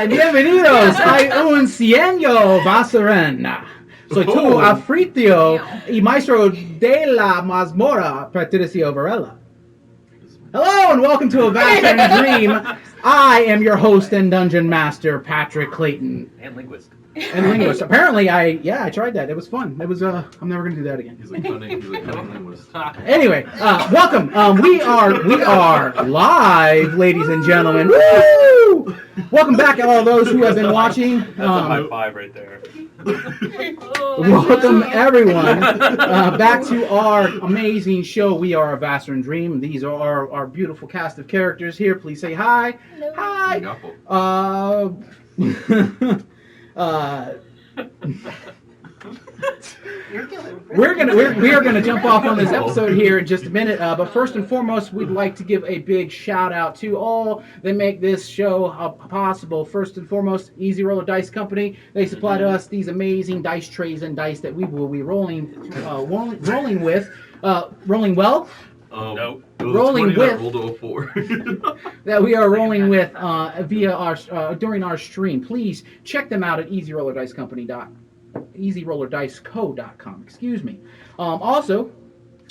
Bienvenidos a un cielo Vaceran. Soy tu anfitrión y maestro de la mazmorra, Patricio Varela. Hello and welcome to A Vaceran Dream. I am your host and dungeon master, Patrick Clayton. And linguist. Apparently, I tried that. It was fun. It was. I'm never gonna do that again. He's a cunning linguist. Anyway, welcome. We are live, ladies and gentlemen. Woo! Welcome back, all those who have been watching. That's a high five right there. Welcome everyone back to our amazing show. We are A Vaceran Dream. These are our beautiful cast of characters here. Please say hi. Hello. Hi. We are gonna jump off on this episode here in just a minute. But first and foremost, we'd like to give a big shout out to all that make this show possible. First and foremost, Easy Roller Dice Company. They supply to us these amazing dice trays and dice that we will be rolling with. Rolling well. No. Rolling with rolled a 4. that we are rolling with via our during our stream. Please check them out at easyrollerdiceco.com. Excuse me. Also,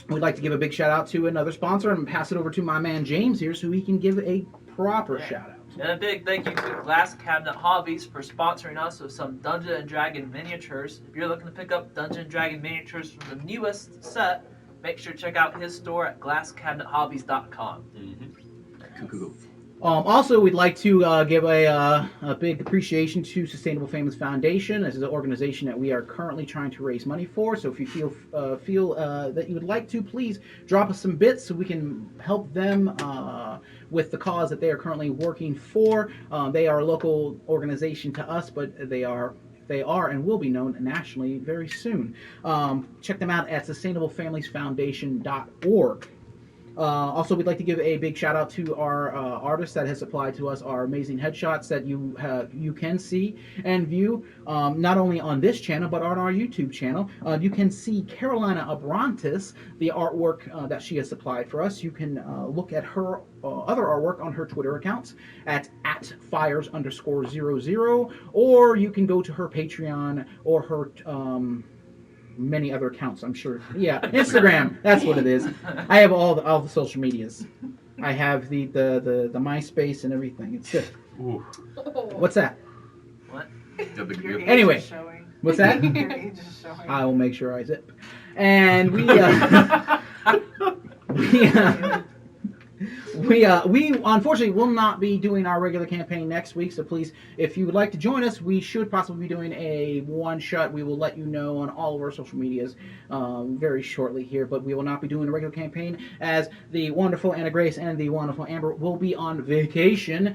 we'd like to give a big shout out to another sponsor and pass it over to my man James here so he can give a proper shout out. And a big thank you to Glass Cabinet Hobbies for sponsoring us with some Dungeons & Dragon miniatures. If you're looking to pick up Dungeons & Dragon miniatures from the newest set, make sure to check out his store at glasscabinethobbies.com. Cool. Also, we'd like to give a big appreciation to Sustainable Families Foundation. This is an organization that we are currently trying to raise money for. So if you feel that you would like to, please drop us some bits so we can help them with the cause that they are currently working for. They are a local organization to us, but they are and will be known nationally very soon. Check them out at sustainablefamiliesfoundation.org. Also, we'd like to give a big shout out to our artist that has supplied to us our amazing headshots that you can see and view not only on this channel but on our YouTube channel. You can see Carolina Abrantes, the artwork that she has supplied for us. You can look at her other artwork on her Twitter accounts at @fires_00, or you can go to her Patreon or her many other accounts, I'm sure. Yeah, Instagram. That's what it is. I have all the social medias. I have the MySpace and everything. It's good. Ooh. What's that? What? Anyway, what's that? Your age is showing. I will make sure I zip. And we unfortunately will not be doing our regular campaign next week, so please, if you would like to join us, we should possibly be doing a one-shot. We will let you know on all of our social medias very shortly here, but we will not be doing a regular campaign as the wonderful Anna Grace and the wonderful Amber will be on vacation,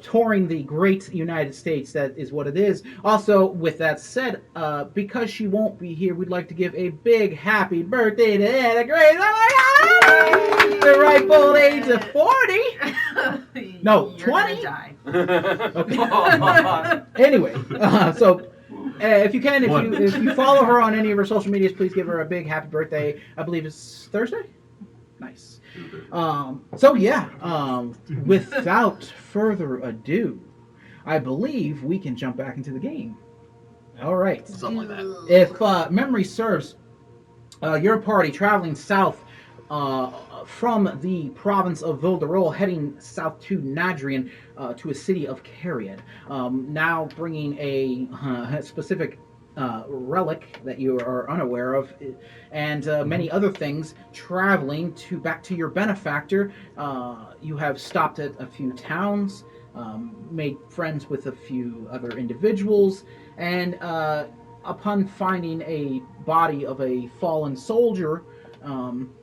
touring the great United States. That is what it is. Also, with that said, because she won't be here, we'd like to give a big happy birthday to Anna Grace. Oh my God! The ripe old age of 40. No, You're 20. gonna die. Okay. Anyway, so if you can, if you follow her on any of her social medias, please give her a big happy birthday. I believe it's Thursday. Nice. So yeah, without further ado, I believe we can jump back into the game. All right. Something like that. If memory serves, your party traveling south from the province of Vilderol, heading south to Nadrian, to a city of Cariad, now bringing a specific relic that you are unaware of, and many other things, traveling back to your benefactor. You have stopped at a few towns, made friends with a few other individuals, and upon finding a body of a fallen soldier,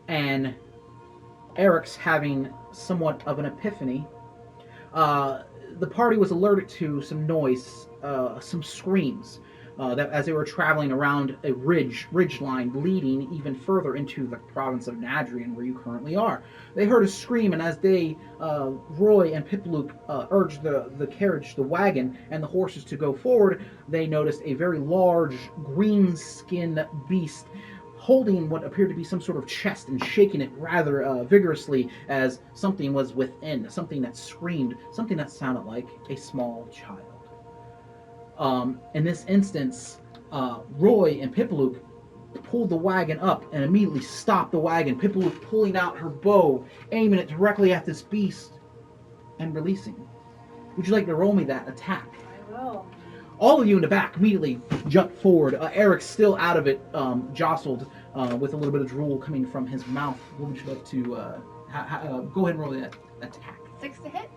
and Eric's having somewhat of an epiphany, the party was alerted to some noise, some screams, that as they were traveling around a ridge line leading even further into the province of Nadrian, where you currently are. They heard a scream, and as they, Roy and Pipluke, urged the carriage, the wagon, and the horses to go forward, they noticed a very large green-skinned beast holding what appeared to be some sort of chest and shaking it rather vigorously as something was within, something that screamed, something that sounded like a small child. In this instance, Roy and Pipalook pulled the wagon up and immediately stopped the wagon. Pipalook pulling out her bow, aiming it directly at this beast, and releasing. Would you like to roll me that attack? I will. All of you in the back immediately jump forward. Eric's still out of it, jostled with a little bit of drool coming from his mouth. What would you like to go ahead and roll that attack? 6 to hit.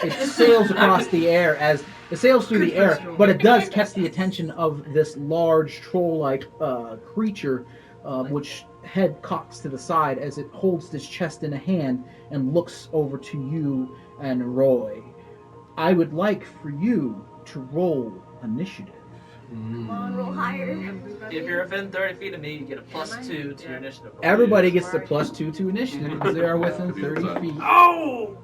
It sails across the air as it sails through the air, but it does catch the attention of this large troll-like creature, which head cocks to the side as it holds this chest in a hand and looks over to you and Roy. I would like for you to roll initiative. Come on, roll higher. If you're within 30 feet of me, you get a +2 to your initiative. Everybody gets the +2 to initiative because they are within 30 feet. Oh!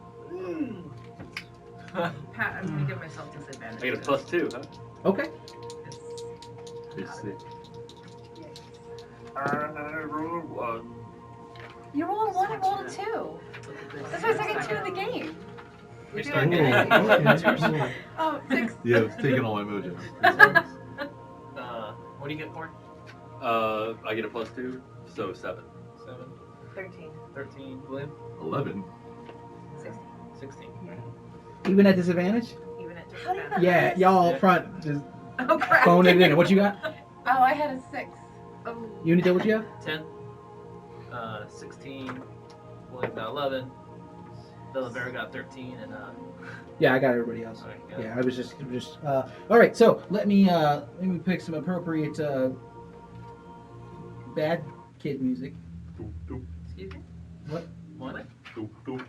Pat, I'm gonna give myself disadvantage. I get a +2, huh? Okay. It's sick. I rolled 1. You roll a 1 and roll a 2. That's my second 2 in the game. We You're start doing getting good. Oh, 6. Yeah, it's taking all my mojo. What do you get for? I get a +2, so 7. 7, 13. 13, William? 11. 16. 16. Even at disadvantage? Even at How do you disadvantage. Yeah, y'all up front just Oh crap. phone it in. What you got? Oh, I had a 6. Oh. Unity, what you have? 10, 16, William got 11, Delaware got 13, and Yeah, I got everybody else. alright, Yeah, I was just. All right, so let me pick some appropriate bad kid music. Excuse me? What? What? Doop, doop.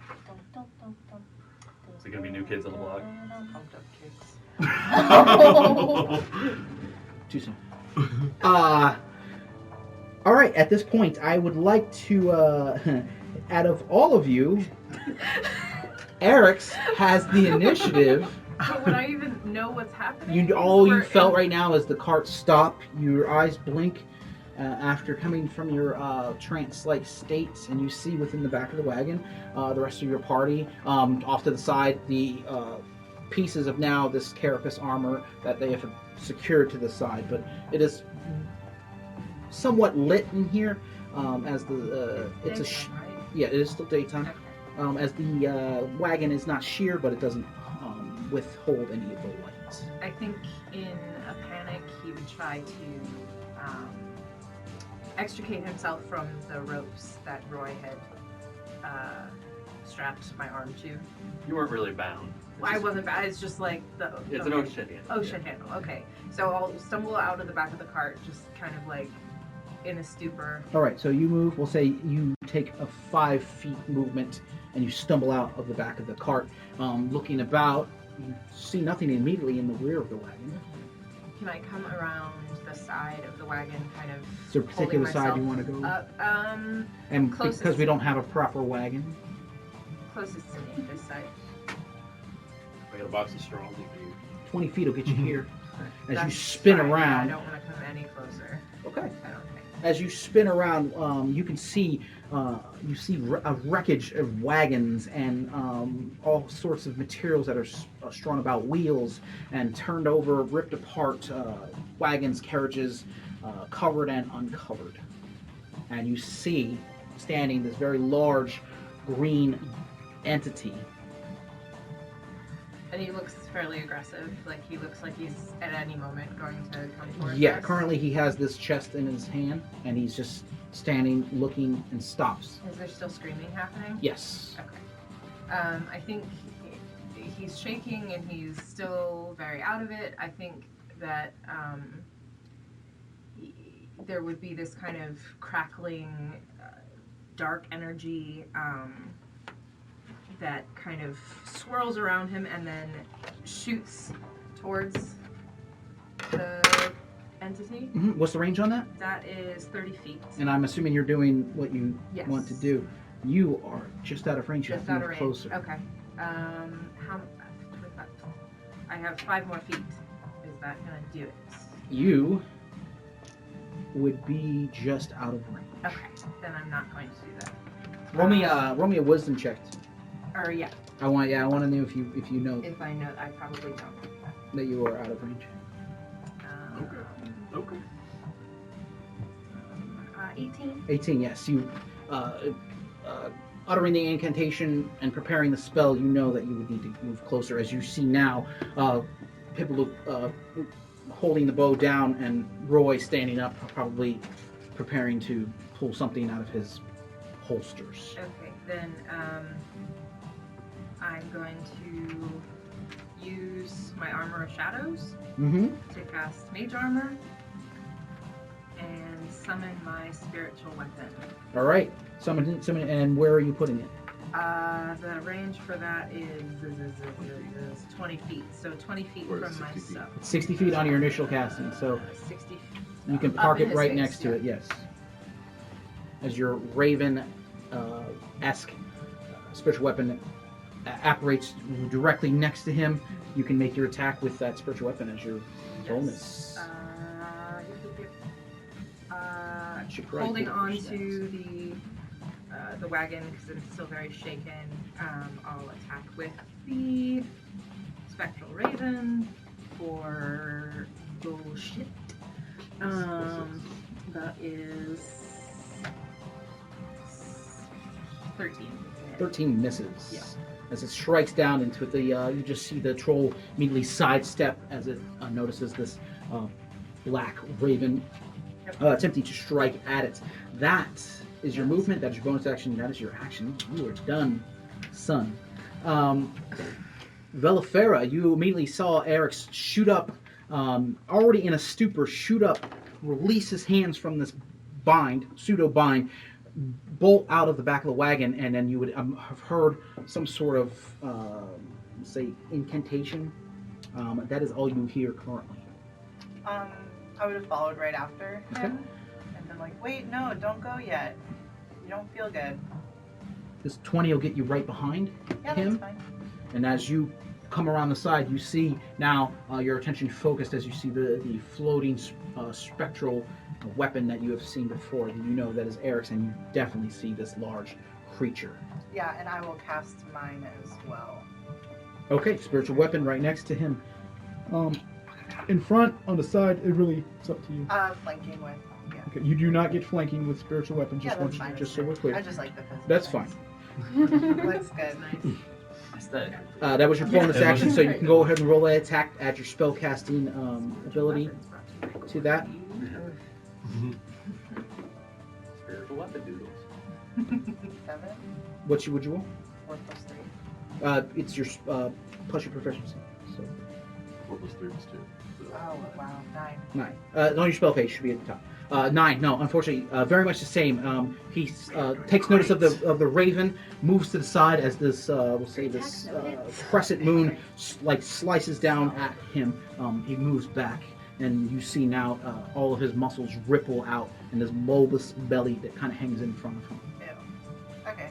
Is it gonna be New Kids on the Block? Pumped up kicks. Too soon. All right. At this point, I would like to, out of all of you, Eric's has the initiative. But would I even know what's happening? All you We're felt in- right now is the cart stop. Your eyes blink after coming from your trance-like states, and you see within the back of the wagon the rest of your party. Off to the side, the pieces of now this carapace armor that they have secured to the side, but it is somewhat lit in here as the it's a Daytime, right? yeah, it is still daytime. Okay. As the wagon is not sheer, but it doesn't withhold any of the lights. I think in a panic he would try to extricate himself from the ropes that Roy had strapped my arm to. You weren't really bound. I wasn't bad. It's just like the It's an ocean handle. ocean handle. Okay, so I'll stumble out of the back of the cart, just kind of like in a stupor. All right, so you move. We'll say you take a 5 feet movement, and you stumble out of the back of the cart. Looking about, you see nothing immediately in the rear of the wagon. Can I come around the side of the wagon, kind of Is there a particular side you want to go? up? And closest. because we don't have a proper wagon, Closest to me, this side. I got a box of straws. 20 feet will get you here. As you That's spin fine, yeah, around. I don't want to come any closer. Okay. I don't think. As you spin around, you can see a wreckage of wagons and all sorts of materials that are strewn about, wheels and turned over, ripped apart wagons, carriages, covered and uncovered. And you see standing this very large green entity. And he looks fairly aggressive. Like he looks like he's at any moment going to come towards Yeah, us. currently he has this chest in his hand, and he's just standing, looking, and stops. Is there still screaming happening? Yes. Okay. I think he's shaking and he's still very out of it. I think that there would be this kind of crackling, dark energy that kind of swirls around him and then shoots towards the entity. What's the range on that? That is 30 feet. And I'm assuming you're doing what you Yes. want to do. You are just out of range. You Just have out to of move range. closer. Okay. How? 25. I have 5 more feet. Is that gonna do it? You would be just out of range. Okay. Then I'm not going to do that. Roll me a wisdom check. Or yeah, I want to know if you know. if I know, I probably don't. that you are out of range. Okay. 18. 18, yes. You, uttering the incantation and preparing the spell, you know that you would need to move closer. As you see now, people holding the bow down and Roy standing up, probably preparing to pull something out of his holsters. Okay, then I'm going to use my Armor of Shadows Mm-hmm. to cast Mage Armor and summon my spiritual weapon. All right. Summon, and where are you putting it? The range for that is 20 feet. So 20 feet Or from 60 feet. myself. 60 feet on your initial casting, so 60 feet. you can Up park in it his right face, next to yeah. it, yes. As your raven esque spiritual weapon apparates directly next to him, you can make your attack with that spiritual weapon as your bonus. Should probably Holding pull on push to the wagon because it's still very shaken, I'll attack with the spectral raven for bullshit. That is 13. 13 misses. Yeah. As it strikes down into the, you just see the troll immediately sidestep as it notices this black raven attempting to strike at it. That is your movement. That is your bonus action. That is your action. You are done, son. Velafera, you immediately saw Eric's shoot up, already in a stupor, shoot up, release his hands from this bind, pseudo bind, bolt out of the back of the wagon, and then you would have heard some sort of, say, incantation. That is all you hear currently. I would have followed right after Okay. him, and been like, "Wait, no, don't go yet. You don't feel good." This 20 will get you right behind Yeah, him. that's fine. And as you come around the side, you see now your attention focused as you see the floating spectral weapon that you have seen before. You know that is Eric's, and you definitely see this large creature. Yeah, and I will cast mine as well. Okay, spiritual weapon right next to him. In front, on the side, it's up to you. Flanking with. Yeah. Okay, you do not get flanking with spiritual weapon. Yeah, that's fine. Just so we're clear. I just like the physical. That's fine. Looks good. Aesthetic. That was your bonus action, so you can go ahead and roll an attack, add your spell casting ability to that. Spiritual weapon doodles. 7. What would you roll? 4 plus 3. It's your plus your proficiency. So 4 plus 3 was 2. Oh wow, 9. 9. On your spell page should be at the top. 9. No, unfortunately, very much the same. He takes notice of the raven, moves to the side as this we'll say this crescent moon slices down at him. He moves back, and you see now all of his muscles ripple out, and this bulbous belly that kind of hangs in front of him. Ew. Okay.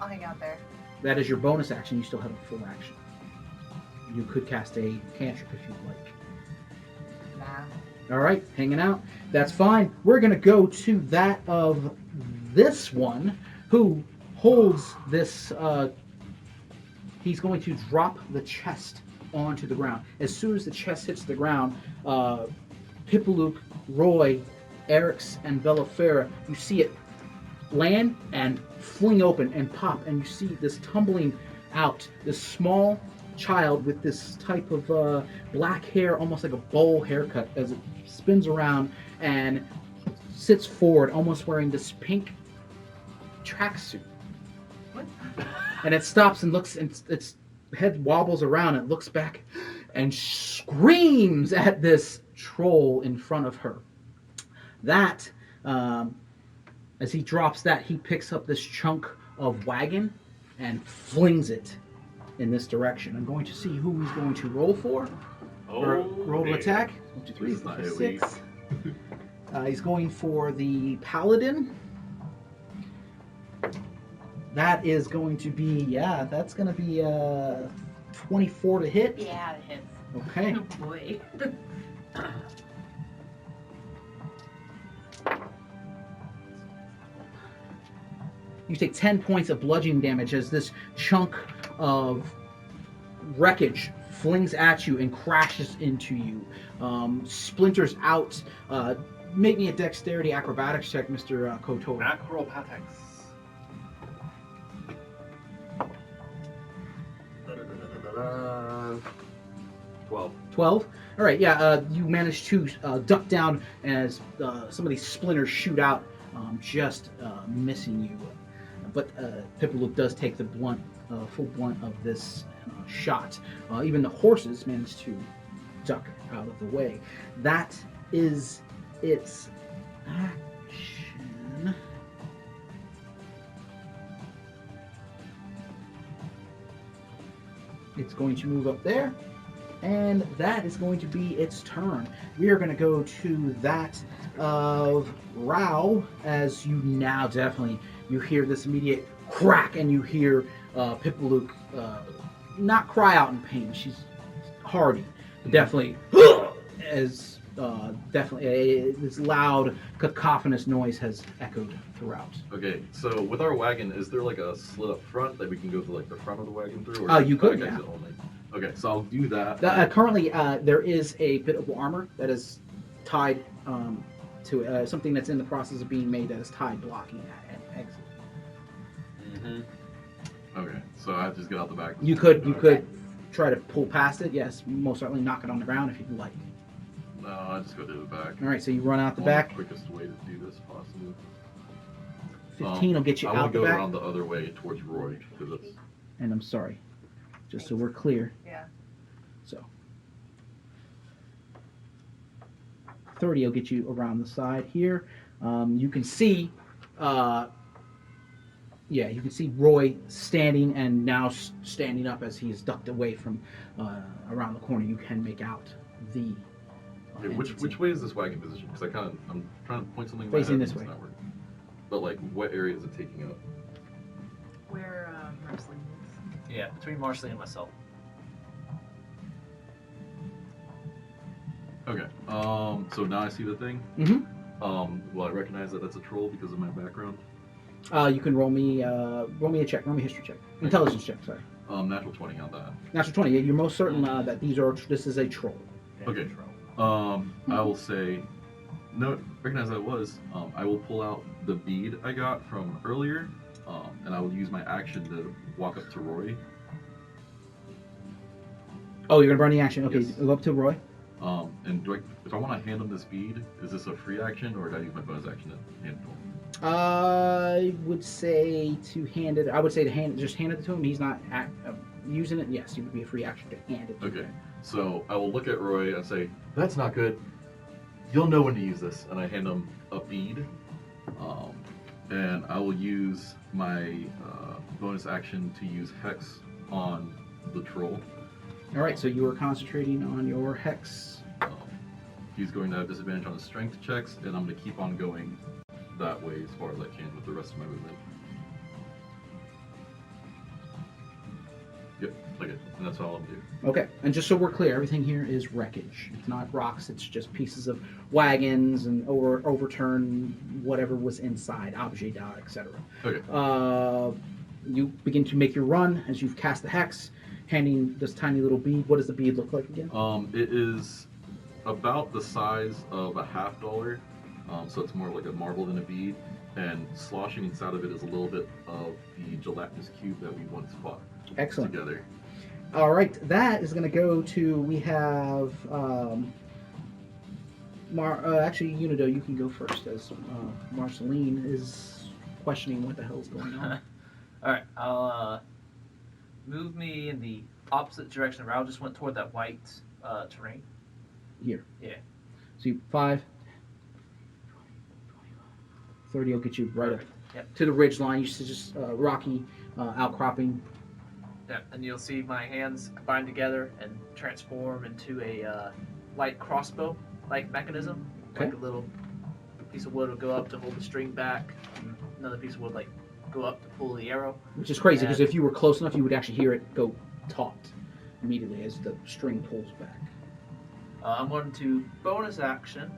I'll hang out there. That is your bonus action. You still have a full action. You could cast a cantrip if you'd like. Nah. All right, hanging out. That's fine. We're going to go to that of this one who holds this. He's going to drop the chest onto the ground. As soon as the chest hits the ground, Pipalook, Roy, Eric's, and Velafera, you see it land and fling open and pop, and you see this tumbling out, this small child with this type of black hair, almost like a bowl haircut, as it spins around and sits forward, almost wearing this pink tracksuit. What? And it stops and looks, and its head wobbles around and looks back and screams at this troll in front of her. That, as he drops that, he picks up this chunk of wagon and flings it in this direction. I'm going to see who he's going to roll for. Or roll to man. attack. 1, 2, 3, This is not 4, how 6. He's going for the paladin. That is going to be, that's going to be 24 to hit. Yeah, it hits. Okay. Oh boy. You take 10 points of bludgeoning damage as this chunk of wreckage flings at you and crashes into you. Splinters out. Make me a dexterity acrobatics check, Mr. Kotor. Acrobatics. 12. 12. All right, yeah, you manage to duck down as some of these splinters shoot out, just missing you. But Pipalook does take the full blunt of this shot. Even the horses manage to duck out of the way. That is its action. It's going to move up there, and that is going to be its turn. We are going to go to that of Rao, as you now definitely, you hear this immediate crack, and you hear Pipalook not cry out in pain. She's hardy, but definitely as definitely this loud cacophonous noise has echoed throughout. Okay, so with our wagon, is there like a slit up front that we can go to like the front of the wagon through? Or You could, back yeah. exit only? Okay, so I'll do that. Currently, there is a bit of armor that is tied to something that's in the process of being made that is tied, blocking that exit. Okay, so I have to just get out the back. You could try to pull past it. Yes, most certainly knock it on the ground if you'd like. No, I'll just go to the back. All right, so you run out the Only back. Quickest way to do this possible. 15 will get you I out will the go back. around the other way towards Roy because it's. And I'm sorry, just so we're clear. Yeah. So 30 will get you around the side here. You can see, you can see Roy standing and now standing up as he is ducked away from around the corner. You can make out the. Okay, which way is this wagon position? Because I'm trying to point something. Facing in my this head, way. and it's not working. But like, what area is it taking up? Where Marceline is. Yeah, between Marceline and myself. Okay. So now I see the thing. Mm-hmm. Will I recognize that that's a troll because of my background? You can roll me a check, roll me a history check, intelligence check. Sorry, Natural 20 on that. natural 20. You're most certain that this is a troll. Okay. I will say, no, recognize that it was. I will pull out the bead I got from earlier, and I will use my action to walk up to Roy. Oh, you're gonna burn the action. Okay, Yes. go up to Roy. And if I want to hand him this bead, is this a free action, or do I use my bonus action to hand it to him? I would say to hand it. I would say to hand it to him. He's not using it. Yes, it would be a free action to hand it to Okay. him. So I will look at Roy and say, "That's not good. You'll know when to use this." And I hand him a bead, and I will use my bonus action to use Hex on the troll. All right, so you are concentrating on your hex. He's going to have disadvantage on his strength checks, and I'm going to keep on going that way as far as I can with the rest of my movement. Yep, okay, and that's all I'm doing. Okay, and just so we're clear, everything here is wreckage. It's not rocks. It's just pieces of wagons and overturned whatever was inside, objet d'art, etc. Okay. You begin to make your run as you've cast the hex, handing this tiny little bead. What does the bead look like again? It is about the size of a $50, so it's more like a marble than a bead, and sloshing inside of it is a little bit of the gelatinous cube that we once fought Excellent. together. All right, that is going to go to, we have, actually, Unido, you can go first, as Marceline is questioning what the hell is going on. Alright, I'll move me in the opposite direction. Raul just went toward that white terrain. Here. Yeah. So you 5, 30 will get you right up Yep. to the ridge line. You see just rocky outcropping. Yeah, and you'll see my hands combine together and transform into a light crossbow-like mechanism. Okay. Like a little piece of wood will go up to hold the string back, and another piece of wood like go up to pull the arrow. Which is crazy, because And- if you were close enough, you would actually hear it go taut immediately as the string pulls back. I'm going to bonus action.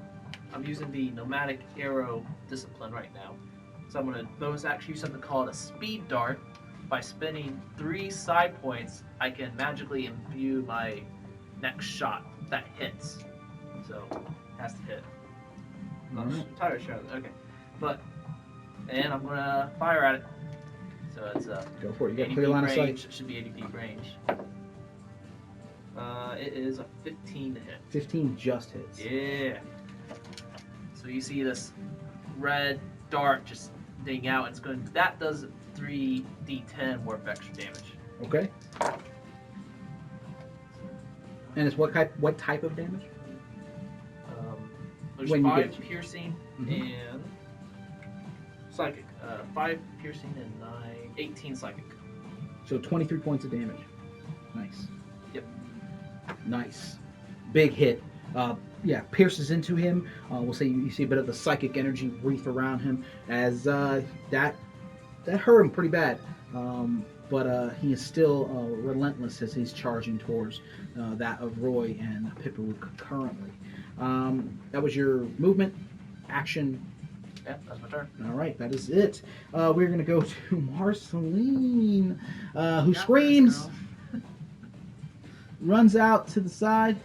I'm using the nomadic arrow discipline right now. So I'm going to bonus action use something called a speed dart. By spinning 3 side points, I can magically imbue my next shot that hits. So it has to hit. I'm not Alright. entirely sure. Okay, and I'm gonna fire at it. So it's Go for it. You got 80 clear feet line of sight. range. It should be 80 feet range. It is a 15 to hit. 15 just hits. Yeah. So you see this red dart just ding out, and it's going. That does 3d10 worth of extra damage. Okay. And it's what type of damage? There's When you 5 get- piercing Mhm. and psychic. 5 piercing and 9, 18 psychic. So 23 points of damage. Nice. Yep. Nice. Big hit. Yeah, pierces into him. We'll say you see a bit of the psychic energy wreath around him as that hurt him pretty bad. But he is still relentless as he's charging towards that of Roy and Pipparook currently. That was your movement, action. Yeah, that's my turn. All right, that is it. We're going to go to Marceline, who screams, runs out to the side,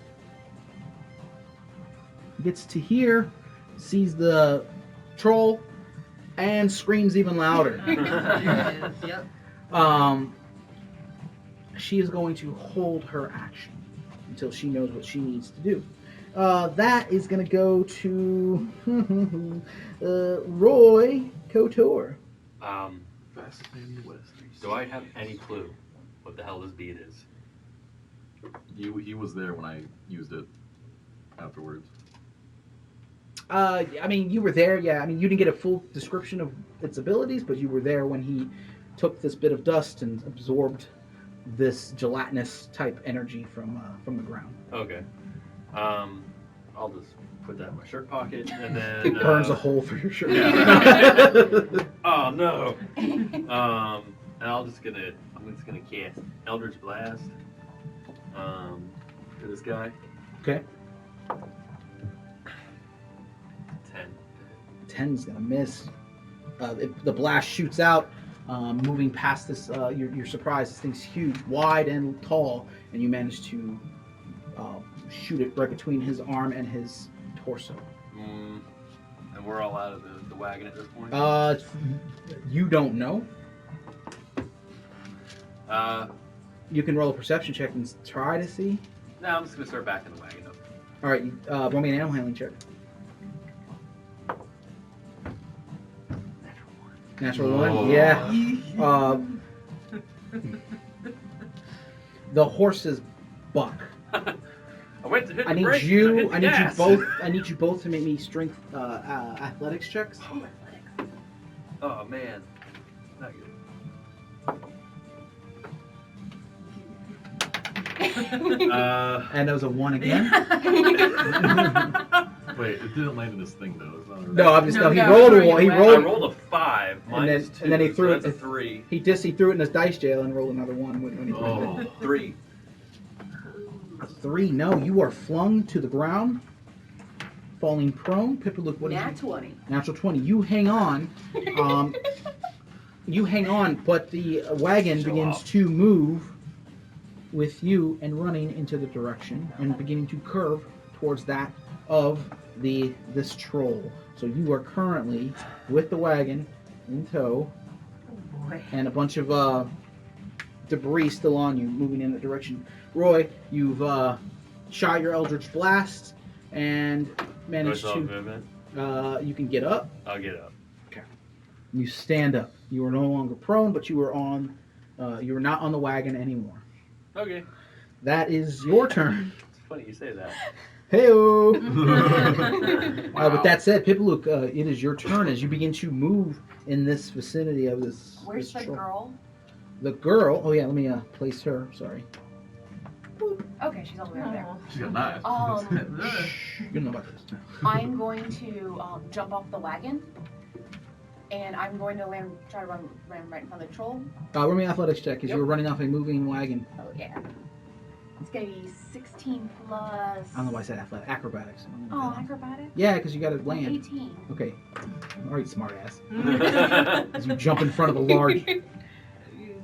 gets to here, sees the troll, and screams even louder. Yep. She is going to hold her action until she knows what she needs to do. That is going to go to Roy Kotor. Fascinating West. Do I have any clue what the hell this bead is? He was there when I used it afterwards. I mean, you were there, yeah. I mean, you didn't get a full description of its abilities, but you were there when he took this bit of dust and absorbed this gelatinous type energy from the ground. Okay. I'll just put that in my shirt pocket and then It burns a hole through your shirt. Yeah. Oh no. And I'm just gonna cast Eldritch Blast. For this guy. Okay. 10. 10's gonna miss. The blast shoots out, moving past this. You're surprised. This thing's huge, wide, and tall, and you manage to shoot it right between his arm and his torso. And we're all out of the wagon at this point. You don't know. You can roll a perception check and try to see. No, I'm just gonna start backing the wagon up. All right, roll me an animal handling check. Natural one, Oh. yeah. The horses buck. I went to hit I the need brake, you. hit the I need you gas. both. I need you both to make me strength athletics checks. Oh man, not good. And that was a 1 again. Wait, it didn't land in this thing though. It's not a No, I'm just No, He no, rolled a throwing one. He it away. I rolled. rolled a 5 minus 2, and then he threw so it- that's a 3. He threw it in his dice jail and rolled another 1 when he threw it. 3. 3. No, you are flung to the ground, falling prone. Pippa, look what is Nat 20. Natural 20. You hang on. You hang on, but the wagon Show begins off. to move with you and running into the direction and beginning to curve towards that of this troll. So you are currently with the wagon in tow Oh boy. and a bunch of debris still on you, moving in that direction. Roy, you've shot your Eldritch Blast and managed to. Movement. You can get up. I'll get up. You stand up. You are no longer prone, but you are on. You are not on the wagon anymore. Okay. That is your turn. It's funny you say that. Hey-o. Wow. With that said, Pipalook, it is your turn as you begin to move in this vicinity of this. Where's this the troll. girl? The girl. Oh yeah, let me place her. Sorry. Okay, she's all the way over there. She's got knives. You don't know about this. I'm going to jump off the wagon, and I'm going to try to run right in front of the troll. Roll me an athletics check because Yep. you're running off a moving wagon. Oh yeah. It's gonna be 16 plus. I don't know why I said athletic. Acrobatics. Oh, acrobatics. Yeah, because you got to land. 18. Okay. All right, smart ass. As you jump in front of a large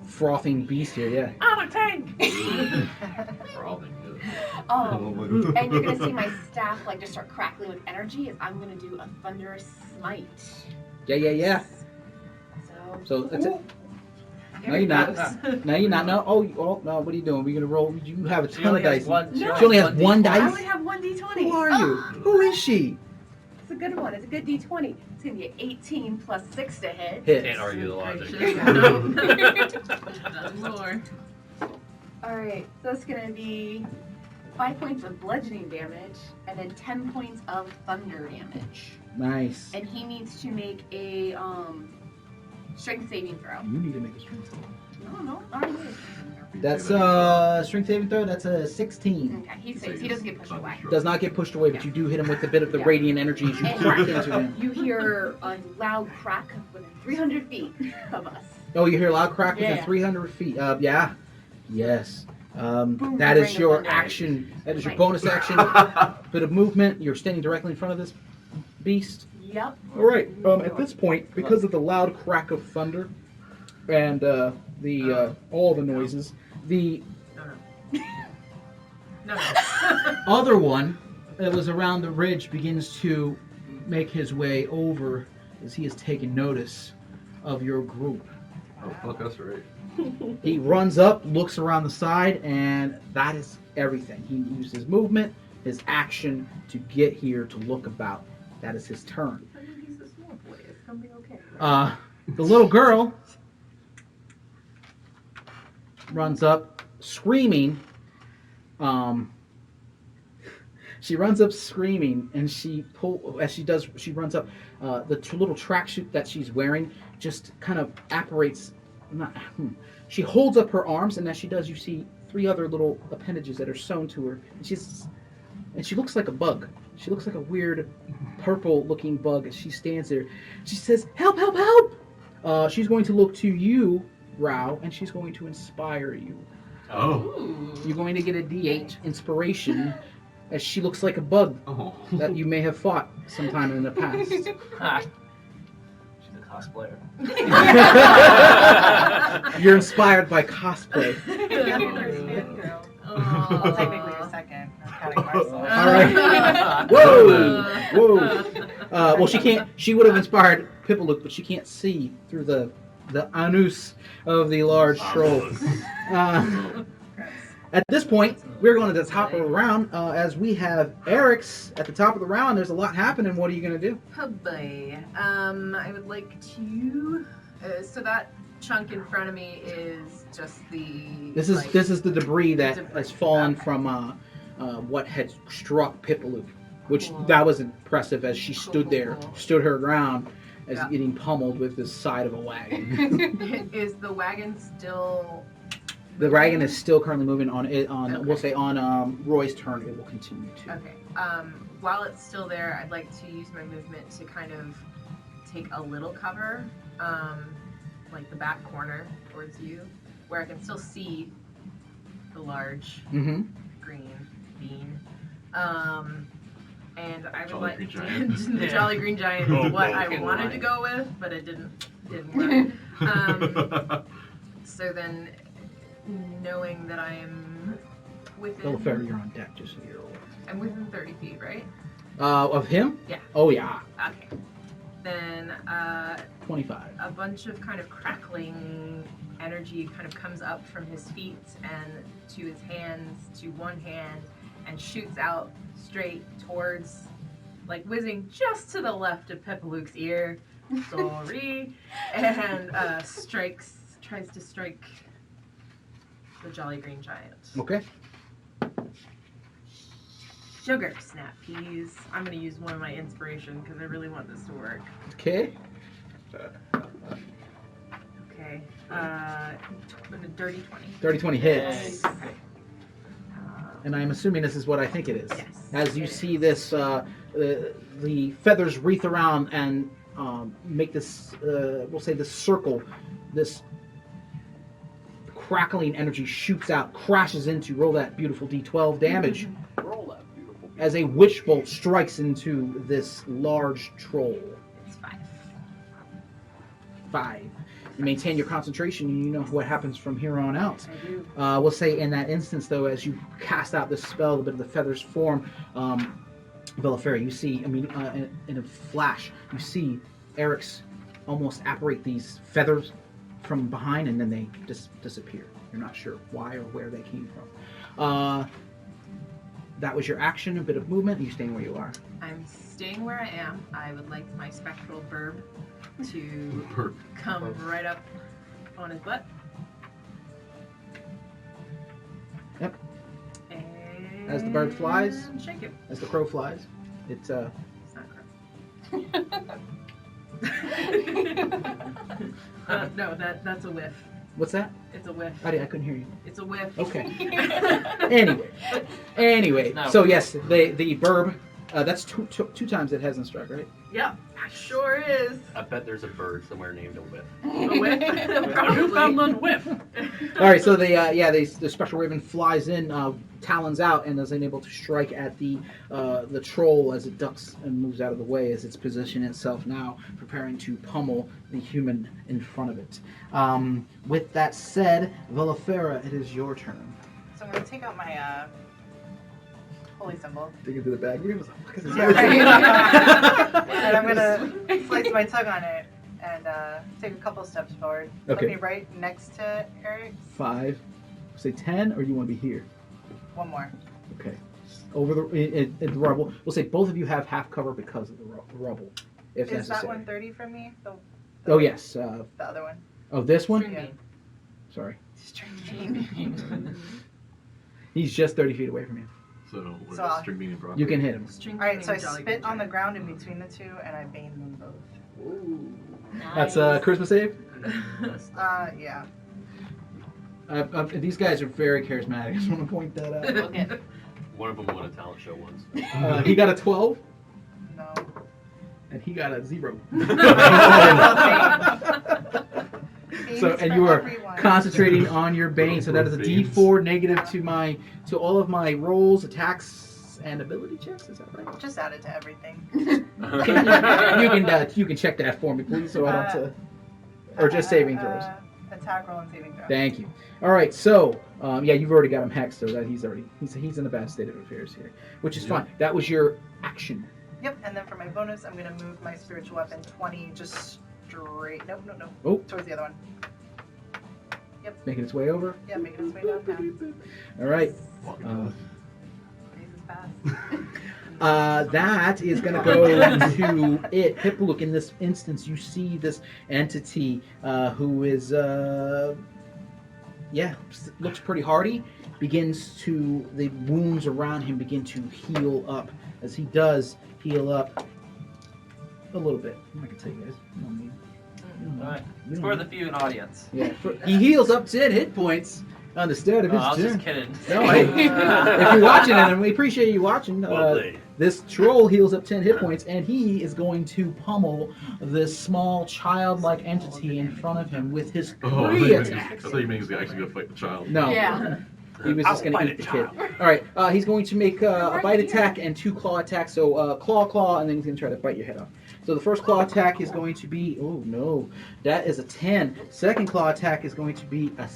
frothing beast here, yeah. I'm a tank! For all they good. And you're gonna see my staff like just start crackling with energy. As I'm gonna do a thunderous smite. Yeah. So that's it. No, you're not. No, you're not. No. Oh, no. What are you doing? We're gonna roll. You have a She ton only of has dice. one. She only has one I dice. only have one d20. Who are you? Who is she? It's a good one. It's a good d20. It's gonna be an 18 plus 6 to hit. Hits. Can't argue the logic. Lord. Alright, so it's gonna be 5 points of bludgeoning damage and then 10 points of thunder damage. Nice. And he needs to make a strength saving throw. You need to make a strength saving. No, already did. That's strength saving throw. That's a 16. Okay, he saves. He doesn't get pushed away. Does not get pushed away, but you do hit him with a bit of the radiant energy as you And crack into him. You hear a loud crack within 300 feet of us. Oh, you hear a loud crack within Yeah. 300 feet. Yeah. Yes. Boom, That ring is of your thunder. action. That is your Right. bonus action. Bit of movement. You're standing directly in front of this beast. Yep. All right. At this point, because of the loud crack of thunder and all the noises, the No. other one that was around the ridge begins to make his way over as he has taken notice of your group. Oh, fuck us, right? He runs up, looks around the side, and that is everything. He used his movement, his action to get here to look about. That is his turn. He's a small boy. It's gonna be okay. The little girl runs up, screaming. She runs up screaming, and she runs up. The little tracksuit that she's wearing just kind of apparates. She holds up her arms, and as she does, you see 3 other little appendages that are sewn to her. And she looks like a bug. She looks like a weird purple-looking bug as she stands there. She says, "Help! Help! Help!" She's going to look to you, Rao, and she's going to inspire you. Oh. You're going to get a D8 inspiration as she looks like a bug Oh. that you may have fought sometime in the past. Ha. She's a cosplayer. You're inspired by cosplay. Well, technically a second. I'm counting Marcel. All right. Whoa! Well, she can't. She would have inspired Pipalook, but she can't see through the anus of the large troll. At this point, we're going to the top of the round as we have Eric's at the top of the round. There's a lot happening. What are you going to do? Oh boy. I would like to. So that chunk in front of me is just the. This is the debris that Debris, has fallen okay. from what had struck Pipalook, which Cool. that was impressive as she stood there, Cool. stood her ground as Yeah. getting pummeled with the side of a wagon. Is the wagon still? The wagon is still currently moving on it. We'll say on Roy's turn, it will continue to. Okay. While it's still there, I'd like to use my movement to kind of take a little cover, like the back corner towards you, where I can still see the large Mm-hmm. green bean. And I would Jolly like Green Giant. the Yeah. Jolly Green Giant is what I Okay. wanted to go with, but it didn't work. So then, knowing that I am Little fairy, within, you're on deck, just so you're aware. I'm within 30 feet, right? Of him? Yeah. Oh yeah, Okay. Then 25. a bunch of kind of crackling energy kind of comes up from his feet and to his hands, to one hand, and shoots out straight towards, like whizzing just to the left of Pepalook's ear. Sorry. And tries to strike the Jolly Green Giant. Okay. Sugar snap peas. I'm going to use one of my inspiration because I really want this to work. Okay. Okay. With a dirty 20. 30-20 hits. Okay. And I'm assuming this is what I think it is. Yes. As you it see is. this, the feathers wreath around and make this, we'll say this circle, this crackling energy shoots out, crashes into, roll that beautiful D12 damage, Roll that beautiful. as a witch bolt strikes into this large troll. It's 5. 5. You maintain your concentration, and you know what happens from here on out. I do. We'll say in that instance, though, as you cast out this spell, a bit of the feathers form. Villafera, you see, in a flash, you see Eric's almost apparate these feathers from behind, and then they just disappear. You're not sure why or where they came from. That was your action, a bit of movement. You staying where you are. I'm staying where I am. I would like my spectral burb to come right up on his butt. Yep. And As the bird flies? shake him. As the crow flies, it's It's not no, that's a whiff. what's that? It's a whiff. I couldn't hear you. It's a whiff. Okay. Anyway. No. So yes, the burb. That's two times it hasn't struck, right? Yep, sure is. I bet there's a bird somewhere named a whip. A whiff. Newfoundland whiff. All right. So the special raven flies in, talons out, and is unable to strike at the troll as it ducks and moves out of the way as it's positioned itself now, preparing to pummel the human in front of it. With that said, Villafera, it is your turn. So I'm gonna take out my holy symbol. Dig into the bag. What the fuck is this? Yeah, right. And I'm gonna slice my tongue on it and take a couple steps forward. Okay. Put me right next to Eric. 5, say 10, or you want to be here? One more. Okay. Over the the rubble. We'll say both of you have half cover because of the rubble, if Is that necessary. 130 from me? The Oh yes. The other one. Oh, this one. String Yeah. bean. Sorry. String He's just 30 feet away from you. So, what So is I'll- string bean and broccoli? You can hit him. String Alright, so I bean, jolly spit good on the time. ground in between the two and I bane them both. That's a charisma save. Yeah. These guys are very charismatic. I just want to point that out. Okay. One of them won a talent show once. He got a 12, No. and he got a 0. Bane's So, and for you are everyone. concentrating on your bane. So that is a Banes. D4 negative to all of my rolls, attacks, and ability checks. Is that right? Just add it to everything. You can check that for me, please, so I don't have to. Or just saving throws. Attack roll and saving throw. Thank you. All right, so you've already got him hexed, so that he's in a bad state of affairs here, which is Yeah. fine. That was your action. Yep, and then for my bonus, I'm gonna move my spiritual weapon 20 just straight. Nope. Oh. Towards the other one. Making its way over. Yeah, making its way downtown. All right. This is fast. That is going to go to it. Hiplook, in this instance, you see this entity who is, looks pretty hardy. The wounds around him begin to heal up. As he does heal up a little bit. I'm not going to tell you guys. You don't need. Alright. You don't For need- the viewing audience. Yeah, he heals up 10 hit points on the start of Oh, his I was turn. just kidding. No, if you're watching it, and we appreciate you watching, Well played. this troll heals up 10 hit points, and he is going to pummel this small childlike entity in front of him with his Oh, 3 I attacks. thought you meant he was actually going to fight the child. No. Yeah. He was just I'll going to fight eat the a kid. child. All right, he's going to make a bite attack and 2 claw attacks. So claw, and then he's going to try to bite your head off. So the first claw attack is going to be, oh no, that is a 10. Second claw attack is going to be a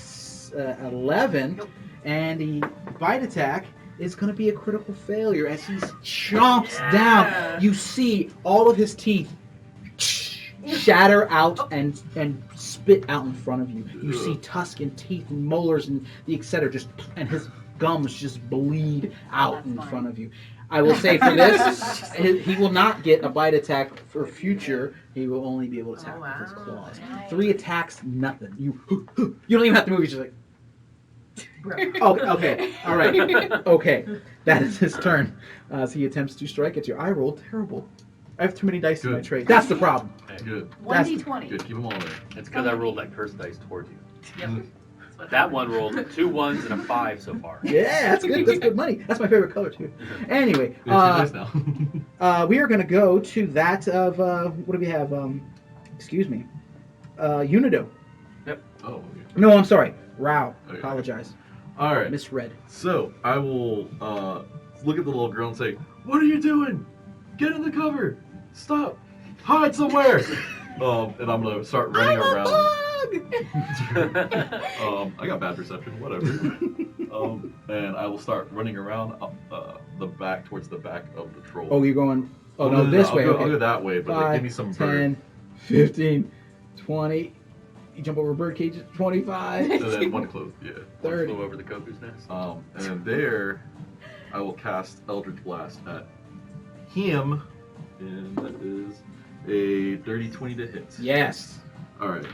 11, and the bite attack is going to be a critical failure as he chomps down. You see all of his teeth shatter out and spit out in front of you. You see tusk and teeth and molars and the etc. And his gums just bleed out in front of you. I will say for this, he will not get a bite attack for future. He will only be able to attack with his claws. 3 attacks, nothing. You don't even have to move. You're just like. Oh, okay. All right. Okay. That is his turn. As he attempts to strike at you. I rolled terrible. I have too many dice in my Good. tray. That's the problem. Good. 1d20. Good. Keep them all there. It's because I rolled that cursed dice towards you. Yep. That one rolled 2 1s and a 5 so far. Yeah, that's good. That's good money. That's my favorite color too. Anyway, We have 2 dice now. we are going to go to that of what do we have? Excuse me, Unido. Oh, okay. No, I'm sorry, Rao. Okay. Apologize, All right. misread. So I will look at the little girl and say, "What are you doing? Get in the cover! Stop! Hide somewhere!" And I'm gonna start running around I got bad perception, whatever. And I will start running around up the back, towards the back of the troll. Oh, you're going. Oh, no, this way. I'll okay. go that way, but like, give me some 10, 15, 20. You jump over bird cages, 25. bird. And then one close, yeah. 30. Flew over the cuckoo's nest. And there, I will cast Eldritch Blast at him, and that is a dirty 20 to hit. Yes. All right.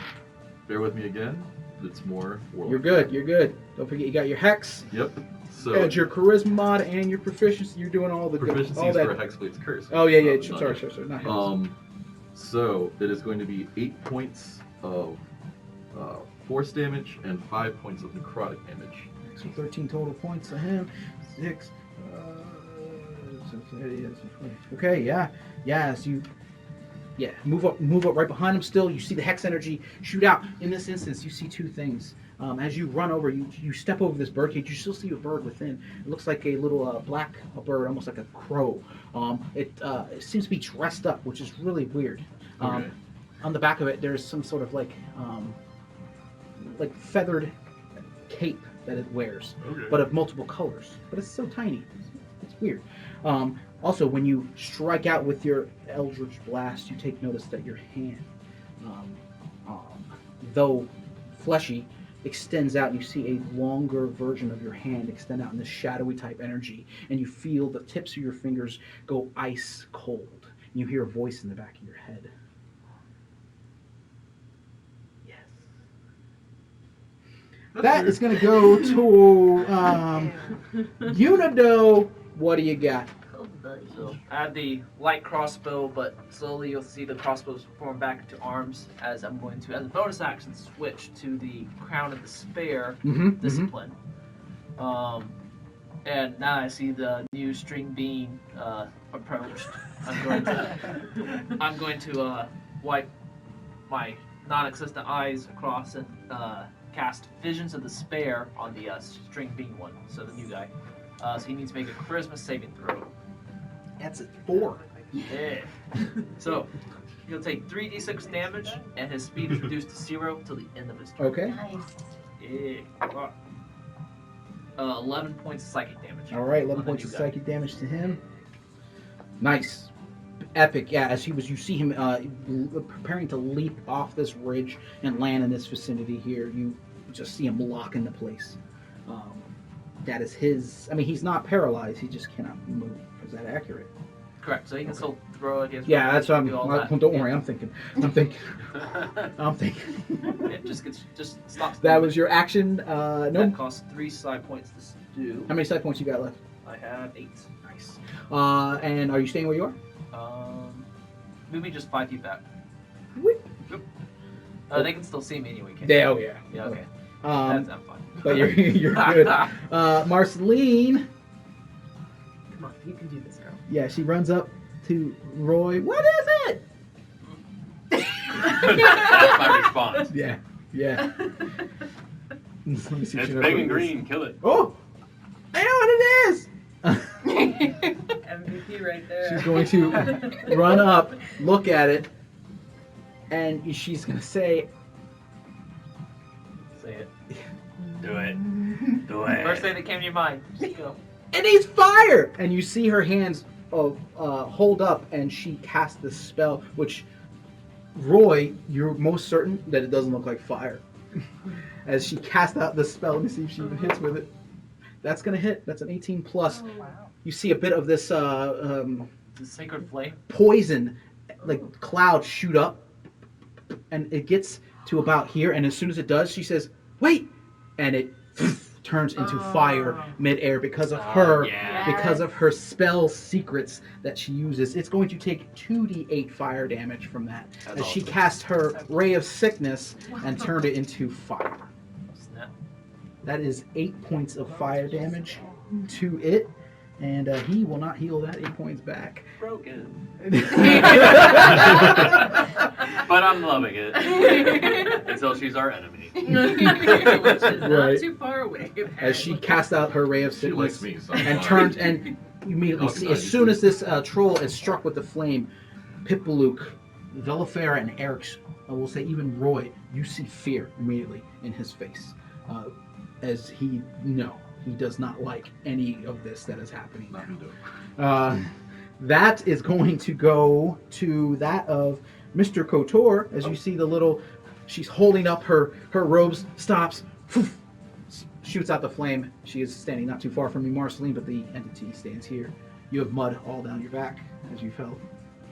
Bear with me again. It's more. You're good. You're good. Don't forget you got your hex. Yep. So Add your charisma mod and your proficiency. You're doing all the good. proficiency All is that. for Hexblade's Curse. Oh yeah, yeah. Not Sorry, hex. not hex. So it is going to be 8 points of force damage and 5 points of necrotic damage. So 13 total points to him. 6. Okay, yeah. Yes, you. Yeah, move up right behind him still. You see the hex energy shoot out. In this instance, you see two things. As you run over, you step over this bird cage, you still see a bird within. It looks like a little black bird, almost like a crow. It seems to be dressed up, which is really weird. Okay. On the back of it, there's some sort of like feathered cape that it wears, Okay. but of multiple colors. But it's so tiny. It's weird. Also, when you strike out with your Eldritch Blast, you take notice that your hand, though fleshy, extends out. And you see a longer version of your hand extend out in this shadowy type energy, and you feel the tips of your fingers go ice cold. And you hear a voice in the back of your head. Yes. That is going to go to Unido. What do you got? So add the light crossbow, but slowly you'll see the crossbows form back into arms as I'm going to, as a bonus action, switch to the Crown of Despair discipline. And now I see the new string being approached. I'm going to wipe my non-existent eyes across and cast Visions of Despair on the string being one, so the new guy. So he needs to make a charisma saving throw. That's a 4. Yeah. So he'll take 3d6 damage, and his speed is reduced to 0 till the end of his turn. Okay. Nice. Yeah. 11 points of psychic damage. All right. 11 on the points new of guy. psychic damage to him. Nice. Epic. Yeah. As you see him preparing to leap off this ridge and land in this vicinity here. You just see him lock into place. That is his. I mean, he's not paralyzed. He just cannot move. Is that accurate? Correct. So he can still throw against. Yeah, that's what I'm. do all that. Don't worry, I'm thinking. I'm thinking. Yeah, just stops. That was your action. No. That costs 3 side points to do. How many side points you got left? I have 8. Nice. And are you staying where you are? Move me just 5 feet back. Whip. They can still see me anyway. Can't Yeah. they? Oh yeah. Yeah. Okay. Um, I'm fine. but you're good. Marceline. Come on, you can do this, girl. Yeah, she runs up to Roy. What is it? That's my response. Yeah. Yeah. Let me see if It's she knows big what and it is. green. Kill it. Oh, I know what it is. MVP right there. She's going to run up, look at it, and she's going to say, Say it. Do it. Do it. First thing that came to your mind. Just go. "It needs fire!" And you see her hands hold up, and she casts this spell, which, Roy, you're most certain that it doesn't look like fire. As she casts out the spell, let me see if she even hits with it. That's going to hit. That's an 18 plus. Oh, wow. You see a bit of this The sacred flame. poison, like cloud, shoot up, and it gets to about here. And as soon as it does, she says, "Wait!" And it turns into fire midair because of her, yeah. because of her spell secrets that she uses. It's going to take 2d8 fire damage from that That's as she awesome. casts her ray of sickness and turned it into fire. Snap. That is 8 points of fire damage to it, and he will not heal that 8 points back. Broken. But I'm loving it. Until she's our enemy. Which is not Right. too far away. As she casts out her ray of She likes sickness me, so and turns, and you immediately see, as soon as this troll is struck with the flame, Pipalook, Velafera and Eric's, I will say even Roy, you see fear immediately in his face, as he does not like any of this that is happening Not me, now. That is going to go to that of Mr. Kotor, as you see the little, she's holding up her robes, stops, shoots out the flame. She is standing not too far from you, Marceline, but the entity stands here. You have mud all down your back as you fell.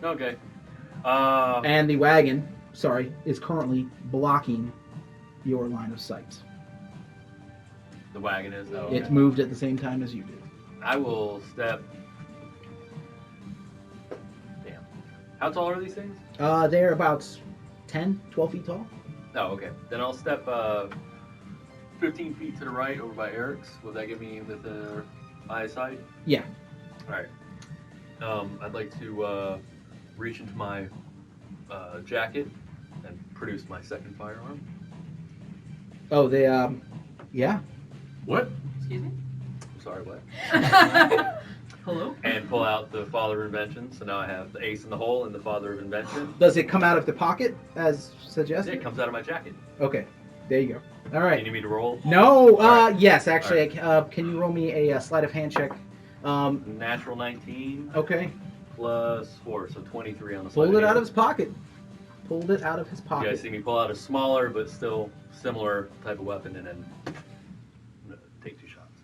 Okay. And the wagon, is currently blocking your line of sight. The wagon is. Oh, It okay. moved at the same time as you did. I will step. Damn. How tall are these things? They're about 10, 12 feet tall. Oh, okay. Then I'll step 15 feet to the right over by Eric's. Will that give me with eyesight? Yeah. All right. I'd like to reach into my jacket and produce my second firearm. Oh, they, yeah. What? Excuse me? I'm sorry, what? Hello? And pull out the Father of Invention. So now I have the ace in the hole and the Father of Invention. Does it come out of the pocket, as suggested? It comes out of my jacket. Okay, there you go. All Do you right. need me to roll? No, Alright. yes, actually, can you roll me a sleight of hand check? Natural 19 Okay. plus 4, so 23 on the side. Pulled it out of his pocket. Pulled it out of his You pocket. guys see me pull out a smaller but still similar type of weapon and then take 2 shots.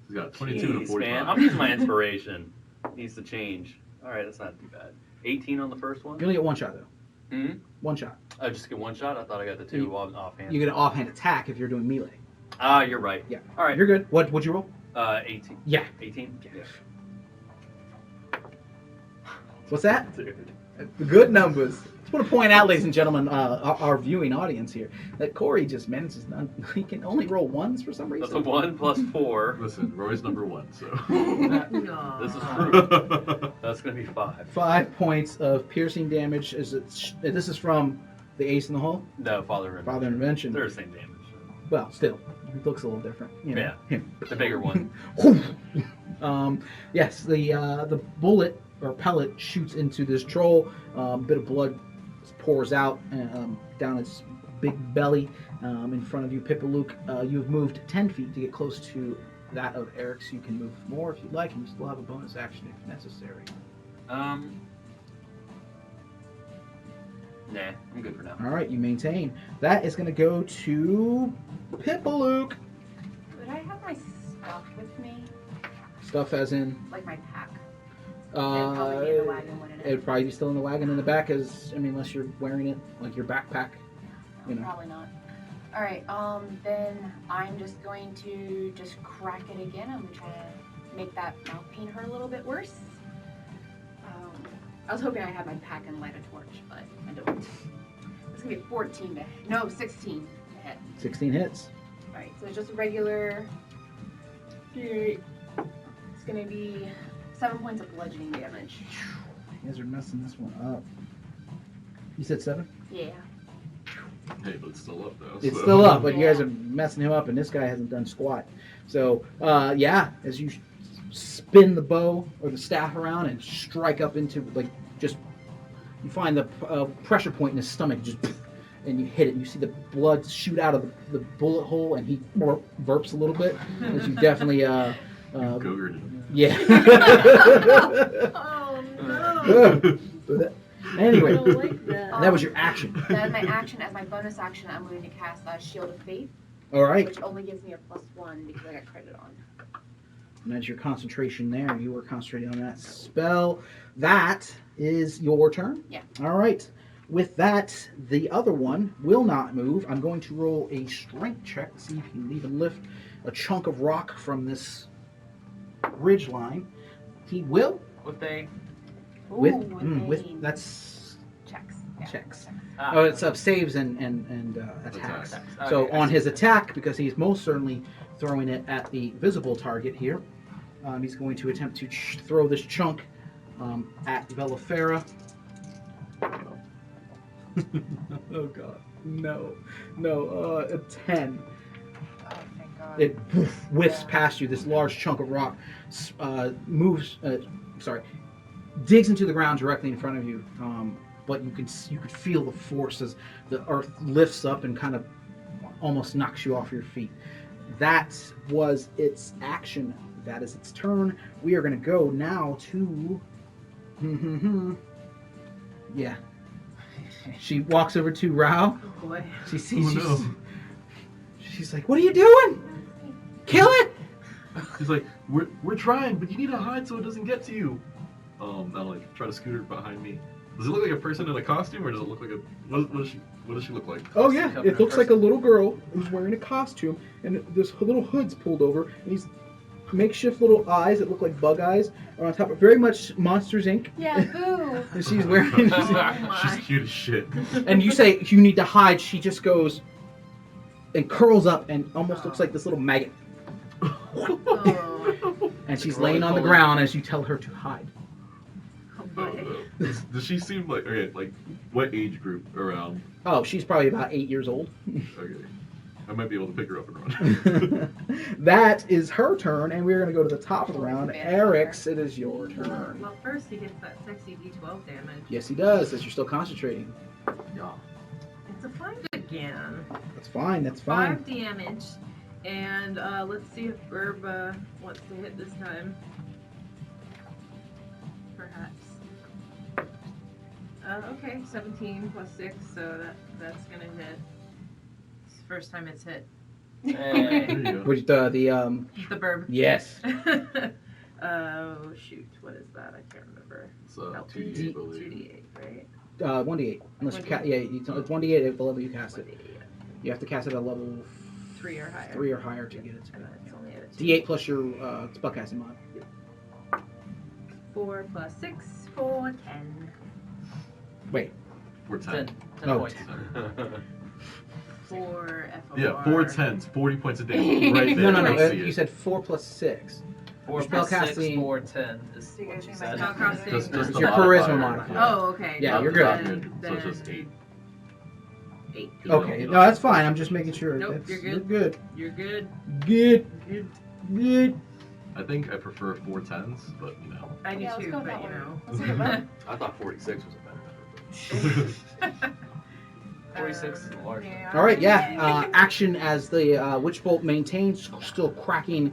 He's got 22 and a Jeez, 45. man, I'm using my inspiration. Needs to change. All right, that's not too bad. 18 on the first one. You only get one shot, though. Hmm? One shot. I just get one shot. I thought I got the 2 offhand. You get an offhand attack if you're doing melee. Ah, you're right. Yeah. All right. You're good. Would you roll? 18. Yeah. 18. Yeah. What's that? Dude. Good numbers. Just want to point out, ladies and gentlemen, our viewing audience here, that Corey just manages not. He can only roll ones for some That's a reason. 1 plus 4. Listen, Roy's number 1, so. No. This is true. That's gonna be 5. 5 points of piercing damage. This is from the ace in the hole? No, Father of Invention. Father of Invention. They're the same damage. Well, still, it looks a little different. You know. Yeah. The bigger one. Yes, the bullet or pellet shoots into this troll. A bit of blood pours out down its big belly. In front of you, Pipalook. You've moved 10 feet to get close to that of Eric, so you can move more if you'd like, and you still have a bonus action if necessary. Nah, I'm good for now. All right, you maintain. That is going to go to Pipalook. Would I have my stuff with me? Stuff as in. Like my pack? It'd probably be in the wagon, wouldn't it? It'd probably be still in the wagon in the back, unless you're wearing it like your backpack. You know. Probably not. Alright, then I'm just going to just crack it again. I'm gonna try to make that mouth pain hurt a little bit worse. I was hoping I had my pack and light a torch, but I don't. It's gonna be 16 to hit. 16 hits. Alright, so it's just a regular. It's gonna be 7 points of bludgeoning damage. You guys are messing this one up. You said 7? Yeah. Hey, but it's still up, though. It's so. still up, but you guys are messing him up, and this guy hasn't done squat. So, yeah, as you spin the bow or the staff around and strike up into, you find the pressure point in his stomach, and you hit it, and you see the blood shoot out of the bullet hole, and he burps a little bit, as you definitely, Gogered him. yeah. Oh no! Anyway, I don't like that. that was your action. Then my action, as my bonus action, I'm going to cast Shield of Faith, All right. which only gives me a +1 because I got credit on. And that's your concentration there. You were concentrating on that spell. That is your turn? Yeah. All right. With that, the other one will not move. I'm going to roll a strength check to see if he can even lift a chunk of rock from this ridge line. He will. What they? With that's checks. Yeah. checks. Ah, Oh, it's saves and attacks. Attacks. So Okay, I on see. his attack, because he's most certainly throwing it at the visible target here, he's going to attempt to throw this chunk at Velafera. Oh god, no, a 10. Oh, thank God. It whiffs past you. This large chunk of rock digs into the ground directly in front of you. but you could feel the force as the earth lifts up and kind of almost knocks you off your feet. That was its action. That is its turn. We are going to go now to. Yeah. She walks over to Rao. Oh boy. She sees Oh, you. no. She's like, "What are you doing? Kill it!" He's like, we're trying, but you need to hide so it doesn't get to you. I'll like try to scoot her behind me. Does it look like a person in a costume, or does it look like a what does she look like? Oh yeah, it looks like a little girl who's wearing a costume, and this little hood's pulled over, and these makeshift little eyes that look like bug eyes are on top of very much Monsters Inc. Yeah, boo. And she's wearing. She's cute as shit. And you say you need to hide. She just goes and curls up and almost looks like this little maggot. Oh, And she's laying on the ground as you tell her to hide. oh boy. Does she seem like okay? Like what age group around? Oh, she's probably about 8 years old. Okay, I might be able to pick her up and run. That is her turn, and we're going to go to the top of the round. Eric's, it is your turn. Well, first he gets that sexy D12 damage. Yes, he does, as you're still concentrating. Yeah. It's a 5 again. That's fine, that's fine. 5 damage. And let's see if Herb wants to hit this time. Perhaps. Okay, 17 plus 6, so that's gonna hit. It's the first time it's hit. Hey. There you go. Which, The burb. yes. Oh shoot, what is that? I can't remember. It's Help 2D, me. I believe. 2d8, right? 1d8. Unless you cast, yeah, it's 1d8 at the level you cast it. 1d8, yeah. You have to cast it at level 3 or higher. 3 or higher to get it to And go. it's only at a 2. D8 plus your spellcasting mod. 4 plus 6, 4, 10. Wait. We're 10. 10 Oh, points. 4 FOR. Yeah, 4 10s, 40 points of damage right No, there. no, I no. see You it. said 4 plus 6. 4 Your plus 6, spellcasting- 4, 10 is So you what guys you need my said. Spellcasting. Just It's the your modifier. charisma modifier. Oh, okay. Yeah, you're Not good. good. So it's just 8. 8. Okay, no, that's fine. I'm just making sure. Nope, That's, you're good. You're good. You're good. Good. Good. Good. I think I prefer 4 10s, but you know. I do Yeah, let's too, go with but that you know. Let's look at that. I thought 46 was a better number. 46 is a large yeah. All right, yeah. Action as the Witch Bolt maintains, still cracking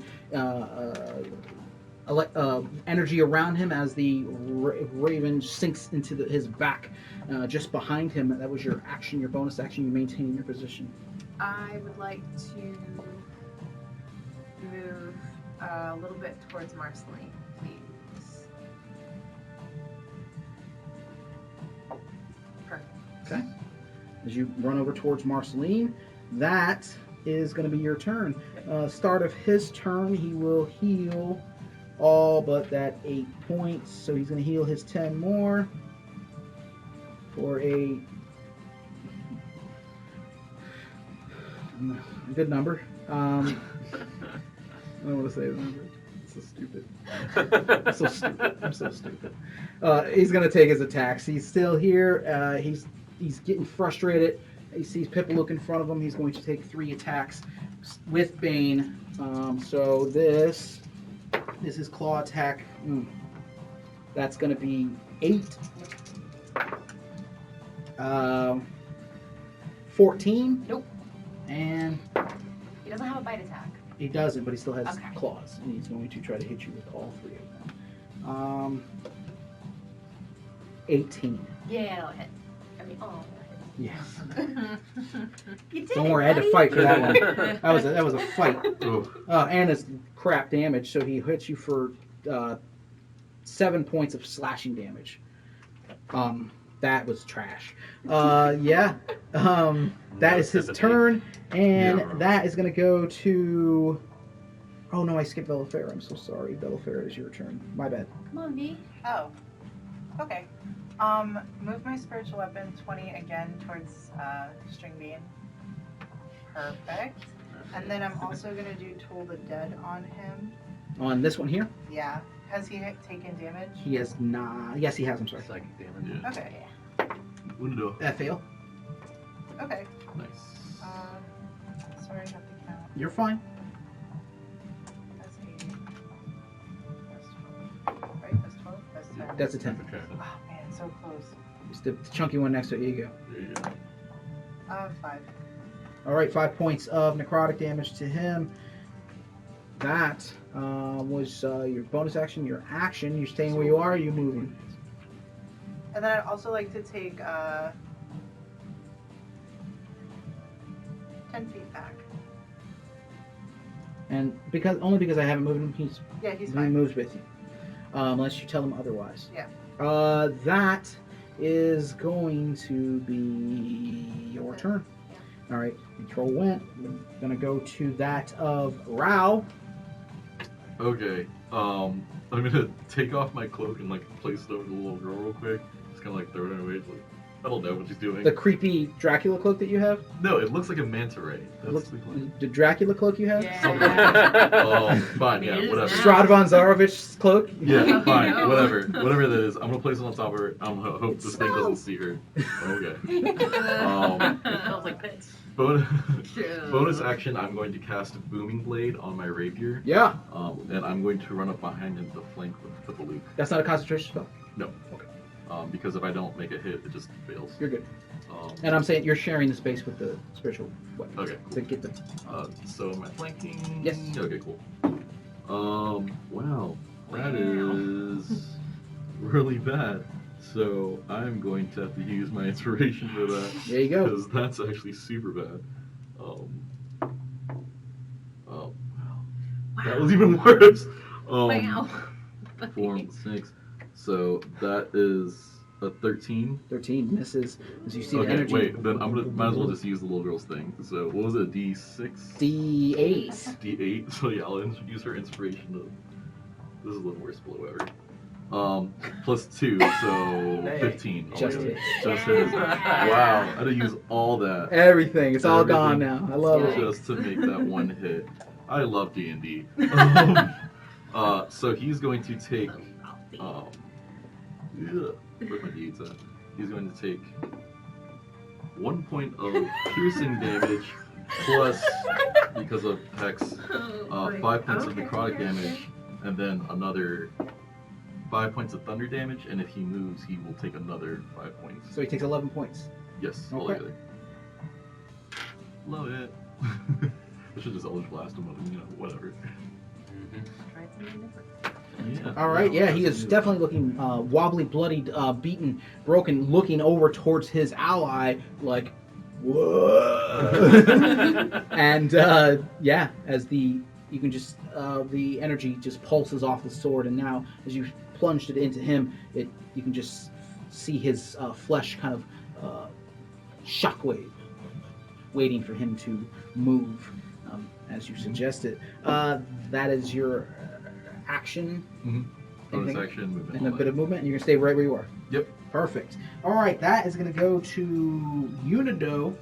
energy around him as the Raven sinks into his back just behind him. That was your action, your bonus action. You maintain your position. I would like to move a little bit towards Marceline, please. Perfect. Okay. As you run over towards Marceline, that is going to be your turn. Start of his turn, he will heal all but that 8 points. So he's going to heal his 10 more for a good number. I don't want to say the number. It's so stupid. I'm so stupid. I'm so stupid. He's going to take his attacks. He's still here. He's getting frustrated. He sees Pipalook in front of him. He's going to take 3 attacks with Bane. So this is his claw attack. That's going to be 8. 14. Nope. And He doesn't have a bite attack. he doesn't, but he still has Okay. claws. And he's going to try to hit you with all 3 of them. 18. Yeah, it'll hit. I mean, oh, Yeah. You did Don't it, worry, I had to buddy. fight for that one. That was a fight. Oh, And it's crap damage, so he hits you for 7 points of slashing damage. That was trash. Yeah. That is his turn, and Yeah. that is going to go to. Oh no, I skipped Belafera. I'm so sorry. Belafera, is your turn. My bad. come on, V. Oh. Okay. Move my spiritual weapon 20 again towards String Bean. Perfect. And then I'm also gonna do Toll the Dead on him. On this one here, Yeah. Has he taken damage? he has not. Yes, he has. I'm sorry. Psychic damage. yeah. Okay. Window. That fail. Okay. Nice. Sorry, I have to count. You're fine. That's 8. That's 12. Right? That's 12? That's 10. That's a 10. Okay. Oh man, so close. It's the chunky one next to it. Here you go. There you go. 5. All right, 5 points of necrotic damage to him. That was your bonus action. Your action. You're staying where you are. Or are you moving? And then I'd also like to take 10 feet back. And only because I haven't moved him, Yeah, he's he fine. moves with you, unless you tell him otherwise. Yeah. That is going to be your turn. Yeah. All right, control went. We're gonna go to that of Rao. Okay. I'm gonna take off my cloak and like place it over the little girl real quick. Just kind of like throw it away. It's like, I don't know what she's doing. The creepy Dracula cloak that you have. No, it looks like a manta ray. That's The Dracula cloak you have. Yeah. Fine, yeah, It is whatever. now. Stradavan Zarovich's cloak. Yeah, fine, No. whatever that is. I'm gonna place it on top of her. I'm gonna hope this thing doesn't see her. Okay. Smells like pits. Bonus action, I'm going to cast Booming Blade on my rapier. Yeah, And I'm going to run up behind him to flank with the loop. that's not a concentration spell. No. Okay. Because if I don't make a hit, it just fails. You're good. Um, And I'm saying you're sharing the space with the spiritual weapon. Okay. To get the. So am I flanking? Yes. Okay, cool. Wow. That is really bad. So I'm going to have to use my inspiration for that. There you go. Because that's actually super bad. Oh, wow. That was even worse. Wow. 4, 6. So that is a 13. 13 misses as you see the Okay, energy. wait. Then might as well just use the little girl's thing. So what was it? A D6? D8. D8. So yeah, I'll use her inspiration to. This is the worst blow ever. Plus 2, so Hey. 15. Just altogether. hit. Just hit. Wow, I had to use all that Everything. It's all gone Everything. now. I love it. just to make that one hit. I love D&D. So he's going to take. Where's my D8s at? He's going to take 1 point of piercing damage plus, because of Hex, 5 points of necrotic damage, and then another 5 points of thunder damage. And if he moves, he will take another 5 points. So he takes 11 points. Yes, Okay. altogether. Love it. I should just Eldritch Blast him, whatever. Yeah. All right, yeah, he is definitely looking wobbly, bloodied, beaten, broken, looking over towards his ally, like, whoa. And yeah, as you can just the energy just pulses off the sword, and now as you plunged it into him, you can just see his flesh kind of shockwave, waiting for him to move, as you suggested. That is your action. Bonus Anything? action, movement. And a all bit that. of movement, and you're gonna stay right where you are. Yep. Perfect. All right, that is gonna go to Unido.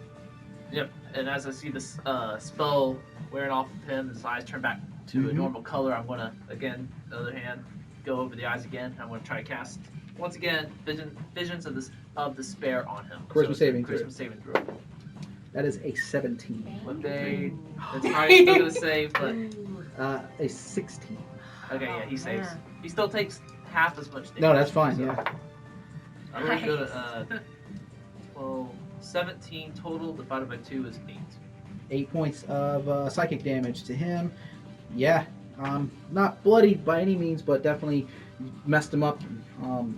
Yep. And as I see this spell wearing off of him, his eyes turn back to a Mhm. normal color. I'm gonna again, the other hand, go over the eyes again. I'm gonna try to cast once again visions of despair on him. Charisma it's saving throw. Charisma saving throw. That is a 17. But it's probably still gonna save, but A 16. okay, yeah, he saves. man. He still takes half as much damage. No, that's fine. so Yeah. I'm gonna go to 12, 17 total divided by 2 is 8. 8 points of psychic damage to him. Yeah. Not bloodied by any means, but definitely messed him up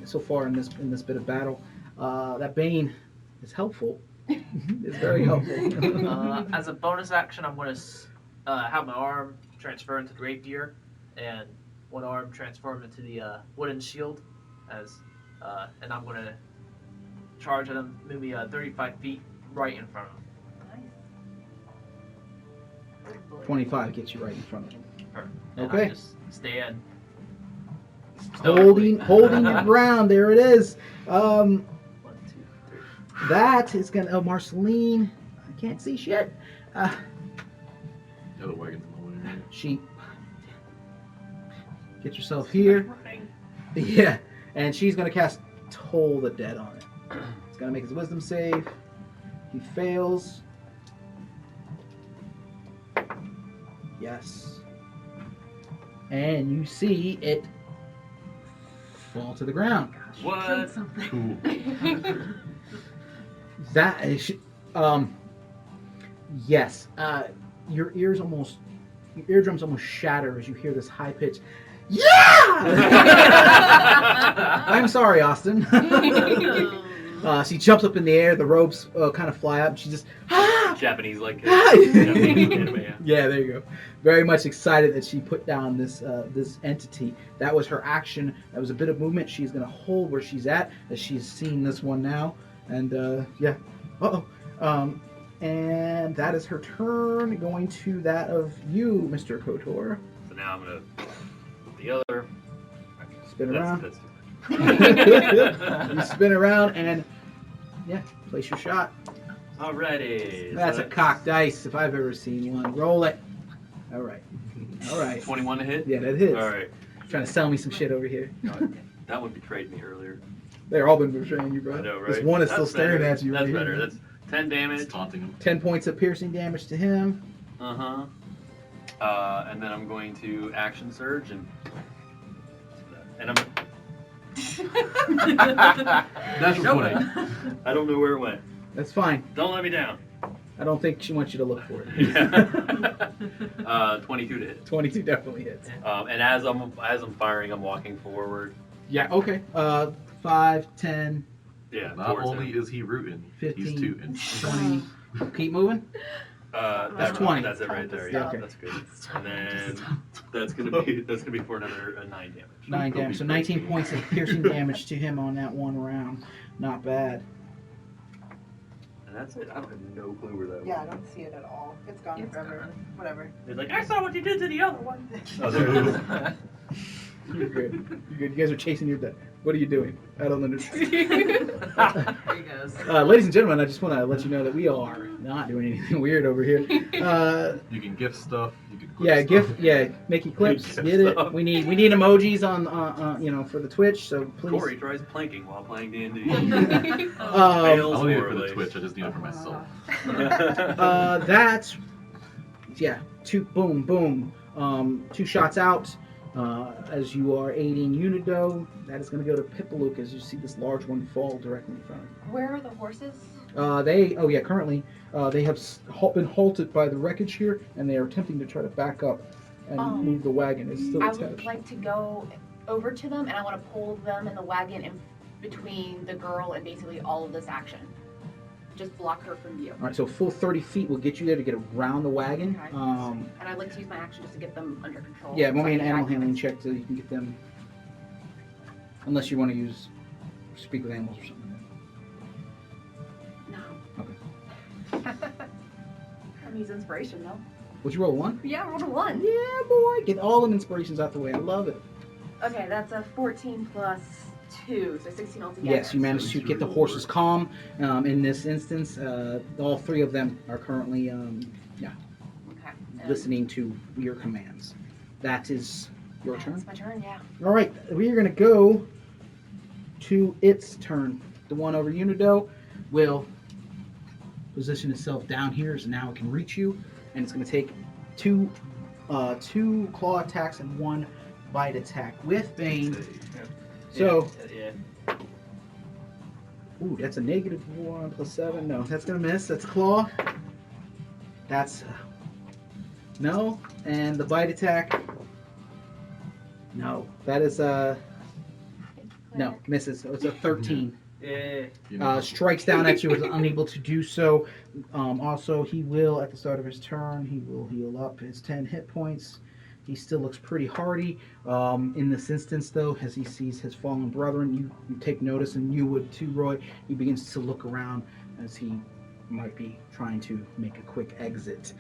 so far in this bit of battle. That Bane is helpful. It's very helpful. As a bonus action, I'm going to have my arm transfer into the rapier, and one arm transform into the wooden shield, and I'm going to charge at him, maybe 35 feet right in front of him. 25 gets you right in front of him. Perfect. And Okay. I just stand. Holding your ground. There it is. 1, 2, 3. That is gonna. Oh, Marceline. I can't see shit. Yeah, the wagon's in the way. She. Get yourself here. Yeah, and she's gonna cast Toll the Dead on it. It's gonna make his wisdom save. He fails. Yes. And you see it fall to the ground. What? Cool. That is, yes. Your eardrums almost shatter as you hear this high pitch. Yeah! I'm sorry, Austin. She jumps up in the air. The ropes kind of fly up. She just Japanese like. Ah! Japanese anime, yeah. Yeah, there you go. Very much excited that she put down this entity. That was her action. That was a bit of movement. She's gonna hold where she's at as she's seeing this one now. And yeah. And that is her turn. Going to that of you, Mr. KOTOR. So now I'm gonna the other. Spin around. That's You spin around and yeah, place your shot. Alrighty. That's a cocked dice if I've ever seen one. Roll it. All right. 21 to hit. Yeah, that hits. All right. Trying to sell me some shit over here. That one betrayed me earlier. They're all been betraying you, bro. I know, right? This one is still That's staring better. at you That's right better. here. That's 10 damage. It's taunting him. 10 points of piercing damage to him. And then I'm going to action surge and I'm. Natural 20. I don't know where it went. That's fine. Don't let me down. I don't think she wants you to look for it. Yeah. 22 to hit. 22 definitely hits. And as I'm firing, I'm walking forward. Yeah, okay. 5, 10, Yeah. Not towards only him. is he rooting, 15, he's tooting. 20. Keep moving. That's 20. That's it right there. Yeah, Yeah, okay. that's good. And then that's gonna be for another 9 damage. 9 damage. So 19 points of piercing damage to him on that one round. Not bad. And that's it. I don't have no clue where that Yeah, I was. don't see it at all. It's gone It's forever. gone. Whatever. It's like I saw what you did to the other one. Oh, You're good. You're good. You guys are chasing your death. What are you doing? I don't understand. There he goes. Ladies and gentlemen, I just want to let you know that we are not doing anything weird over here. You can gift stuff. You can clip Yeah, stuff. gift. Yeah, Mickey clips. Gift Get it. stuff. We need emojis on for the Twitch. So please. Corey tries planking while playing D&D. I Fails don't need it for the horribly. Twitch. I just need it for myself. That's boom. 2 shots out. As you are aiding Unido, that is going to go to Pipalook as you see this large one fall directly in front of Where are the horses? you. Currently, they have been halted by the wreckage here, and they are attempting to try to back up and move the wagon. It's still I attached. would like to go over to them, and I want to pull them in the wagon in between the girl and basically all of this action. Just block her from view. All right, so full 30 feet will get you there to get around the wagon. Okay. And I'd like to use my action just to get them under control. Yeah, want me an So I can animal drag them. handling check so you can get them. Unless you want to speak with animals or something. No. Okay. I'm using inspiration though. Would you roll a 1? Yeah, roll a 1. Yeah, boy. Get all them inspirations out the way. I love it. Okay, that's a 14 plus 2, so 16 altogether. Yes, you managed to get the horses calm. In this instance, all 3 of them are currently Okay. listening to your commands. That is your It's turn. my turn, yeah. All right, we are going to go to its turn. The one over Unido will position itself down here, so now it can reach you, and it's going to take 2 claw attacks and 1 bite attack with Bane. So, yeah. ooh, that's a -1 plus 7. No, that's gonna miss. That's claw. That's no, and the bite attack. No, that is no misses. So it's a 13. Yeah. You know, Strikes down at you, is unable to do so. Also, he will at the start of his turn. He will heal up his 10 hit points. He still looks pretty hardy. In this instance, though, as he sees his fallen brethren, you take notice, and you would too, Roy. He begins to look around as he might be trying to make a quick exit.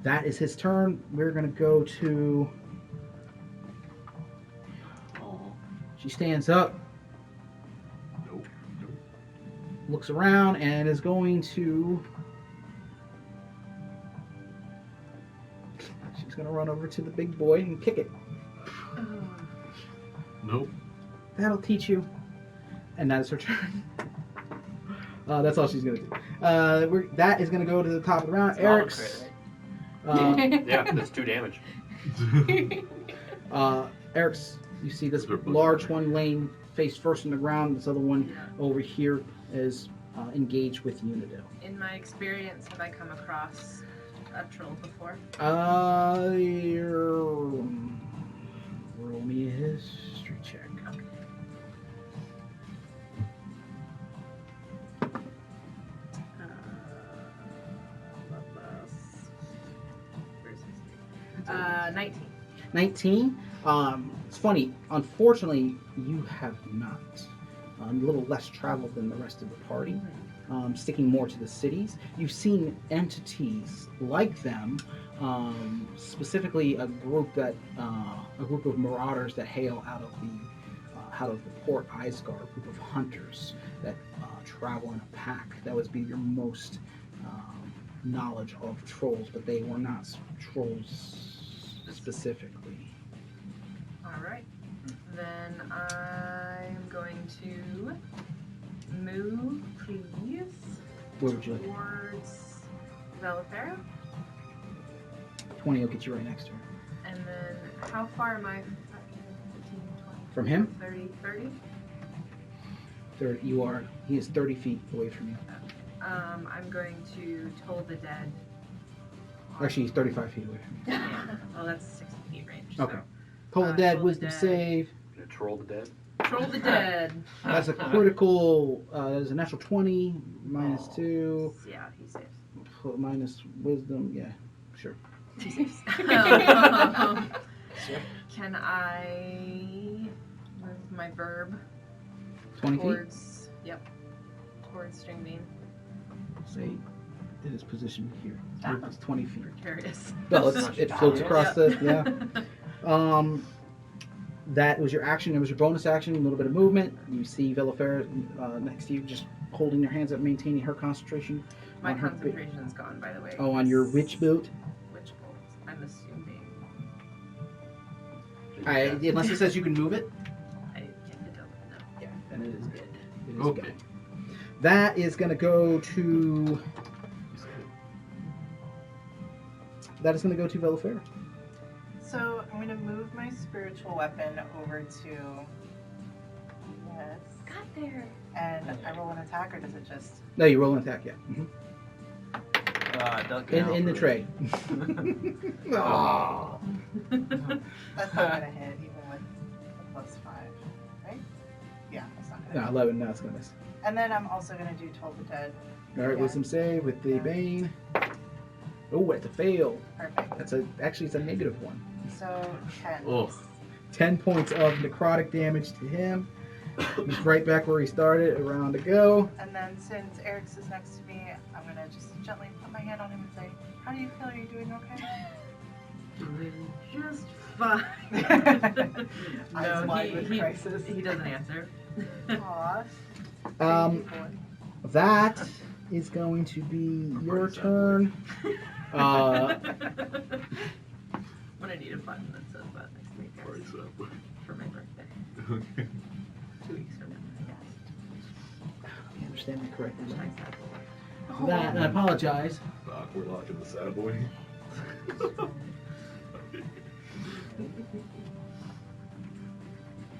That is his turn. We're going to go to... She stands up, nope. looks around, and is going to... She's going to run over to the big boy and kick it. Nope. That'll teach you. And that is her turn. That's all she's going to do. That is going to go to the top of the round. Eric's... Yeah, that's 2 damage. Eric's You see this They're both large running. one laying face first on the ground. This other one over here is engaged with Unidale. In my experience, have I come across a troll before? Roll me a history check. Where's history? 19. 19. It's funny. Unfortunately, you have not. A little less traveled than the rest of the party. Sticking more to the cities. You've seen entities like them, specifically a group of marauders that hail out of the Port Isgar, a group of hunters that travel in a pack. That would be your most knowledge of trolls, but they were not trolls specifically. All right. Then I'm going to move, please, Where would you like? towards Velifera. 20 will get you right next to her. And then how far am I? 15, 20, From him? 30, 30? 30, he is 30 feet away from you. I'm going to Toll the Dead. Actually, he's 35 feet away from you. Yeah. Well, that's 60 feet range. Okay. So. Toll the Dead, Toll the wisdom Dead. save. Gonna troll the dead. Troll the Dead. That's a critical, there's a natural 20, minus 2, Yeah, he saves. minus wisdom. Yeah, sure. Can I move my verb 20 feet? towards? Yep. Towards String Bean. Say it is positioned here. It's 20 feet. Precarious. No, it floats across the, yeah. That was your action. It was your bonus action. A little bit of movement. You see Velifera next to you, just holding your hands up, maintaining her concentration. My on her concentration's gone, by the way. Oh, on your witch boot. Witch bolt. I'm assuming. Unless it says you can move it. I didn't get the double. No. Yeah, then it is good. It is Okay. good. That is going to go to. That is going to go to Velifera. So I'm gonna move my spiritual weapon over to yes, Got there. and I roll an attack, or does it just? No, you roll an attack. Yeah. Don't In the tray. Oh. That's not gonna hit, even with a +5, right? Yeah, that's not gonna. No, hit. 11. No, it's going to miss. And then I'm also gonna do Toll the Dead. All right, Yeah. wisdom save with the Yeah. bane. Oh, that's a fail. Perfect. It's a negative one. So 10. Oh. 10 points of necrotic damage to him. He's right back where he started, a round to go. And then since Eric's is next to me, I'm gonna just gently put my hand on him and say, "How do you feel? Are you doing okay?" Doing just fine. Eyes wide with crisis. He doesn't answer. Aw. Um, Baby boy. that is going to be your turn. I'm gonna need a button that says that next week, guys, Party set. for my birthday. Okay. 2 weeks from now, I You understand me correctly. guess. right? That, and I apologize. We're locking the sad boy.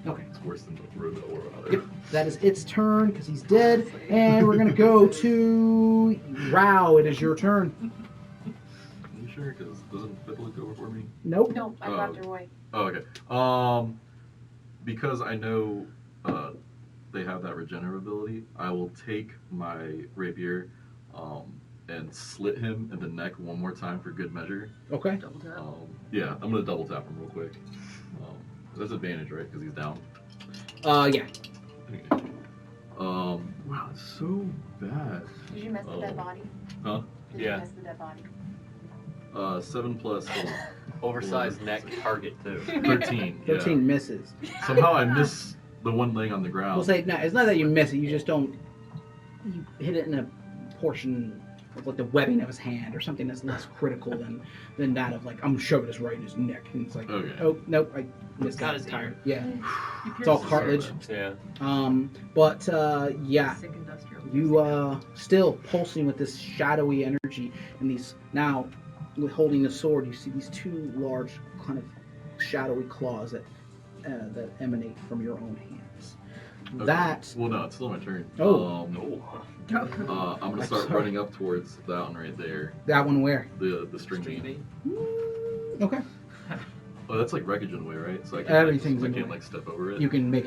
Okay. It's worse than the road that we're Yep, that is its turn because he's dead. And we're going to go to Rao. It is your turn. You sure? Because doesn't Pippa look over for me? Nope. Nope, I Oh. grabbed her away. Oh, okay. Because I know they have that regenerative ability, I will take my rapier and slit him in the neck one more time for good measure. Okay. Double tap. Yeah, I'm gonna double tap him real quick. That's advantage, right? Because he's down. Yeah. Okay. Wow, it's so bad. Did you miss the dead body? Huh? Did Yeah. you miss the dead body? 7 plus Oversized neck target too. 13. 13 misses. Yeah. Somehow I miss the one laying on the ground. We'll say, no, it's not that you miss it, you just don't. You hit it in a portion of like the webbing of his hand or something that's less critical than that of like, I'm shoving this right in his neck. And it's like, Okay. oh, nope, I missed Got that his entire. ear. Yeah. It's all cartilage. Yeah. But yeah. Sick industrial. You still pulsing with this shadowy energy and these now with holding the sword you see these two large kind of shadowy claws that that emanate from your own hands. Okay. That Well, no, it's still my turn. Oh. I'm gonna start Sorry. running up towards that one right there. that one where? The string String beam. beam. Okay, Oh, that's like wreckage in the way, right? So I can't, Everything's I in the can't way. like step over it. you can make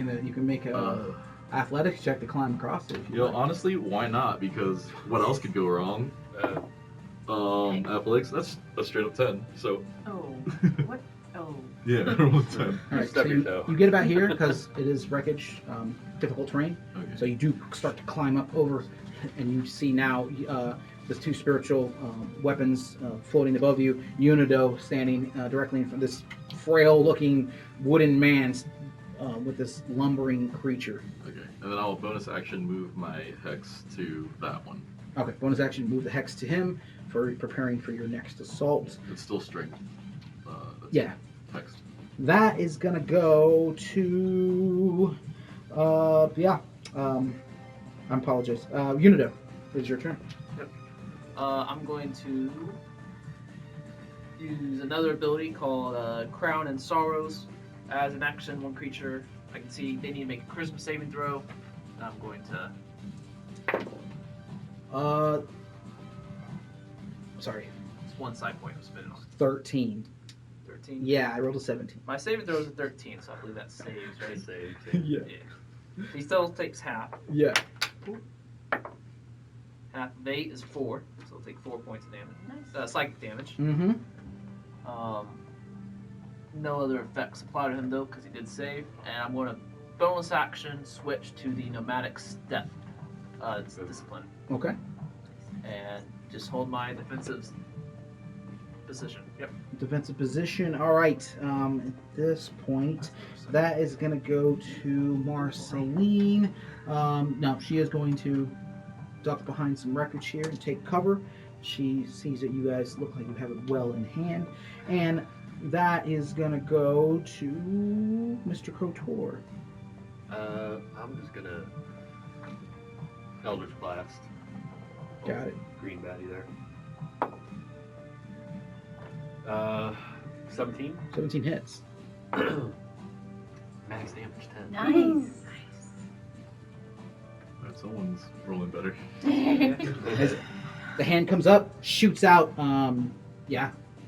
a Uh, athletics check to climb across it. If you like. honestly, why not? Because what else could go wrong? Athletics. That's a straight up 10. So Oh, what? Oh. yeah, I rolled a 10. All right, Stub so your toe. you get about here because it is wreckage, difficult terrain. Okay. So you do start to climb up over, and you see now the two spiritual weapons floating above you. Unido standing directly in front of this frail-looking wooden man with this lumbering creature. Okay, and then I'll bonus action move my hex to that one. Okay, bonus action, move the hex to him for preparing for your next assault. It's still strength. That's Yeah, Hex. that is gonna go to, I apologize. Unido, it's your turn. I'm going to use another ability called Crown and Sorrows. As an action, one creature I can see they need to make a charisma saving throw. And I'm going to. Sorry, It's one side point I'm spinning on. 13. 13. Yeah, I rolled a 17. My saving throw is a 13, so I believe that saves, right? Save. Yeah. Yeah. He still takes half. Yeah. Half of 8 is 4, so he'll take 4 points of damage. Nice. Psychic damage. Mm-hmm. No other effects apply to him though, because he did save. And I'm going to bonus action switch to the nomadic step discipline, Okay. and just hold my defensive position. Yep. Defensive position. All right. At this point, that is going to go to Marceline. No, she is going to duck behind some wreckage here and take cover. She sees that you guys look like you have it well in hand. And that is going to go to Mr. Kotor. I'm just gonna Eldritch Blast. Got it. Green baddie there. 17. 17 hits. Max damage 10. Nice. Someone's rolling better. As the hand comes up, shoots out.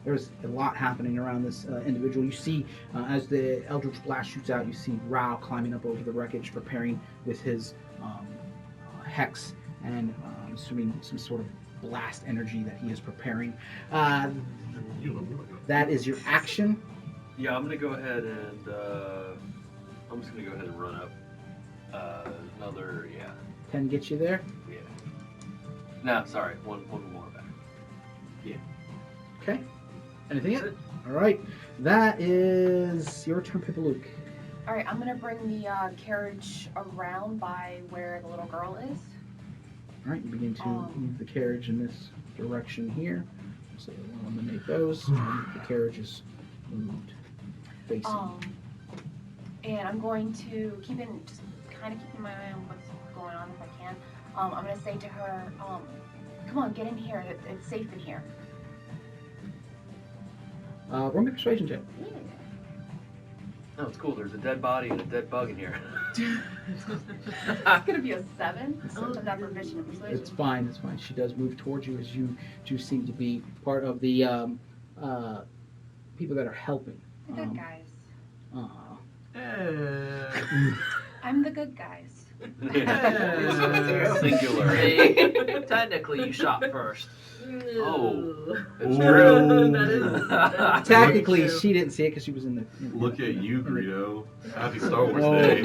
There's a lot happening around this individual. You see, as the Eldritch Blast shoots out, you see Rao climbing up over the wreckage, preparing with his hex and assuming some sort of blast energy that he is preparing. That is your action. Yeah, I'm gonna go ahead and I'm just gonna go ahead and run up. Another 10 gets you there. yeah. No, sorry, one more back. Okay. Anything else? All right. That is your turn, Pipalook. All right, I'm gonna bring the carriage around by where the little girl is. All right. You begin to move the carriage in this direction here. So we'll eliminate those. The carriage is moved facing. And I'm going to just kind of keeping my eye on what's going on if I can. I'm gonna say to her, "Come on, get in here. It's safe in here." Roll me a persuasion check. No, it's cool. There's a dead body and a dead bug in here. It's gonna be a 7. I'm not proficient in persuasion. It's fine. It's fine. She does move towards you as you seem to be part of the people that are helping. The good guys. I'm the good guys. Singular. Hey, technically, you shot first. Oh, it's Ooh. true. That is Technically, true. she didn't see it because she was in the. Look at you, Greedo. Happy Star Wars Oh. Day.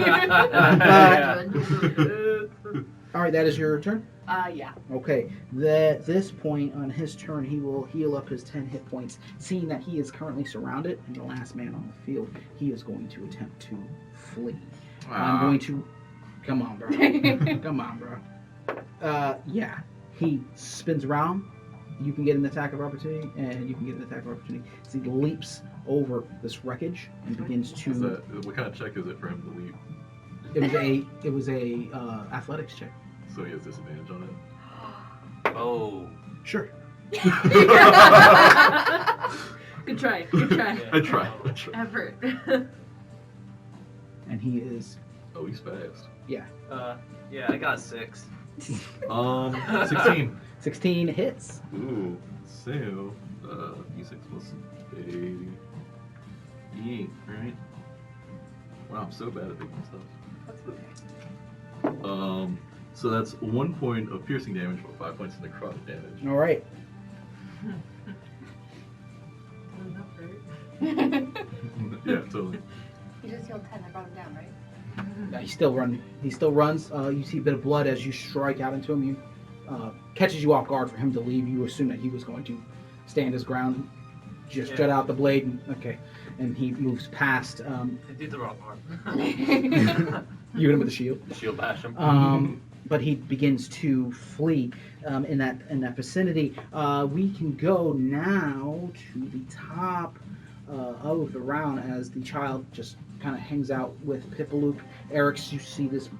All right, that is your turn. Yeah. Okay. At this point on his turn, he will heal up his 10 hit points. Seeing that he is currently surrounded and the last man on the field, he is going to attempt to flee. I'm going to. Come on, bro. Come on, bro. Yeah. He spins around. You can get an attack of opportunity, and you can get an attack of opportunity. So he leaps over this wreckage and begins to. What kind of check is it for him to leave? It was a athletics check. So he has disadvantage on it? Oh. Sure. Good try. Good try. I try. Effort. and he is Oh, he's fast. Yeah, I got 6. 16. 16 hits. Ooh. So, D6 plus a D8, right? Wow, I'm so bad at picking stuff. That's okay. So that's 1 point of piercing damage, but 5 points of necrotic damage. All right. Yeah, totally. He just healed 10. I brought him down, right? Yeah, he still runs. You see a bit of blood as you strike out into him. You catches you off guard for him to leave. You assume that he was going to stand his ground, just jut out the blade. And he moves past. I did the wrong arm. You hit him with the shield. Shield bash him. But he begins to flee in that vicinity. We can go now to the top of the round as the child just kind of hangs out with Pippaloop. Eric's, you see this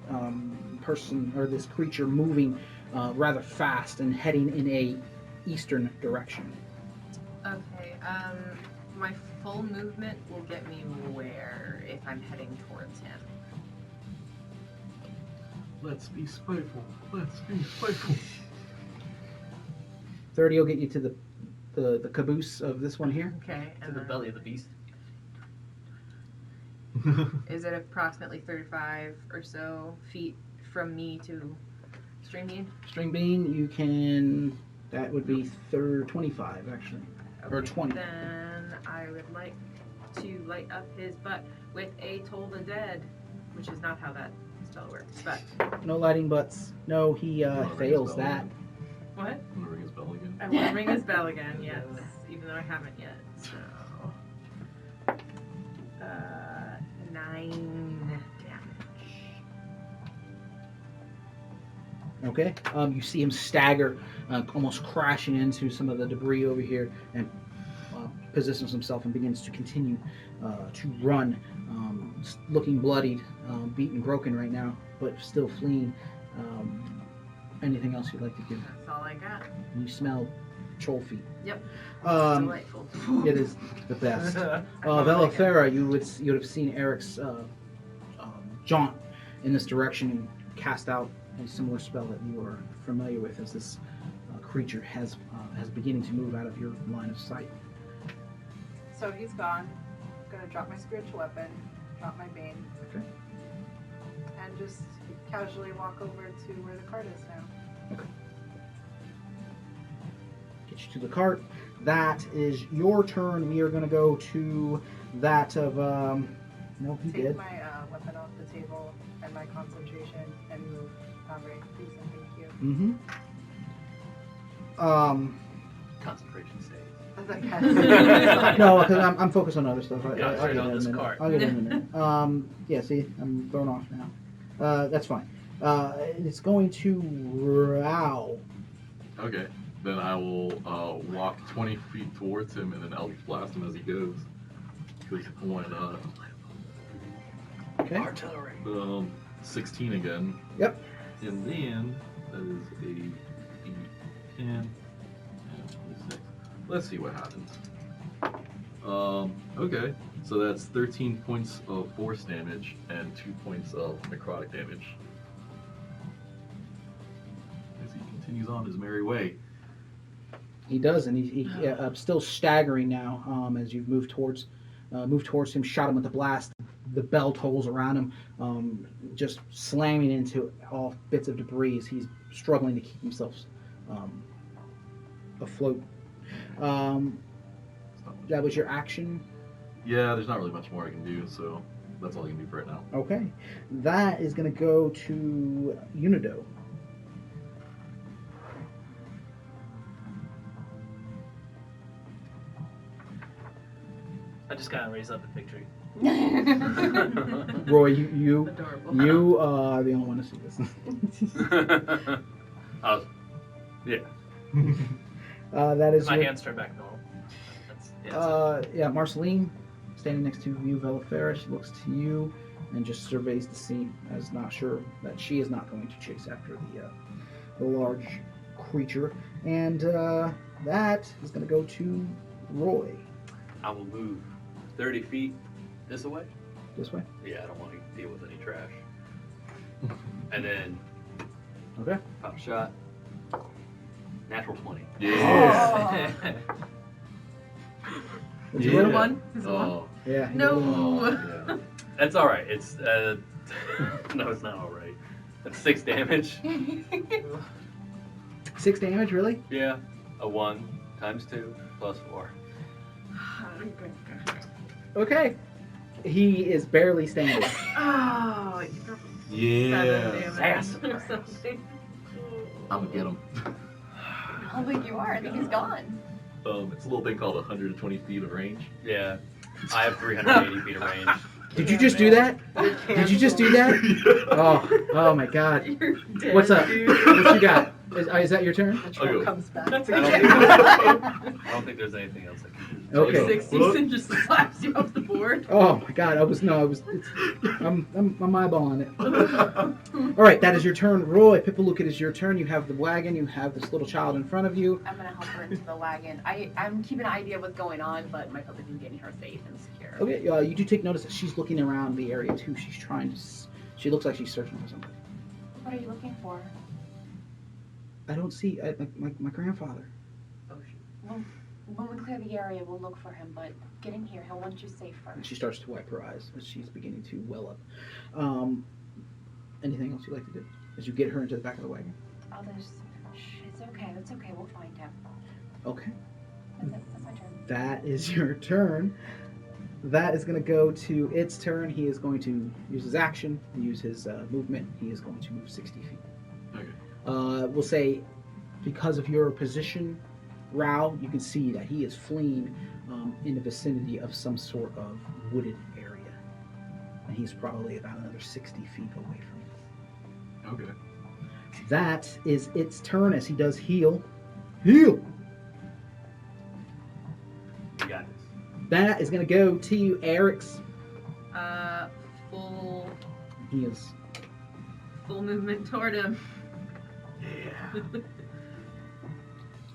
person or this creature moving rather fast and heading in a eastern direction. Okay, my full movement will get me where if I'm heading towards him? Let's be spiteful. Let's be spiteful. 30 will get you to the caboose of this one here. Okay, To and the then belly of the beast. is it approximately 35 or so feet from me to String Bean? String bean, you can. That would be 25 actually. Or 20. Then I would like to light up his butt with a Toll the Dead, which is not how that spell works, but No lighting butts. No, he fails that. what? I'm gonna ring his bell again. I want to ring his bell again, yes, even though I haven't yet. So, 9 damage. Okay. You see him stagger, almost crashing into some of the debris over here, and positions himself and begins to continue to run, looking bloodied, beaten, broken right now, but still fleeing. Anything else you'd like to do? That's all I got. You smell troll feet. Yep. Delightful. It is the best. Velofera, you would have seen Eric's jaunt in this direction and cast out a similar spell that you are familiar with as this creature has beginning to move out of your line of sight. So he's gone. I'm gonna drop my spiritual weapon, drop my bane, Okay. and just casually walk over to where the cart is now. Get you to the cart. That is your turn. We are going to go to that of. No, he Take did. my weapon off the table and my concentration and move Comrade, please and thank you. Concentration save. As I No, because I'm focused on other stuff. I'll Concentrate get on it in a this minute. cart. I'll get it in a minute. Yeah, see, I'm thrown off now. That's fine. It's going to Rao. Okay. Then I will walk 20 feet towards him and then Eldritch Blast him as he goes. Because why not? Okay. Artillery. 16 again. Yep. And then that is a D10 and 26. Let's see what happens. Okay. So that's 13 points of force damage and 2 points of necrotic damage. As he continues on his merry way. He does, and he's still staggering now as you move towards him. Shot him with the blast. The bell tolls around him, just slamming into all bits of debris. He's struggling to keep himself afloat. That was your action. Yeah, there's not really much more I can do, so that's all I can do for right now. Okay, that is going to go to Unido. I just kind of raise up in victory. Roy, you Adorable. are the only one to see this. Yeah. That is My your, hands turn back normal. That's Marceline, standing next to you, Velofera. She looks to you and just surveys the scene as not sure that she is not going to chase after the large creature. And that is going to go to Roy. I will move 30 feet this way. This way. Yeah, I don't want to deal with any trash. And then Okay. pop shot. Natural 20. Yeah. What'd you Yeah. roll? One? Is it one? Oh. Yeah. No. Oh, yeah. That's all right. It's no, it's not all right. That's 6 damage. 6 damage, really? Yeah, a 1 times 2 plus 4. Okay. He is barely standing. Oh, Yeah. 7 damage or something. I'm gonna get him. I don't think you are. I think he's gone. It's a little thing called 120 feet of range. Yeah, I have 380 feet of range. Did you just do that? Did you just do that? Oh my God. You're dead, What's up? dude. What you got? Is that your turn? The troll go. comes back. I don't think there's anything else I can do. Okay. 60s and just slaps you off the board. Oh my God. I'm eyeballing it. All right, that is your turn. Roy, Pippaluke, it is your turn. You have the wagon. You have this little child in front of you. I'm gonna help her into the wagon. I'm keeping an idea of what's going on, but my focus is getting her safe and secure. Okay, you do take notice that she's looking around the area too. She's trying to. She looks like she's searching for something. What are you looking for? I don't see my grandfather. Oh, shoot. When we clear the area, we'll look for him, but get in here. He'll want you safe And first. she starts to wipe her eyes as she's beginning to well up. Anything else you'd like to do as you get her into the back of the wagon? Oh, it's okay. It's okay. We'll find him. Okay, That's it. That's my turn. that is your turn. That is going to go to its turn. He is going to use his action, use his movement. He is going to move 60 feet. Okay. We'll say, because of your position, Rao, you can see that he is fleeing in the vicinity of some sort of wooded area. And he's probably about another 60 feet away from you. Okay. That is its turn as he does heal. Heal! You got this. That is going to go to you, Eric's. Full He is. movement toward him. Yeah.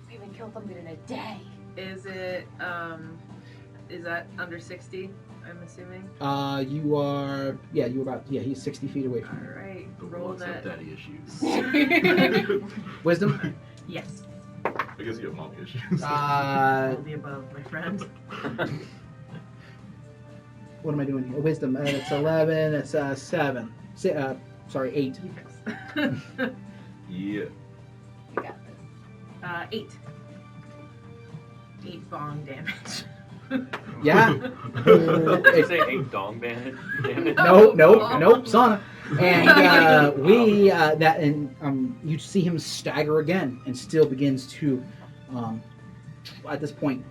We haven't killed something in a day. Is it is that under 60? I'm assuming. You are. Yeah, you're about. Yeah, he's 60 feet away from you. All right, The roll world's have that. daddy issues. Wisdom? Yes. I guess you have mommy issues. All the above, my friend. What am I doing here? Wisdom. It's 11. It's 7. Sorry, 8. Yeah. You got this. 8. 8 bong damage. Yeah. Did you say 8 dong damage? Nope, Sana. And you see him stagger again and still begins to, at this point,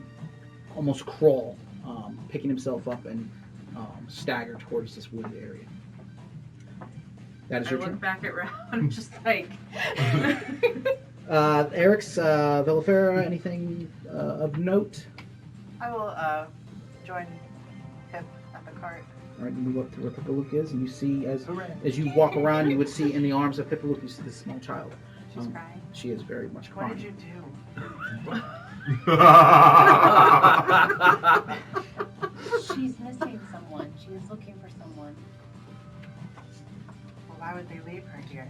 almost crawl, picking himself up and stagger towards this wooded area. That is I your look turn. back at Ralph. I'm just like. Eric's, Villafera, anything of note? I will join Pip at the cart. All right, you move up to where Pippaluke is, and you see as you walk around, you would see in the arms of Pippaluke, you see this small child. She's crying. She is very much What crying. did you do? She's missing someone. She is looking for someone. Well, why would they leave her here?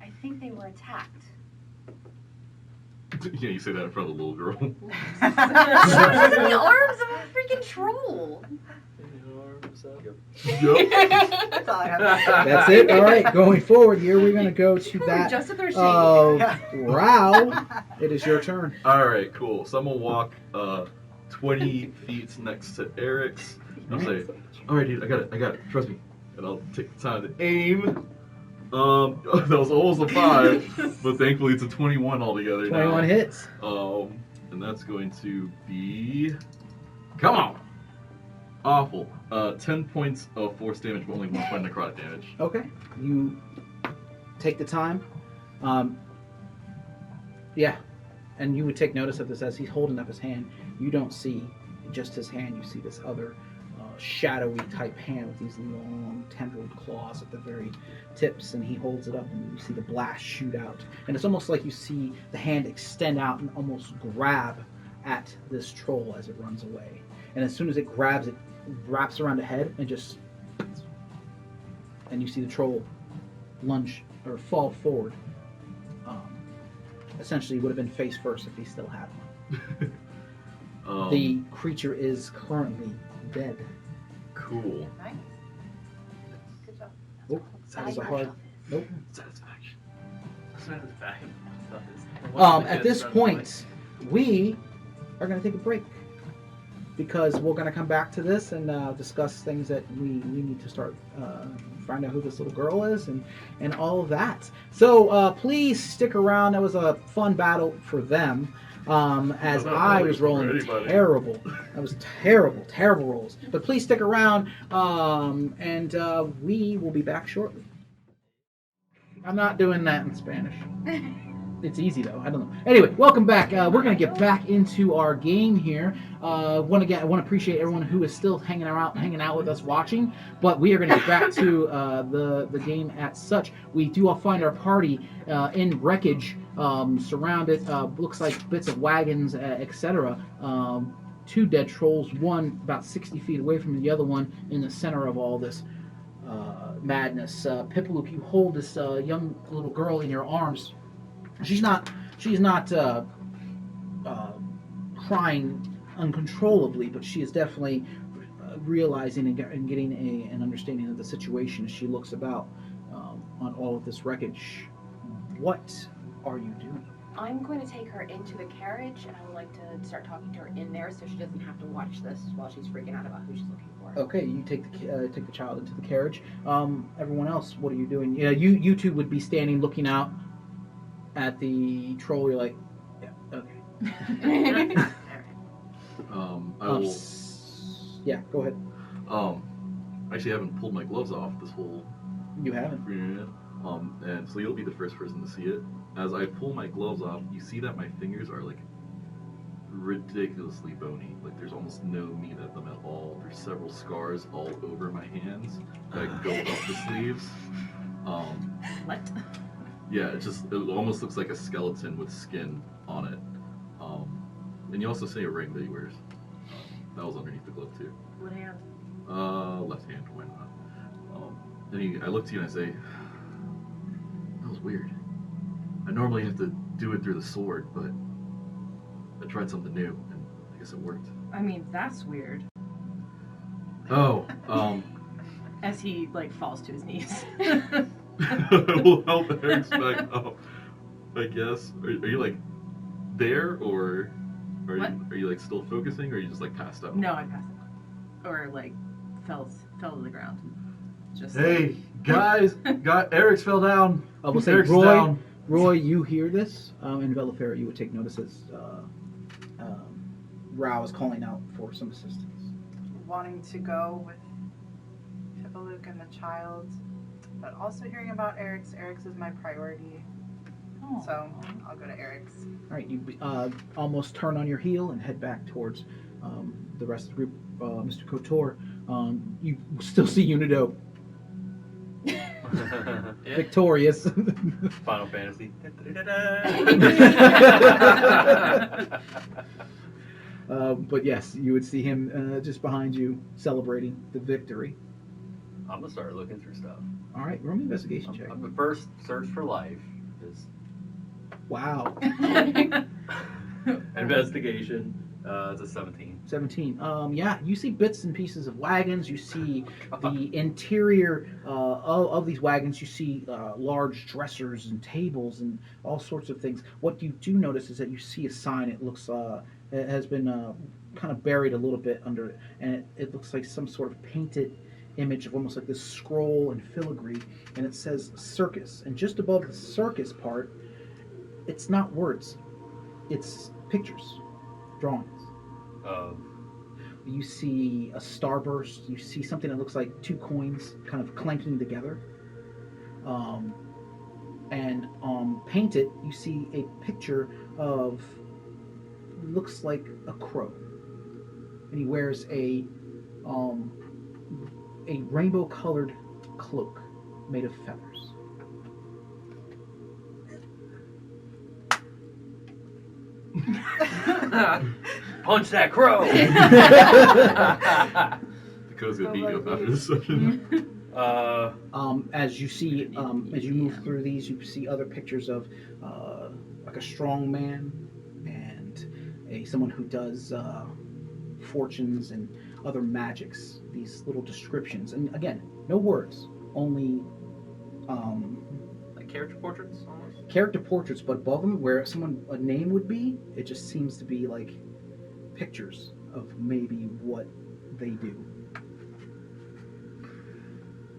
I think they were attacked. Yeah, you say that in front of the little girl. She's in the arms of a freaking troll. Yup. That's all I have to say. That's it. All right, going forward here, we're going to go to that Just at their shape. of Yeah. Rao. It is your turn. All right, cool. So I'm gonna walk 20 feet next to Eric's. I'll say, all right, dude, I got it. Trust me. And I'll take the time to aim. That was almost a 5, but thankfully it's a 21 altogether 21 now. hits. And that's going to be, come on, awful. 10 points of force damage, but only 1 point necrotic damage. Okay. You take the time. Yeah. And you would take notice of this as he's holding up his hand. You don't see just his hand. You see this other shadowy type hand with these long tendrilled claws at the very tips, and he holds it up and you see the blast shoot out. And it's almost like you see the hand extend out and almost grab at this troll as it runs away. And as soon as it grabs, it wraps around the head and just and you see the troll lunge or fall forward. Essentially, would have been face first if he still had one. The creature is currently dead. Cool. Nice. Good job. Oh, that was a hard. Nope. Satisfaction. At this point, we are going to take a break because we're going to come back to this and discuss things that we need to start find out who this little girl is and all of that. So please stick around. That was a fun battle for them. As I was rolling terrible. That was terrible rolls. But please stick around, and we will be back shortly. I'm not doing that in Spanish. It's easy though. I don't know. Anyway, welcome back. We're gonna get back into our game here. I want to appreciate everyone who is still hanging out with us watching. But we are gonna get back to the game as such. We do all find our party in wreckage, surrounded. Looks like bits of wagons, etc. 2 dead trolls. One about 60 feet away from the other one in the center of all this madness. Pipaloop, you hold this young little girl in your arms. She's not crying uncontrollably, but she is definitely realizing and getting an understanding of the situation as she looks about on all of this wreckage. What are you doing? I'm going to take her into the carriage, and I would like to start talking to her in there so she doesn't have to watch this while she's freaking out about who she's looking for. Okay, you take the child into the carriage. Everyone else, what are you doing? Yeah, you two would be standing looking out at the troll. You're like, yeah, okay. I will. Yeah, go ahead. Actually, I haven't pulled my gloves off this whole. You haven't. And so you'll be the first person to see it. As I pull my gloves off, you see that my fingers are like ridiculously bony. Like there's almost no meat at them at all. There's several scars all over my hands that go up the sleeves. What? Yeah, it almost looks like a skeleton with skin on it. And you also see a ring that he wears. That was underneath the glove too. What hand? Left hand, why not? Then I look to you and I say, that was weird. I normally have to do it through the sword, but I tried something new, and I guess it worked. I mean, that's weird. Oh, As he falls to his knees. we'll help Eric's back up. I guess. Are you there, or are you still focusing, or are you just passed out? No, I passed out. Or fell to the ground. Just Hey guys, Eric's fell down. We'll say Eric's Roy. down. Roy, you hear this, and Velafera, you would take notice as Rao is calling out for some assistance. Wanting to go with Pipalook and the child, but also hearing about Eric's. Eric's is my priority, so I'll go to Eric's. All right, you almost turn on your heel and head back towards the rest of the group. Mr. Kotor, you still see Unido Yeah. victorious. Final Fantasy. But yes, you would see him just behind you celebrating the victory. I'm gonna start looking through stuff. All right, roll me an investigation check. The first search for life is Wow. investigation. It's a 17. 17. Yeah, you see bits and pieces of wagons. You see the interior of these wagons. You see large dressers and tables and all sorts of things. What you do notice is that you see a sign. It looks it has been kind of buried a little bit under it, and it looks like some sort of painted image of almost like this scroll and filigree, and it says circus. And just above the circus part, it's not words, it's pictures, drawings. You see a starburst. You see something that looks like 2 coins kind of clanking together. And painted, you see a picture of, looks like a crow, and he wears a rainbow-colored cloak made of feathers. Punch that crow! Dakota's gonna beat you up after this session. As you see, as you move through these, you see other pictures of like a strong man and someone who does fortunes and other magics. These little descriptions, and again, no words, only Like character portraits, almost. character portraits. But above them, where a name would be, it just seems to be like pictures of maybe what they do.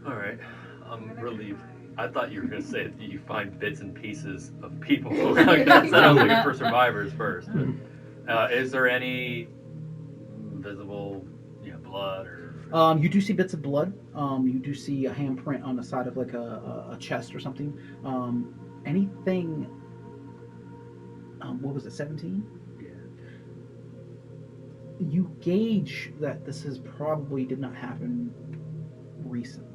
All right, I'm gonna relieved. try. I thought you were gonna say that you find bits and pieces of people. That sounds like it for survivors first. But, is there any visible, blood or? You do see bits of blood. You do see a handprint on the side of like a chest or something. Anything? What was it? 17? Yeah. You gauge that this is probably did not happen recently.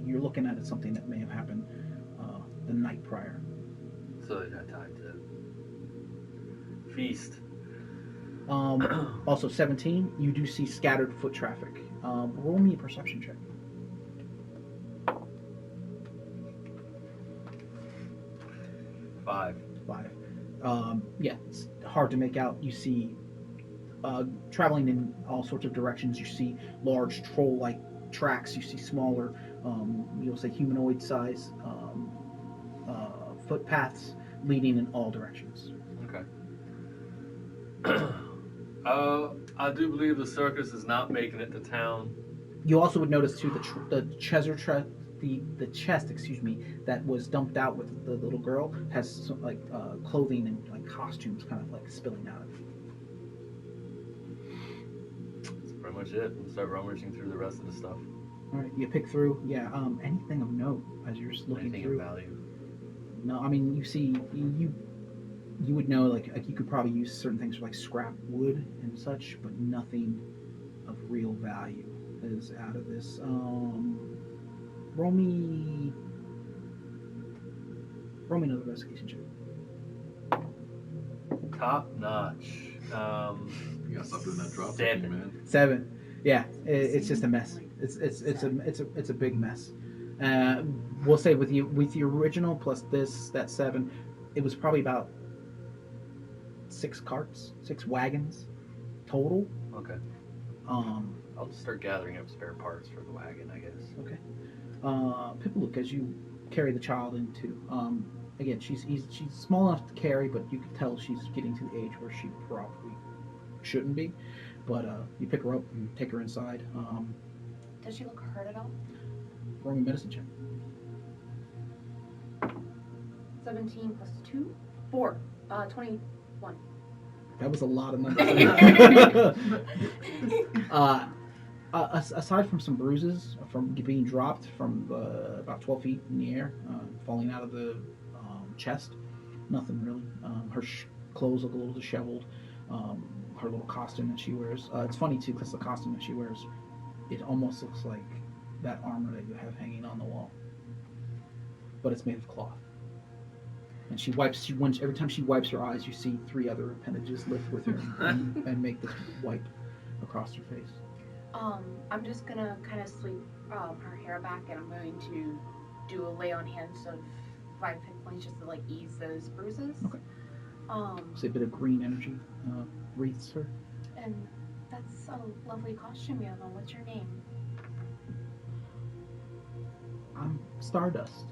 You're looking at it something that may have happened the night prior. So they had time to feast. Also 17. You do see scattered foot traffic. Roll me a perception check. 5. 5. Yeah, it's hard to make out. You see traveling in all sorts of directions. You see large troll-like tracks. You see smaller, you'll say humanoid size footpaths leading in all directions. Okay. I do believe the circus is not making it to town. You also would notice too the chest, excuse me, that was dumped out with the little girl has some, like clothing and like costumes kind of like spilling out of it. That's pretty much it. We'll start rummaging through the rest of the stuff. All right, you pick through. Yeah. Anything of note as you're just looking Anything through? of value? No, I mean you see you would know like you could probably use certain things for like scrap wood and such, but nothing of real value is out of this. Roll me another investigation check. Top notch. You gotta stop doing that drop, 7. man. 7. Yeah, it's just a mess. It's a big mess. We'll say with the original plus that 7, it was probably about 6 carts, 6 wagons total. Okay. I'll just start gathering up spare parts for the wagon, I guess. Okay. Pipalook, as you carry the child into, again, she's small enough to carry, but you can tell she's getting to the age where she probably shouldn't be. But you pick her up and take her inside. Does she look hurt at all? Roll me a medicine check. 17 plus 2? 4. 21. That was a lot of numbers. Aside from some bruises from being dropped from about 12 feet in the air, falling out of the chest, nothing really. Her clothes look a little disheveled. Her little costume that she wears. It's funny too, because the costume that she wears, it almost looks like that armor that you have hanging on the wall, but it's made of cloth. And every time she wipes her eyes, you see 3 other appendages lift with her and make this wipe across her face. I'm just gonna kind of sweep her hair back, and I'm going to do a lay on hands of 5 hit points just to like ease those bruises. Okay. So a bit of green energy wreaths her. And that's a lovely costume you have on. What's your name? I'm Stardust.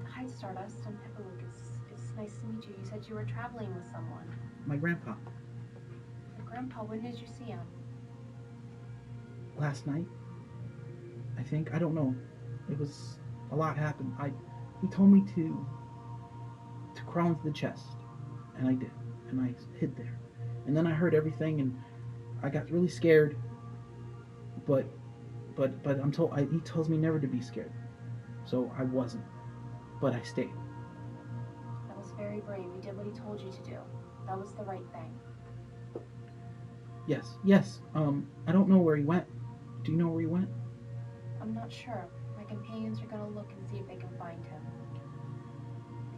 Hi, Stardust. I'm Pipalook. It's nice to meet you. You said you were traveling with someone. My grandpa. Your grandpa, when did you see him? Last night, I think. I don't know. It was a lot happened. He told me to crawl into the chest, and I did, and I hid there. And then I heard everything, and I got really scared. But I'm told he tells me never to be scared, so I wasn't. But I stayed. That was very brave. You did what he told you to do. That was the right thing. Yes. I don't know where he went. Do you know where he went? I'm not sure. My companions are gonna look and see if they can find him.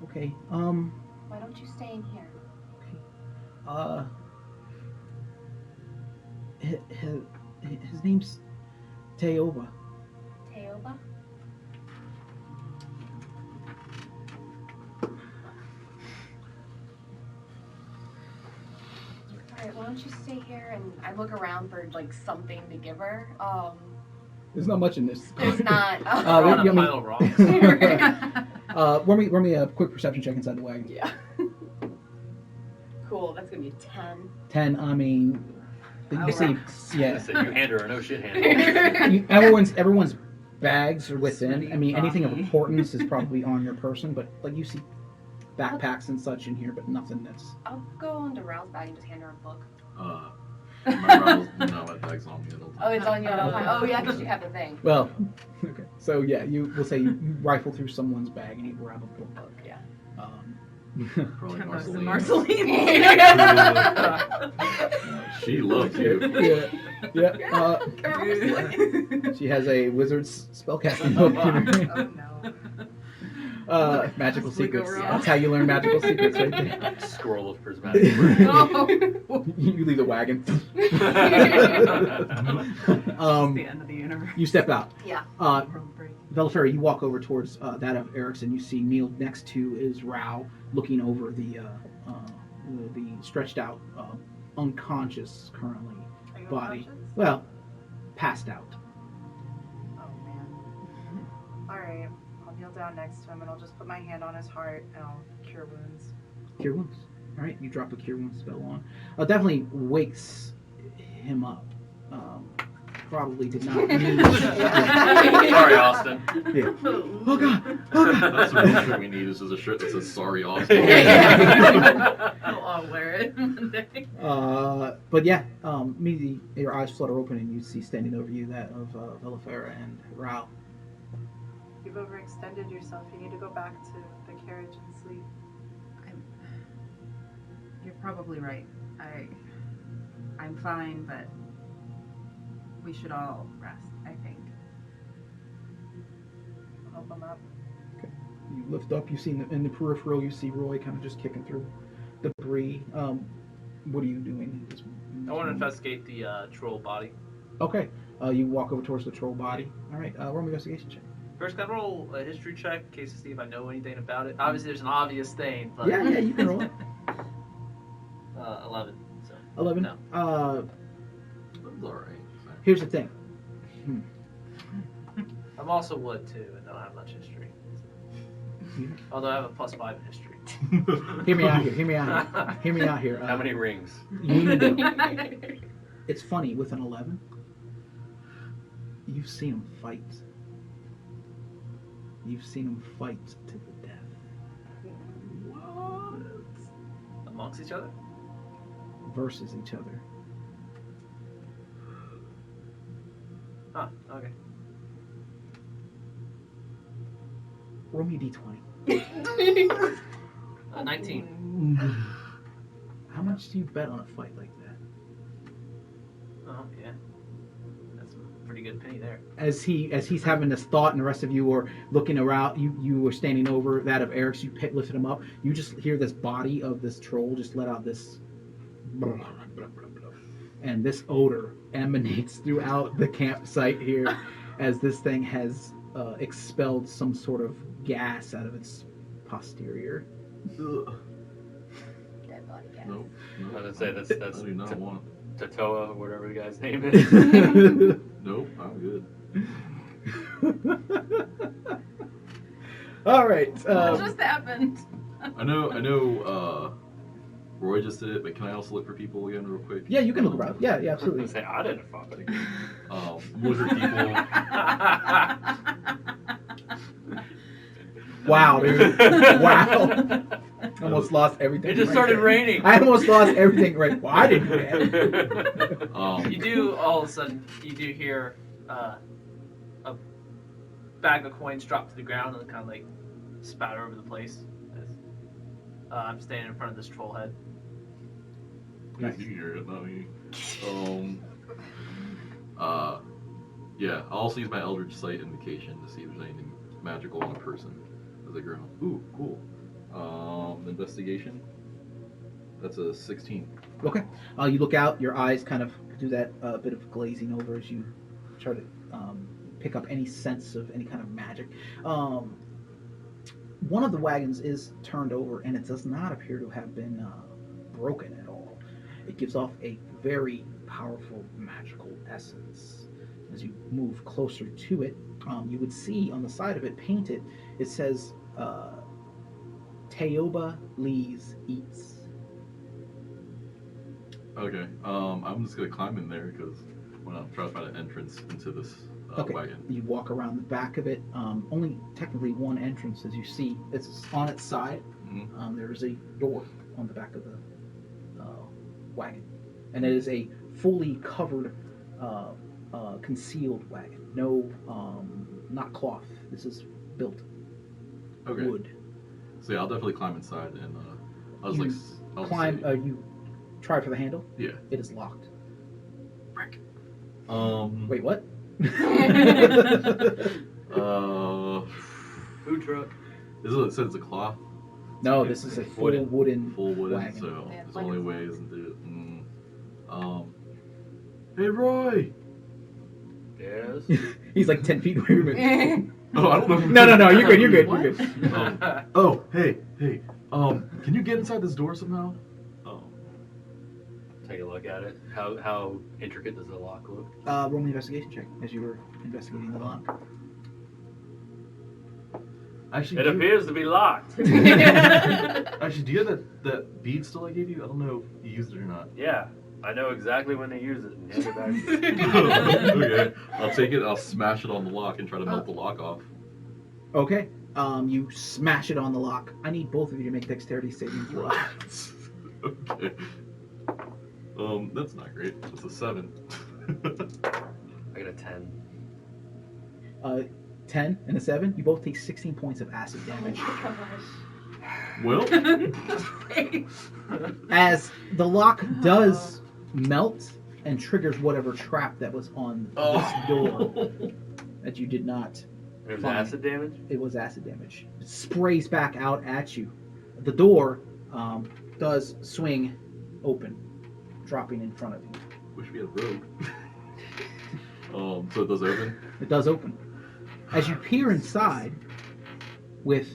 Okay. Why don't you stay in here? Okay. His name's Teoba. Teoba? Alright, why don't you stay here and I look around for like something to give her. There's not much in this. There's not. Throw on a I mean- pile of rocks. Run me a quick perception check inside the wagon. Yeah. Cool, that's gonna be a 10. 10. I mean, you Oh, see, I yeah. said you hand her a no shit handle. Everyone's bags are within. Sweet I mean, anything of body. importance is probably on your person, but like you see backpacks and such in here, but nothing that's. I'll go into Ral's bag and just hand her a book. My rattles, no, my bag's on me at all Oh, times. it's on you all the time. Oh, yeah, because you have the thing. Well, okay. So yeah, we'll say you rifle through someone's bag and you grab a book. Yeah. Probably Marceline. Marceline. She loves you. Yeah. She has a wizard's spellcasting book. Oh no. Magical Just look secrets. over That's how you learn magical secrets, right there. Scroll of prismatic word. You leave the wagon. It's the end of the universe. You step out. Yeah. World break. Velafera, you walk over towards that of Erickson. You see Neil next to is Rao, looking over the stretched out, unconscious currently Are you body. unconscious? Well, passed out. Oh man. Alright. I'll kneel down next to him and I'll just put my hand on his heart and I'll cure wounds. Cure wounds. All right, you drop a cure wounds spell on. Definitely wakes him up. Probably did not need. Sorry, Austin. Yeah. Oh god! Oh god! That's the real shirt we need is just a shirt that says sorry, Austin. I'll all wear it one day. But yeah, immediately your eyes flutter open and you see standing over you that of Velafera and Rao. You've overextended yourself. You need to go back to the carriage and sleep. You're probably right. I'm fine, but we should all rest, I think. I'll help him up. You lift up. You see in the peripheral. You see Roy kind of just kicking through debris. What are you doing? I want to investigate the troll body. Okay. You walk over towards the troll body. All right. Roll an investigation check. First, can I roll a history check in case to see if I know anything about it? Obviously, there's an obvious thing, but Yeah, you can roll it. 11. So 11. No. That's alright. Here's the thing. I'm also wood too, and don't have much history. Although I have a +5 in history. Hear me out here. Hear me out here. Hear me out here. How many rings? You need to- It's funny with an 11. You've seen him fight. You've seen him fight to the death. What? Amongst each other? Versus each other. Huh, okay. Roll me a d20. 19. How much do you bet on a fight like that? Oh, yeah. That's a pretty good penny there. As he's having this thought, and the rest of you are looking around, you were standing over that of Eric's. You lifted him up. You just hear this body of this troll just let out this, and this odor emanates throughout the campsite here, as this thing has expelled some sort of gas out of its posterior. Dead body gas. Nope. I was Nope. gonna say that's I do not want. Tatoa, or whatever the guy's name is. Nope, I'm good. All right. What just happened? I know. Roy just did it, but can I also look for people again, real quick? Yeah, you can look around. Yeah, I was absolutely. gonna say identify. Wizard people. Wow, dude. Wow. Almost lost everything. It just right started there. raining. I almost lost everything right. Well, I didn't do that. You do, all of a sudden, you do hear a bag of coins drop to the ground and kind of like spatter over the place. As, I'm standing in front of this troll head. Nice. You hear it, not me. Yeah, I'll also use my Eldritch Sight indication to see if there's anything magical on a person as I grow. Ooh, cool. Investigation. That's a 16. Okay. You look out. Your eyes kind of do that bit of glazing over as you try to pick up any sense of any kind of magic. One of the wagons is turned over, and it does not appear to have been broken at all. It gives off a very powerful magical essence. As you move closer to it, you would see on the side of it painted, it says, Teoba Lees Eats. Okay. I'm just gonna climb in there because when I'm trying to find an entrance into this wagon. You walk around the back of it. Only technically one entrance, as you see. It's on its side. Mm-hmm. There is a door on the back of the wagon, and it is a fully covered, concealed wagon. No, not cloth. This is built wood. So yeah, I'll definitely climb inside, and I'll climb. You try for the handle. Yeah. It is locked. Frick. Wait, what? Food truck. This is what it says. It's a cloth. No, this is a full wooden wagon. So Yeah, there's like only it's way, isn't it? Hey Roy. Yes. He's like 10 feet away from it. Oh, I don't know. No. You're good. You're good. What? You're good. Oh, hey. Can you get inside this door somehow? Oh. Take a look at it. How intricate does the lock look? Roll me an investigation check as you were investigating the lock. Actually, It appears to be locked. Actually, do you have that bead still I gave you? I don't know if you used it or not. Yeah, I know exactly when to use it and hand it back to you. Okay, I'll take it. I'll smash it on the lock and try to melt the lock off. Okay. You smash it on the lock. I need both of you to make dexterity saving throws. Okay. That's not great. That's a 7. I got a 10. 10 and a 7. You both take 16 points of acid damage. Well, As the lock does melt and triggers whatever trap that was on this door that you did not. It was find. acid damage? It was acid damage. It sprays back out at you. The door does swing open, dropping in front of you. wish we had rogue. So it does open. It does open. As you peer inside, with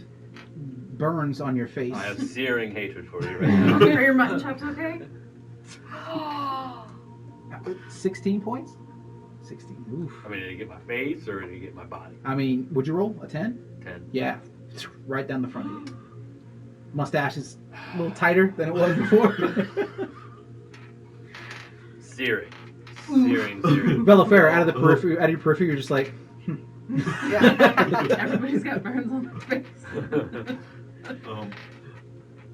burns on your face. I have searing hatred for you right now. Are your mutton chops okay? 16 points? 16. Oof. I mean, did he get my face or did he get my body? I mean, would you roll a 10? 10. Yeah. Right down the front of you. Mustache is a little tighter than it was before. Searing. Searing. Bellafair, out of your periphery, you're just like, Yeah. Everybody's got burns on their face.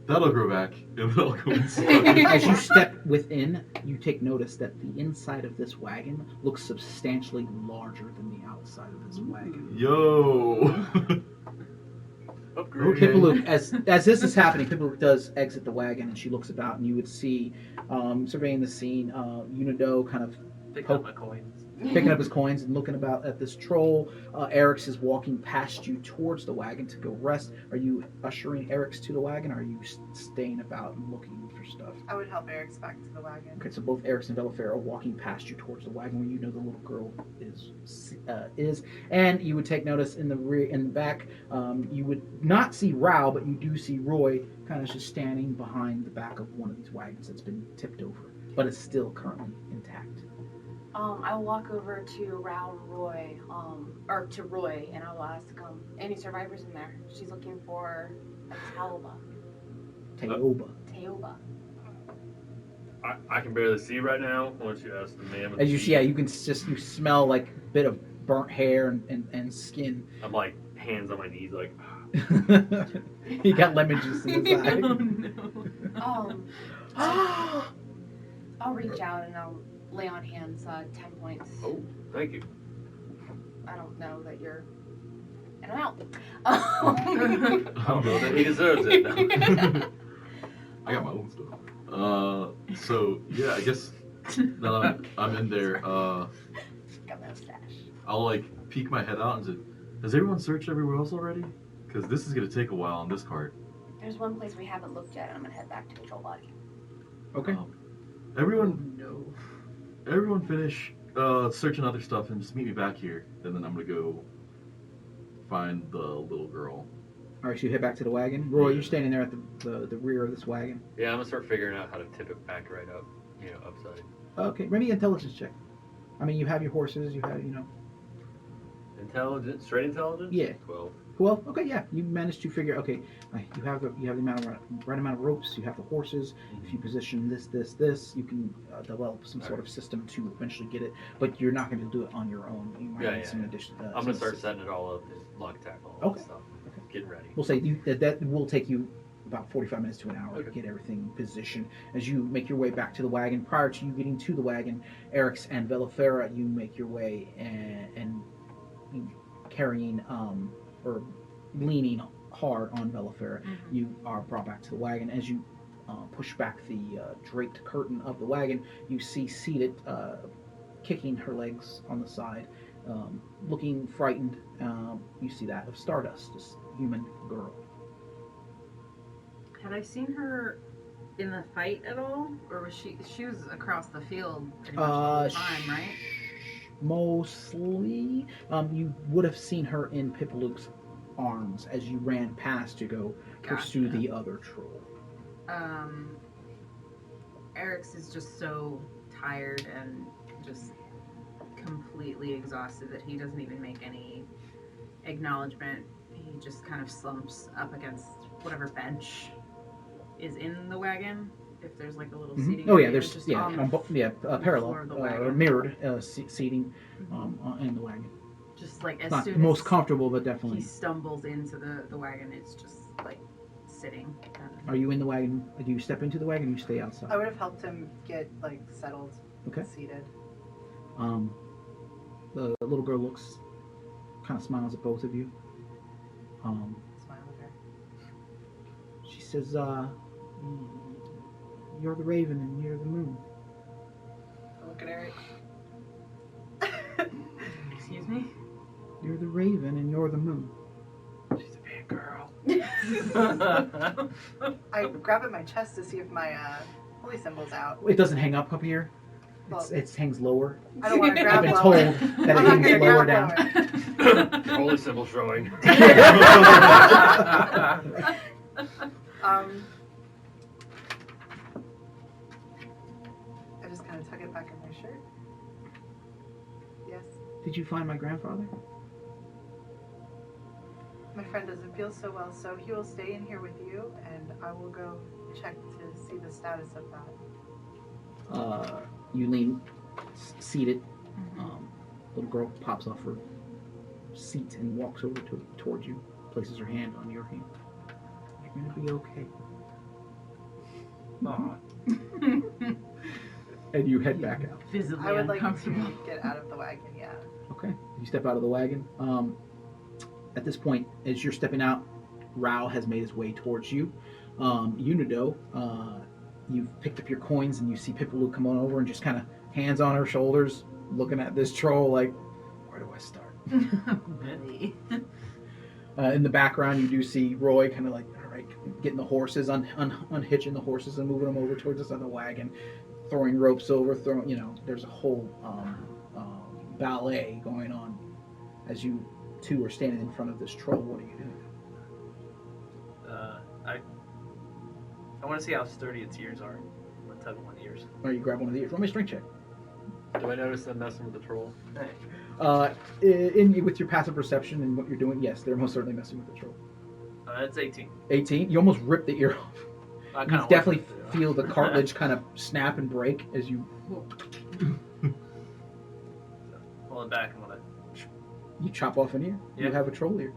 That'll grow back, and then I'll go inside. As you step within, you take notice that the inside of this wagon looks substantially larger than the outside of this wagon. Yo! Upgrade. Okay. Pipalook, as this is happening, Pipalook does exit the wagon, and she looks about, and you would see, surveying the scene, Unido kind of Pick up my coins. picking up his coins and looking about at this troll. Eric's is walking past you towards the wagon to go rest. Are you ushering Eric's to the wagon, or are you staying about and looking for stuff? I would help Eric's back to the wagon. Okay, so both Eric's and Bellafair are walking past you towards the wagon where you know the little girl is, and you would take notice in the rear, in the back, you would not see Rao, but you do see Roy kind of just standing behind the back of one of these wagons that's been tipped over, but it's still currently intact. I'll walk over to Rao and Roy, or to Roy, and I'll ask, any survivors in there? She's looking for a Teoba. Teoba. I can barely see right now. Why don't you ask the man with As the you seat? see, yeah, you smell like a bit of burnt hair and skin. I'm like, hands on my knees, like, He got lemon juice in his eye. No. I'll reach out and I'll lay on hands 10 points. oh, thank you. I don't know that you're in and out. I don't know that he deserves it now. I got my own stuff. So yeah, I guess now that I'm in there, Got my stash. I'll like peek my head out and say, has everyone searched everywhere else already? Because this is gonna take a while on this cart. There's one place we haven't looked at, and I'm gonna head back to Control Body. Okay. Everyone finish searching other stuff and just meet me back here, and then I'm gonna go find the little girl. All right, so you head back to the wagon. Roy, Yeah. you're standing there at the rear of this wagon. Yeah, I'm gonna start figuring out how to tip it back right up, upside. Okay, maybe intelligence check. I mean, you have your horses. You have, Intelligence, straight intelligence. Yeah. 12. Well, okay, yeah, you managed to figure. Okay, you have the amount of right amount of ropes. You have the horses. If you position this, you can develop some sort of system to eventually get it. But you're not going to do it on your own. You might need some additional. I'm gonna start setting it all up, lock tackle, all that stuff. Okay. Getting ready. We'll say that will take you about 45 minutes to an hour to Okay. get everything positioned. As you make your way back to the wagon, prior to you getting to the wagon, Eric's and Velafera, you make your way and carrying or leaning hard on Velafera. You are brought back to the wagon. As you push back the draped curtain of the wagon, you see seated, kicking her legs on the side, looking frightened. You see that of Stardust, this human girl. Had I seen her in the fight at all, or was she was across the field pretty much the whole time, right? Mostly, you would have seen her in Pippaluke's arms as you ran past to go pursue the other troll. Eric's is just so tired and just completely exhausted that he doesn't even make any acknowledgement. He just kind of slumps up against whatever bench is in the wagon. If there's like a little seating. Oh yeah, area, there's just yeah, on the parallel floor of the or wagon. mirrored seating in the wagon. Just like It's as not soon the most as comfortable, but he definitely. stumbles into the wagon, it's just like sitting. Are you in the wagon? Do you step into the wagon? Or you stay outside? I would have helped him get like settled, Okay. seated. The little girl looks, kind of smiles at both of you. Smile at her. She says, "You're the raven and you're the moon." I look at Eric. Excuse me? You're the raven and you're the moon. She's a big girl. I grab at my chest to see if my holy symbol's out. It doesn't hang up here. Well, It hangs lower. I don't want to I've grab been lower. told that it I'm not hangs gonna lower grab down. lower. Holy symbol showing. I just kind of tuck it back in my shirt. Yes. Did you find my grandfather? My friend doesn't feel so well, so he will stay in here with you, and I will go check to see the status of that. You lean, seated. Little girl pops off her seat and walks over towards you, places her hand on your hand. You're gonna be okay. Aw. And you head back out. Visibly I would like uncomfortable. to get out of the wagon, yeah. Okay. You step out of the wagon. At this point, as you're stepping out, Rao has made his way towards you. Unido, you've picked up your coins and you see Pippalu come on over and just kind of hands on her shoulders, looking at this troll like, where do I start? In the background, you do see Roy kind of like, all right, getting the horses, unhitching the horses and moving them over towards this other wagon, throwing ropes over, there's a whole ballet going on as you two are standing in front of this troll. What are you doing? I want to see how sturdy its ears are. I'm gonna tug one of the ears. Or you grab one of the ears. Roll me a strength check. Do I notice them messing with the troll? With your passive perception and what you're doing, yes, they're most certainly messing with the troll. That's 18. 18. You almost rip the ear off. I You kinda definitely want to, feel the cartilage kind of snap and break as you Pull it back and want chop off an ear. You Yeah. have a troll ear.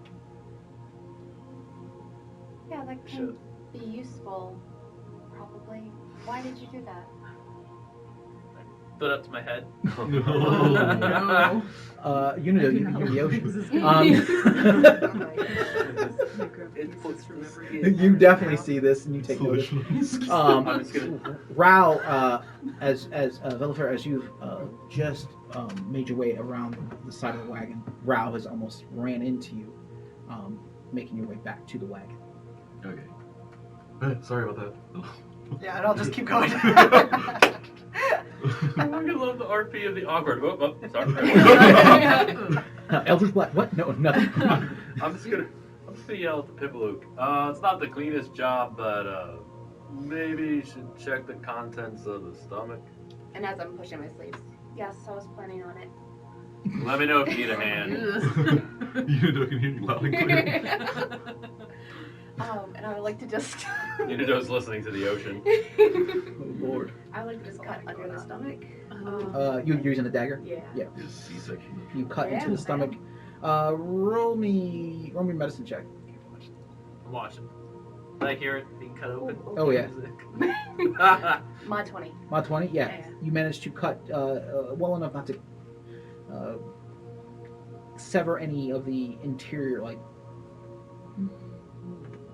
Yeah, that can Should. be useful, probably. Why did you do that? put it up to my head. Oh, no. Unido, you're the ocean. It puts You definitely see this and you take notice. I'm just gonna. Rao, as Velafera, as you've just made your way around the side of the wagon, Rao has almost ran into you, making your way back to the wagon. Okay. Sorry about that. Yeah, and I'll just keep going. I fucking love the RP of the awkward. Oh, sorry. Eldritch Black. What? No, nothing. I'm just gonna yell at the Pipalook. It's not the cleanest job, but maybe you should check the contents of the stomach. And as I'm pushing my sleeves, yes, I was planning on it. Let me know if you need a hand. You know, I can hear you loud and clear. And I would like to just. Unido's listening to the ocean. Oh Lord. I would like to just cut under the stomach. You're using a dagger. Yeah. Yeah. Just C-section. You cut into Yeah. the stomach. Roll me medicine check. I'm watching. Did I hear it being cut open? Oh yeah. Mod 20. Mod 20. Yeah. Yeah. You managed to cut well enough not to sever any of the interior, like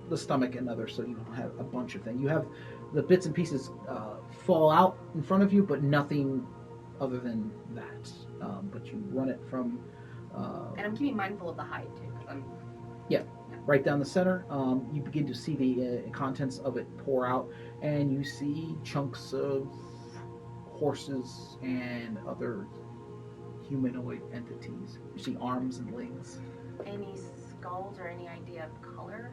the stomach and others, so you don't have a bunch of things. You have the bits and pieces fall out in front of you, but nothing other than that. But you run it from And I'm keeping mindful of the hide too, because I'm. right down the center. You begin to see the contents of it pour out, and you see chunks of horses and other humanoid entities. You see arms and legs. Any skulls or any idea of color?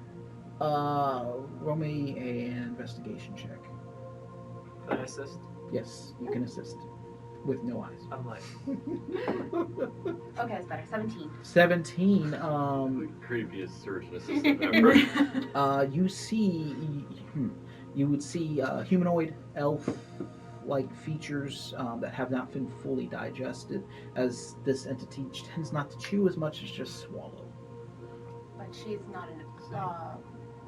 Roll me an investigation check. Can I assist? Yes, you can assist with no eyes. I'm like, Okay, that's better. 17. 17. The creepiest surgeon assistant ever. You see, you would see humanoid, elf-like features that have not been fully digested, as this entity tends not to chew as much as just swallow. But she's not an.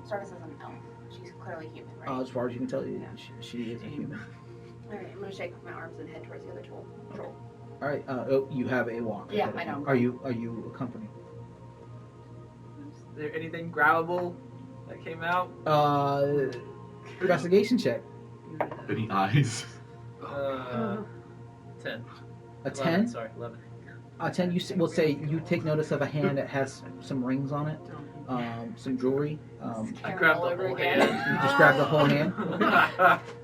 Stardust is an elf. She's clearly human, right? As far as you can tell, Yeah. she is a human. Alright, I'm gonna shake my arms and head towards the other troll. All right. You have a walk. Yeah, I know. Are you accompanied? is there anything grabbable that came out? Investigation check. Any eyes? 10. A 11, 10. Sorry, 11. A 10. We'll say you take notice of a hand that has some rings on it, some jewelry. I grabbed the whole hand. You just grab the whole hand.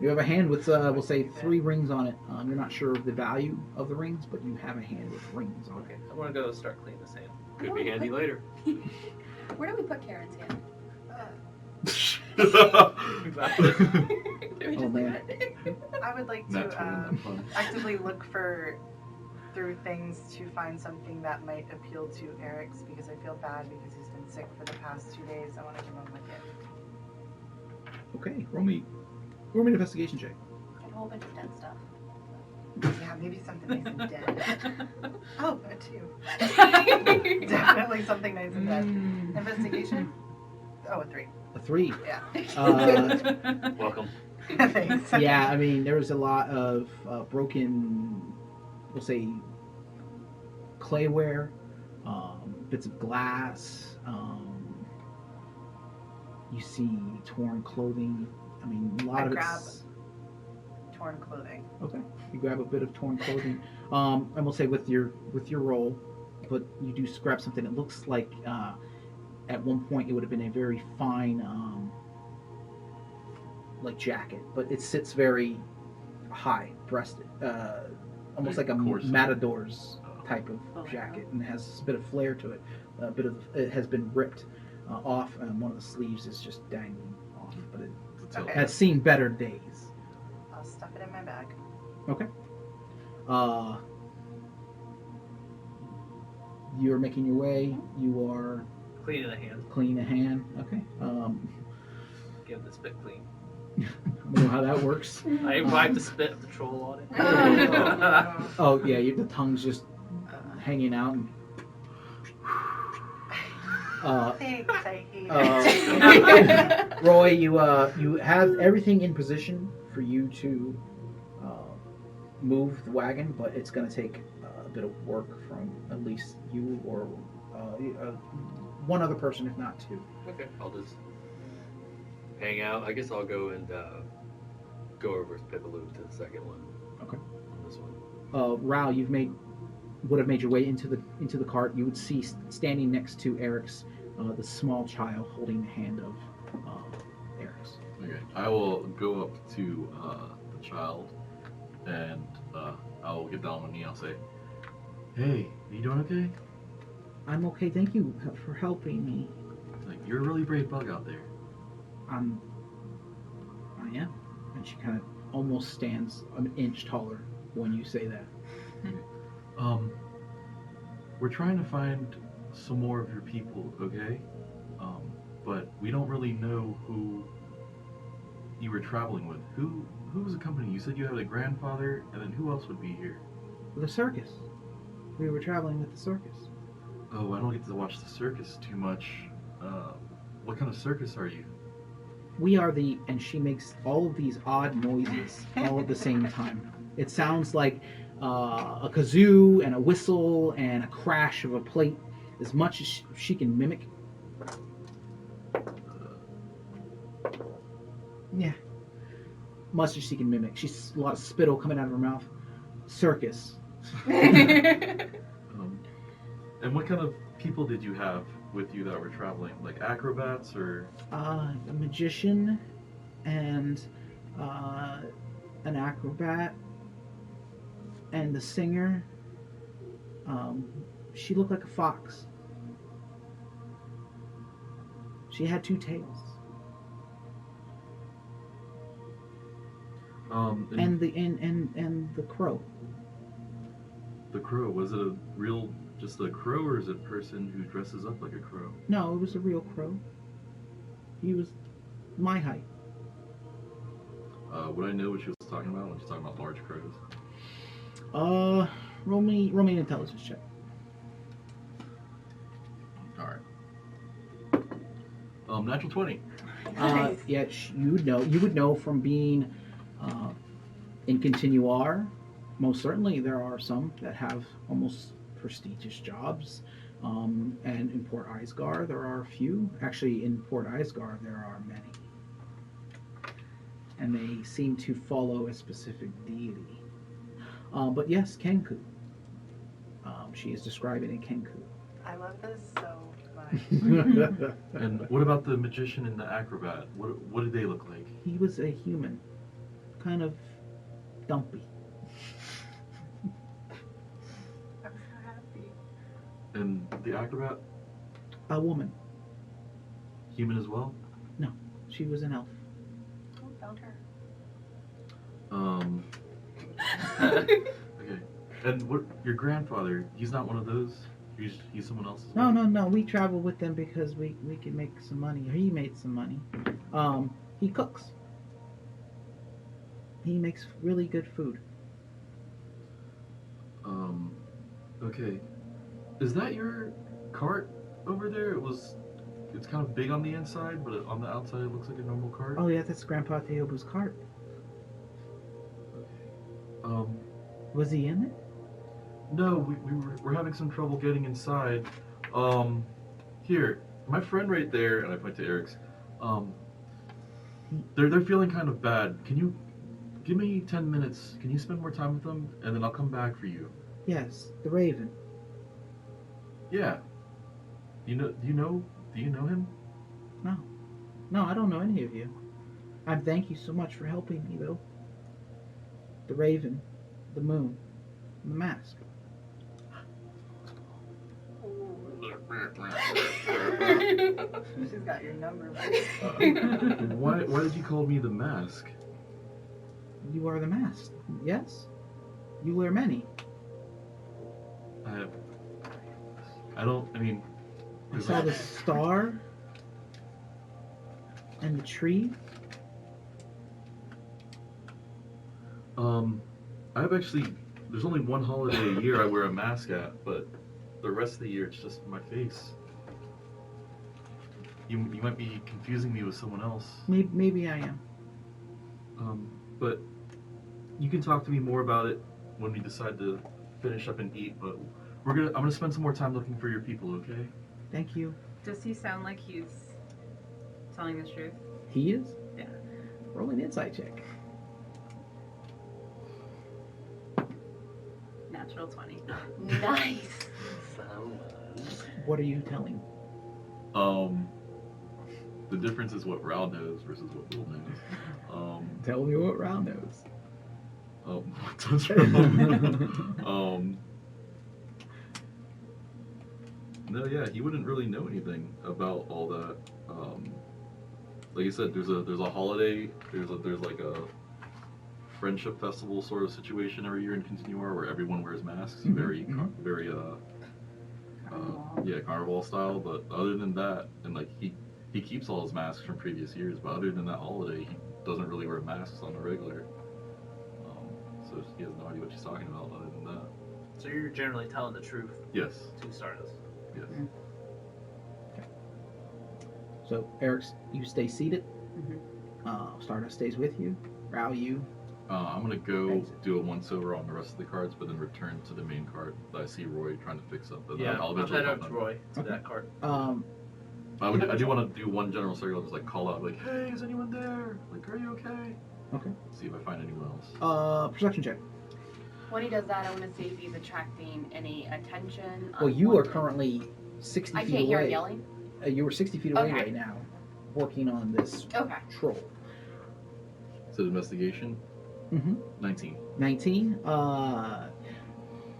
You have a hand with, we'll say, 3 rings on it. You're not sure of the value of the rings, but you have a hand with rings on Okay, it. I want to go start cleaning this hand. Could be handy later. Where do we put Karen's hand? Oh man. I would like That's to one of them. actively look through things to find something that might appeal to Eric's, because I feel bad because he's been sick for the past 2 days. I want to give him a gift. Okay, roll me an investigation check. A whole bunch of dead stuff. Yeah, maybe something nice and dead. Oh, a 2. Definitely something nice and dead. Investigation? Oh, a 3. A 3. Yeah. Welcome. Thanks. Yeah, I mean, there was a lot of broken, we'll say, clayware, bits of glass. You see torn clothing. I mean, a lot I of grab it's... torn clothing. Okay, you grab a bit of torn clothing, and we'll say with your roll, but you do grab something that looks like at one point it would have been a very fine like jacket, but it sits very high breasted, almost like a Corset. matador's type of jacket, and has a bit of flair to it. A bit of it has been ripped off, and one of the sleeves is just dangling off, but it Okay. has seen better days. I'll stuff it in my bag. Okay. You're making your way. You are Cleaning the hand. cleaning a hand. Okay. Give the spit clean. I don't know how that works. I wiped the spit of the troll on it. Oh yeah, the tongue's just hanging out. And, Thanks, I hate it. Roy, you have everything in position for you to move the wagon, but it's going to take a bit of work from at least you or one other person, if not 2. Okay, I'll just hang out. I guess I'll go and go over with Pipaloop to the second one. Okay. On this one. Rao, would have made your way into the cart. You would see standing next to Eric's the small child holding the hand of Eric's. Okay, I will go up to the child and I'll get down on my knee. I'll say, "Hey, are you doing okay? I'm okay. Thank you for helping me. Like, you're a really brave bug out there." I am. And she kind of almost stands an inch taller when you say that. We're trying to find some more of your people, okay? But we don't really know who you were traveling with. Who was accompanying you? You said you had a grandfather, and then who else would be here? The circus. We were traveling with the circus. Oh, I don't get to watch the circus too much. What kind of circus are you? We are and she makes all of these odd noises all at the same time. It sounds like a kazoo and a whistle and a crash of a plate, as much as she can mimic. Yeah. Much as she can mimic. She's a lot of spittle coming out of her mouth. Circus. And what kind of people did you have with you that were traveling? Like acrobats or? A magician and an acrobat and the singer. She looked like a fox. She had two tails. And the crow. The crow, was it just a crow, or is it a person who dresses up like a crow? No, it was a real crow. He was my height. Would I know what she was talking about when she's talking about large crows? Roll me an intelligence check. Alright. Natural 20. Yeah, you would know from being in Continuar. Most certainly, there are some that have almost prestigious jobs. And in Port Isgar, there are a few. Actually, in Port Isgar, there are many. And they seem to follow a specific deity. But yes, Kenku. She is describing a Kenku. I love this so much. And what about the magician and the acrobat? What did they look like? He was a human. Kind of dumpy. I'm so happy. And the acrobat? A woman. Human as well? No, she was an elf. Who found her? Okay. And what? Your grandfather? He's not one of those. He's someone else. As well? No. We travel with them because we can make some money. He made some money. He cooks. He makes really good food. Okay. Is that your cart over there? It's kind of big on the inside, but on the outside it looks like a normal cart. Oh yeah, that's Grandpa Theobu's cart. Okay. Was he in it? No, we're having some trouble getting inside. Here, my friend right there, and I point to Eric's. They're feeling kind of bad. Can you give me 10 minutes? Can you spend more time with them, and then I'll come back for you? Yes, the Raven. Yeah. Do you know him? No, I don't know any of you. I thank you so much for helping me, though. The Raven, the Moon, and the Mask. She's got your number. Why did you call me the Mask? You are the Mask, yes? You wear many. I mean... I saw the star and the tree. There's only one holiday a year I wear a mask at, but the rest of the year it's just my face. You might be confusing me with someone else. Maybe I am. But you can talk to me more about it when we decide to finish up and eat, but I'm gonna spend some more time looking for your people, okay? Thank you. Does he sound like he's telling the truth? He is? Yeah. Roll an insight check. Natural 20. Nice. What are you telling? The difference is what Ral knows versus what Will knows. Tell me what Round knows. What's wrong? No, yeah, he wouldn't really know anything about all that. Like you said, there's a holiday. There's like a friendship festival sort of situation every year in Continuar where everyone wears masks. Mhm, Very mhm. very yeah, carnival style. But other than that, and like he keeps all his masks from previous years. But other than that holiday, he doesn't really wear masks on the regular. So he has no idea what she's talking about other than that. So you're generally telling the truth Yes. to Stardust. Yes. So, Eric, you stay seated. Mhm. Stardust stays with you. Rao, you. I'm gonna go do a once over on the rest of the cards, but then return to the main card that I see Roy trying to fix up. But then Yeah, I'll I'll eventually head help up to them. Roy to Okay. that card. I do want to do one general circle, just like call out, like, "Hey, is anyone there? Like, are you okay?" Okay. See if I find anyone else. Perception check. When he does that, I want to see if he's attracting any attention. Well, you are unwanted. currently 60 I feet can't away. hear him yelling. You were 60 feet away Okay. right now, working on this Okay. troll. So investigation, Mm-hmm. 19. 19.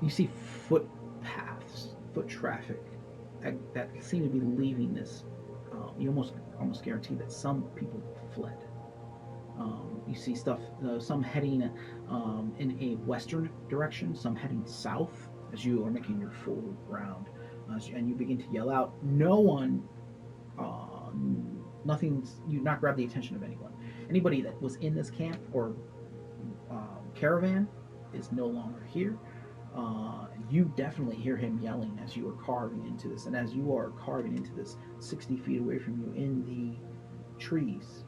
You see footpaths, foot traffic that seem to be leaving this. You almost guarantee that some people fled. You see stuff, some heading in a western direction, some heading south as you are making your full round. And you begin to yell out. No one, nothing's, you not grab the attention of anyone. Anybody that was in this camp or caravan is no longer here. You definitely hear him yelling as you are carving into this. And as you are carving into this 60 feet away from you in the trees,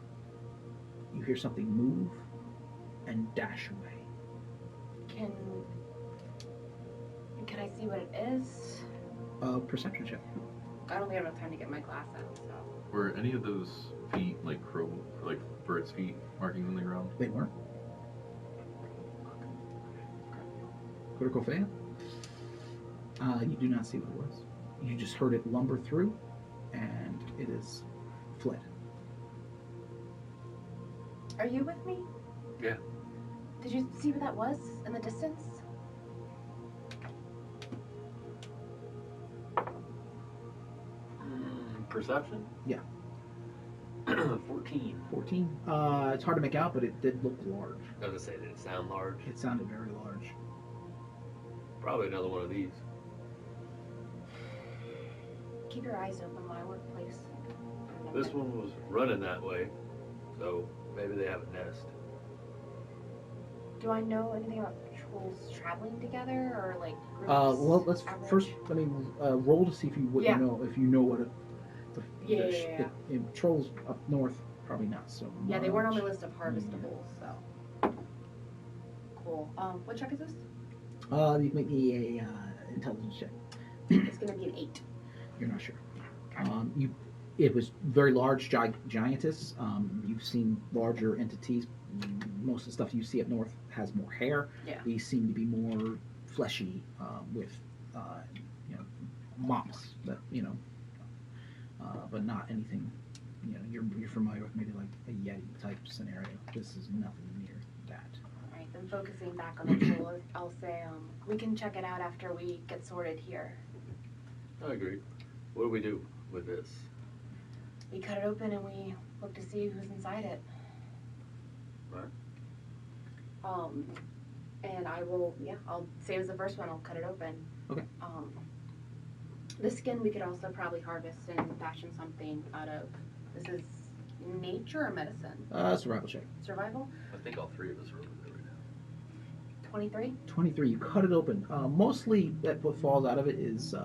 you hear something move and dash away. Can I see what it is? Perception check. I don't think I have enough time to get my glass out. So. Were any of those feet like birds' feet markings on the ground? They weren't. Critical fail. You do not see what it was. You just heard it lumber through, and it is fled. Are you with me? Yeah. Did you see what that was in the distance? Perception? Yeah. 14. 14. It's hard to make out, but it did look large. I was gonna say, did it sound large? It sounded very large. Probably another one of these. Keep your eyes open, my workplace. This one was running that way, so maybe they have a nest. Do I know anything about trolls traveling together or like groups? Well, let's average? first. Let me roll to see if you what Yeah. you know. If you know what Yeah. trolls up north probably not so. Yeah, they weren't on my much. list of harvestables, so. Cool. What check is this? You can make me a intelligence check. It's gonna be an 8. You're not sure. It was very large, giantess. You've seen larger entities. Most of the stuff you see up north has more hair. Yeah. These seem to be more fleshy, with mops, but but not anything. You're familiar with maybe like a Yeti type scenario. This is nothing near that. Alright, then focusing back on the troll, I'll say we can check it out after we get sorted here. I agree. What do we do with this? We cut it open and we look to see who's inside it. Right. And I'll same as the first one, I'll cut it open. Okay. The skin we could also probably harvest and fashion something out of. This is nature or medicine? Survival check. Survival? I think all three of us are over there right now. 23? 23. You cut it open. Mostly, what falls out of it is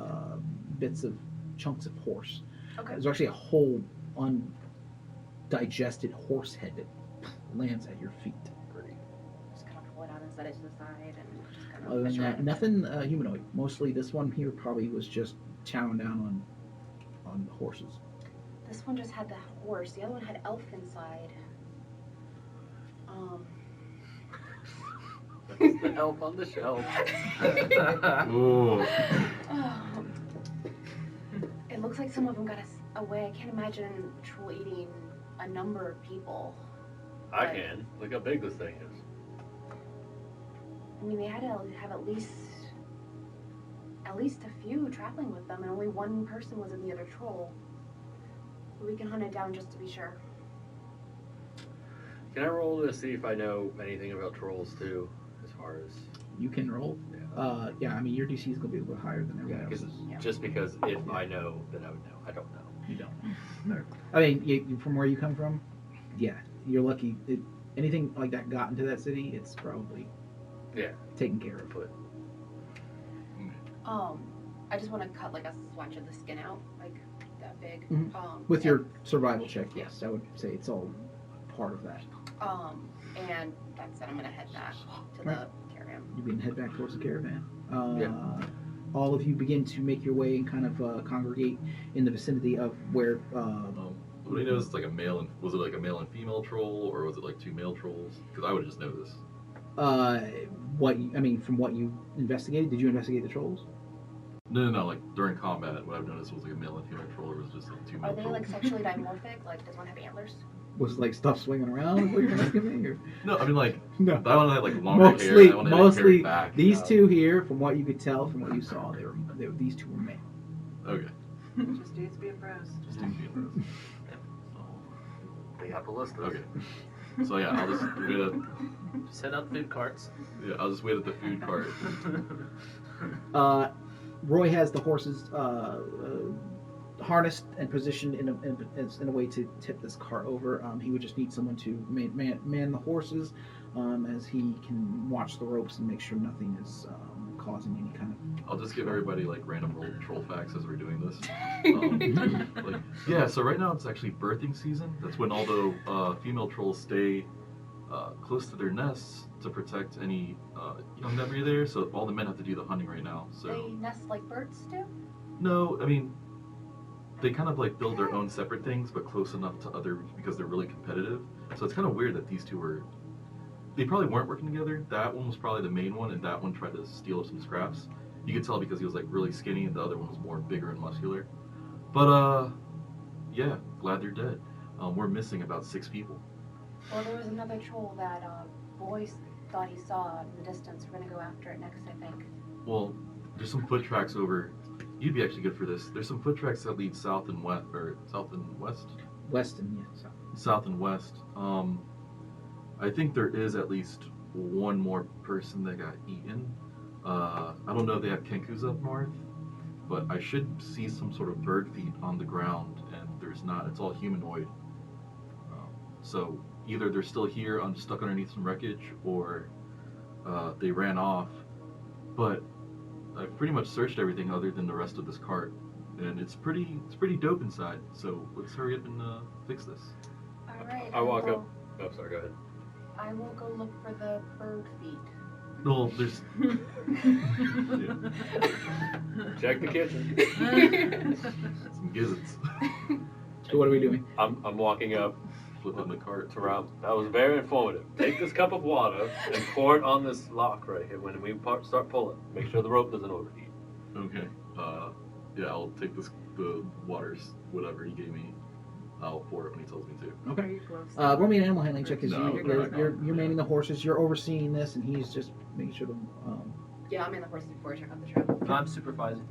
bits of chunks of horse. Okay. There's actually a whole undigested horse head that lands at your feet. Pretty. Just kind of pull it out and set it to the side and just kind of Other than measure that, it. nothing humanoid. Mostly, this one here probably was just chowing down on the horses. This one just had the horse. The other one had elf inside. That's the elf on the shelf. Ooh. It looks like some of them got us away. I can't imagine troll eating a number of people. I can. Look how big this thing is. I mean, they had to have at least a few traveling with them, and only one person was in the other troll. We can hunt it down just to be sure. Can I roll to see if I know anything about trolls too, as far as You can roll. Yeah, I mean, your DC is going to be a little bit higher than everyone else's. just because if I know, then I would know. I don't know. You don't. No. I mean, from where you come from, yeah, you're lucky. Anything like that got into that city, it's probably taken care of. But I just want to cut like a swatch of the skin out, like that big. Mhm. With your survival check, yes, I would say it's all part of that. And that's it. I'm gonna head back to Right. the caravan. You can head back towards the caravan. All of you begin to make your way and kind of congregate in the vicinity of where. What do you notice? It's like a male and was it like a male and female troll, or was it like two male trolls? Because I would just know this. From what you investigated, did you investigate the trolls? No. Like during combat, what I've noticed was like a male and female troll, or was it just like two male Are they trolls? like sexually dimorphic? Like, does one have antlers? Was like stuff swinging around? What you're asking me? Or? No, I mean like No. that one had like longer hair. That one had Mostly back. these two here, from what you could tell, from what you saw, these two were male. Okay. Just dudes being bros. Just two females. they have the list. Okay. So yeah, I'll just wait at Set up food carts. I'll just wait at the food cart. Roy has the horses harnessed and positioned in a way to tip this cart over. He would just need someone to man the horses, as he can watch the ropes and make sure nothing is causing any kind of. I'll just give everybody like random troll facts as we're doing this. So right now it's actually birthing season. That's when all the female trolls stay close to their nests to protect any young debris there. So all the men have to do the hunting right now. So They nest like birds do? no, I mean they kind of like build their own separate things, but close enough to others because they're really competitive. So it's kind of weird that these two were. They probably weren't working together. That one was probably the main one, and that one tried to steal some scraps. You could tell because he was like really skinny, and the other one was more bigger and muscular. But yeah, glad they're dead. We're missing about 6 people. Well, there was another troll that Boy thought he saw in the distance. We're gonna go after it next, I think. Well, there's some foot tracks over. You'd be actually good for this. There's some foot tracks that lead south and west, or south and west. Weston, yeah. South and west. I think there is at least one more person that got eaten. I don't know if they have kenkus up north, but I should see some sort of bird feet on the ground, and there's not. It's all humanoid. So either they're still here, stuck underneath some wreckage, or they ran off. But I've pretty much searched everything other than the rest of this cart, and it's pretty dope inside. So let's hurry up and fix this. All right. I walk up. Oh, sorry. Go ahead. I will go look for the bird feet. No, there's. Yeah, Check the kitchen. some gizzards. So what are we doing? I'm walking up Flipping the cart. to Rob. That was very informative. Take this cup of water and pour it on this lock right here. When we start pulling, make sure the rope doesn't overheat. Okay. Yeah, I'll take the waters, whatever he gave me. I'll pour it when he tells me to. Okay. Roll me an animal handling check because No, you're manning the horses. You're overseeing this, and he's just making sure the. Yeah, I'm in the horses before I check out the travel. I'm supervising.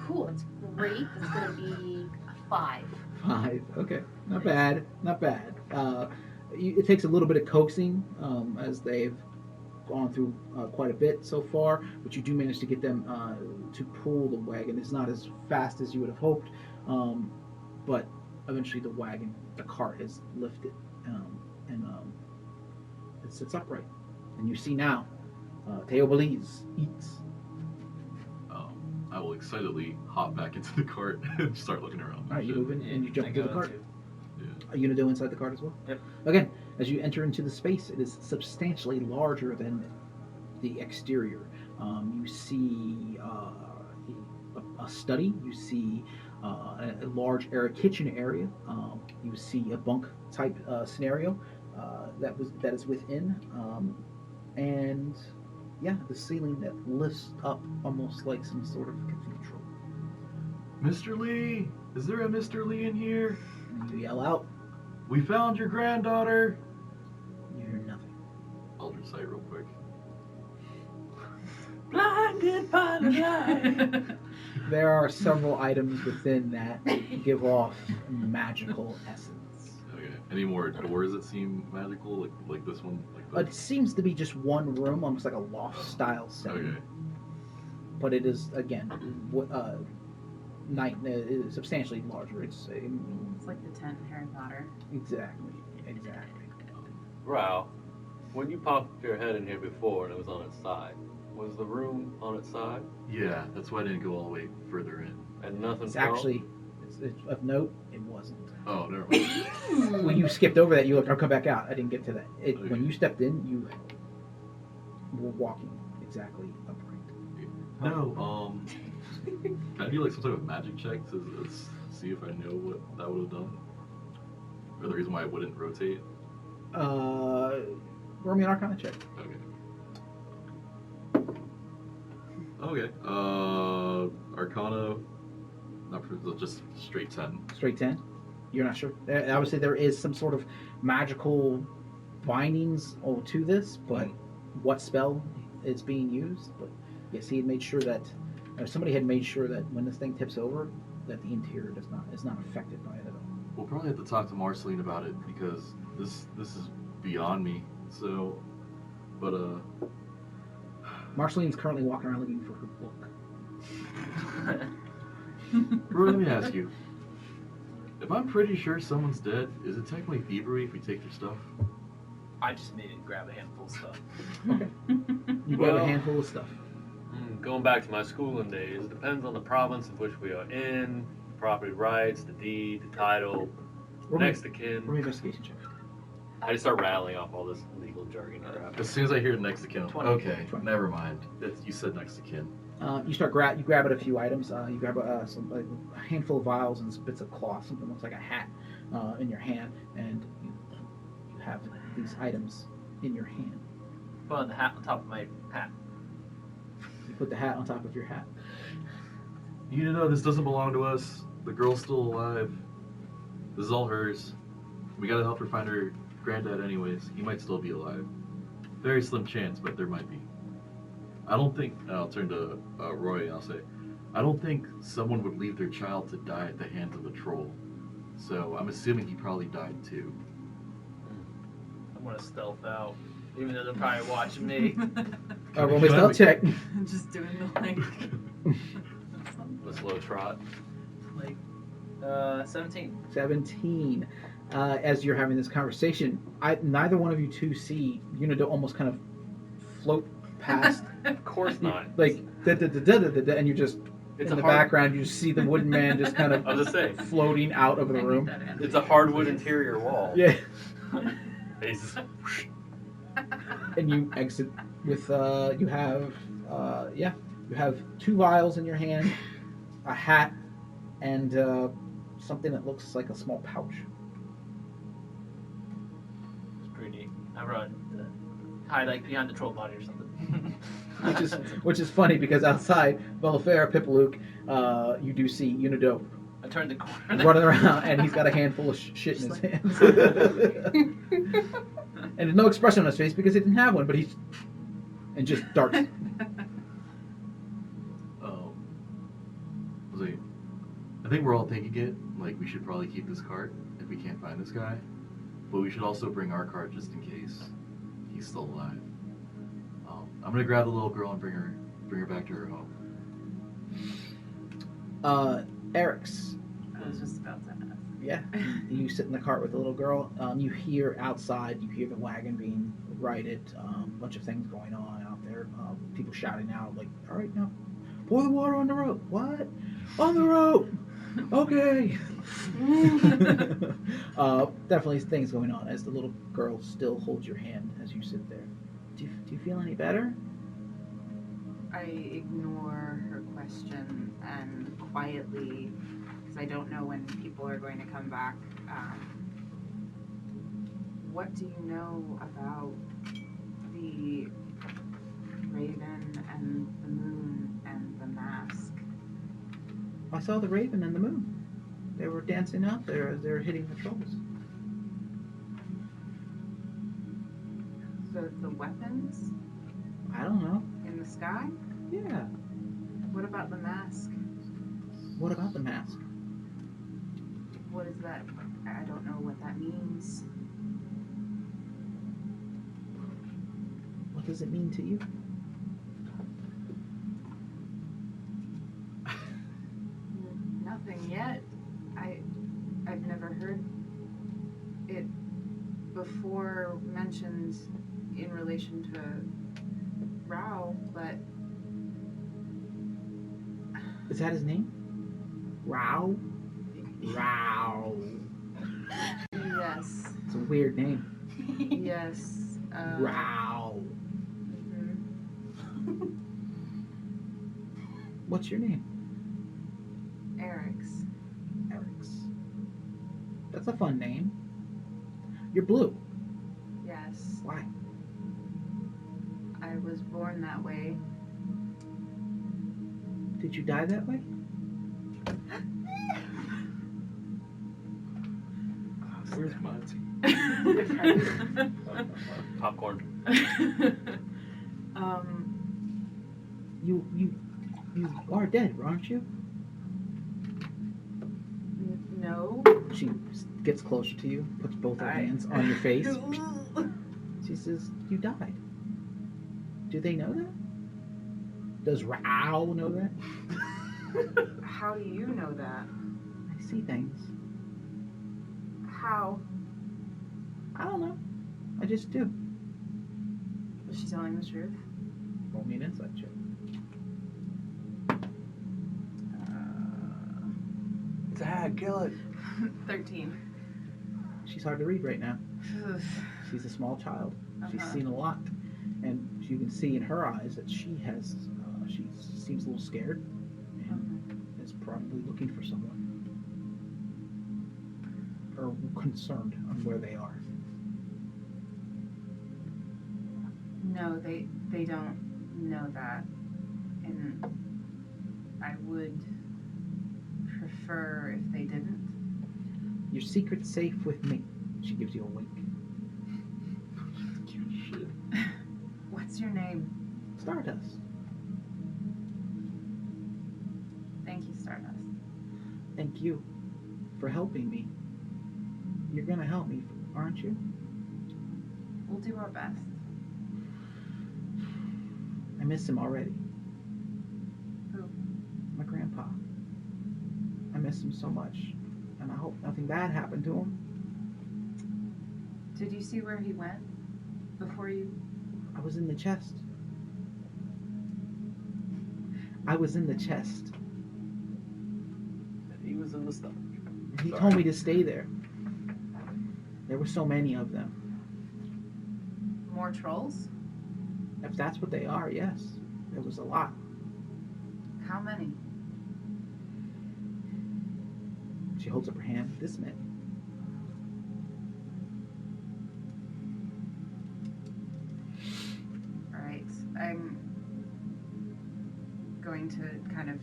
Cool, it's great. It's gonna be a 5. 5. Okay, not bad. Not bad. It takes a little bit of coaxing as they've gone through quite a bit so far, but you do manage to get them to pull the wagon. It's not as fast as you would have hoped, but eventually the cart is lifted, and it sits upright. And you see now, Teo Belize eats. I will excitedly hop back into the cart and start looking around. All right, you move in and you jump into the cart. Yeah. Are you going to go inside the cart as well? Yep. Again, as you enter into the space, it is substantially larger than the exterior. You see a study. You see a large kitchen area. You see a bunk type scenario that is within, and yeah, the ceiling that lifts up almost like some sort of cathedral. Mr. Lee, is there a Mr. Lee in here? And you yell out. We found your granddaughter. You hear nothing. I'll recite real quick. Blinded by the light. There are several items within that give off magical essence. Okay. Any more doors that seem magical, like this one, like It this? seems to be just one room, almost like a loft style setting. Okay. But it is again, substantially larger. It's It's like the tent in Harry Potter. exactly. Wow. When you popped your head in here before and it was on its side, was the room on its side Yeah, that's why I didn't go all the way further in. and nothing It's fell? actually, it's of note, it wasn't. Oh, never mind. When you skipped over that, you looked, I'll come back out. I didn't get to that. Okay. When you stepped in, you were walking exactly upright. No, can I do like some sort of magic check to see if I know what that would have done? Or the reason why it wouldn't rotate? Roll me an Arcana check. Okay. Arcana, not for just straight 10. Straight 10. You're not sure. I would say there is some sort of magical bindings to this, but what spell is being used? But yes, he had made sure that somebody had made sure that when this thing tips over, that the interior is not affected by it at all. We'll probably have to talk to Marceline about it because this is beyond me. So, but Marceline's currently walking around looking for her book. Roy, let me ask you. If I'm pretty sure someone's dead, is it technically thievery if we take their stuff? I just needed to grab a handful of stuff. Okay. You grab a Well- handful of stuff. Going back to my schooling days, it depends on the province of which we are in, property rights, the deed, the title, Roll me- next to kin. roll me an investigation check. I just start rattling off all this legal jargon crap. As soon as I hear next to kin, 20. okay, 20. never mind. You said next to kin. You grab at a few items. You grab a handful of vials and bits of cloth, something that looks like a hat, in your hand, and you have these items in your hand. Put on the hat on top of my hat. You put the hat on top of your hat. You know this doesn't belong to us. The girl's still alive. This is all hers. We gotta help her find her granddad anyways. He might still be alive. Very slim chance, but there might be. I don't think, I'll turn to Roy and I'll say, I don't think someone would leave their child to die at the hands of a troll. So I'm assuming he probably died too. I'm gonna stealth out, even though they're probably watching me. Roll me a stealth check. Just doing the like. The slow trot. Like, 17. 17. As you're having this conversation, neither one of you two see Unido almost kind of float past, Of course not. like and you just It's in a the hard, background you just see the wooden man just kind of I was just saying, floating out of the room. it's a hardwood interior wall. Yeah, It's- and you exit with you have 2 vials in your hand, a hat, and something that looks like a small pouch. It's pretty neat. I run. Hide like behind the troll body or something. Which is funny because outside Belafera, Pipalook, you do see Unido I turned the corner. running around, and he's got a handful of shit in his hands. And there's no expression on his face because he didn't have one, but he's and just darts. I think we're all thinking it. Like we should probably keep this cart if we can't find this guy, but we should also bring our cart just in case he's still alive. I'm gonna grab the little girl and bring her back to her home. Eric's. I was just about to ask. Yeah, you sit in the cart with the little girl. You hear outside, you hear the wagon being righted, a bunch of things going on out there. People shouting out, like, all right, now, pour the water on the rope. What? On the rope. Okay. Definitely things going on as the little girl still holds your hand as you sit there. Do you feel any better? I ignore her question and quietly, because I don't know when people are going to come back. What do you know about the raven and the moon and the mask? I saw the raven and the moon. They were dancing out there as they were hitting the trolls. The weapons I don't know. in the sky? Yeah. What about the mask? What about the mask? What is that? I don't know what that means. What does it mean to you? Nothing yet. I've never heard it before mentioned in relation to Rao, but Is that his name? Rao? Rao. yes, It's a weird name. yes. Rao. mhm. What's your name? Eric's. Eric's. That's a fun name. You're blue. Yes, Why? I was born that way. Did you die that way? Where's my Popcorn. You are dead, aren't you? No. She gets closer to you, puts both her hands on your face. She says, "You died." Do they know that? Does Rao know that? How do you know that? I see things. How? I don't know. I just do. Was she telling the truth? Roll me an insight check. It's a hag, kill it. 13. She's hard to read right now. She's a small child. She's Uh-huh. seen a lot, and you can see in her eyes that she has. She seems a little scared, and is probably looking for someone, or concerned on where they are. No, they don't know that, and I would prefer if they didn't. Your secret's safe with me. She gives you a wink. Shit. What's your name? Stardust. Thank you, Stardust. Thank you for helping me. You're gonna help me, aren't you? We'll do our best. I miss him already. Who? My grandpa. I miss him so much, and I hope nothing bad happened to him. Did you see where he went before you? I was in the chest. I was in the chest. He was in the stomach. He told me to stay there. There were so many of them. More trolls? If that's what they are, yes. There was a lot. How many? She holds up her hand. This many. Alright, I'm going to kind of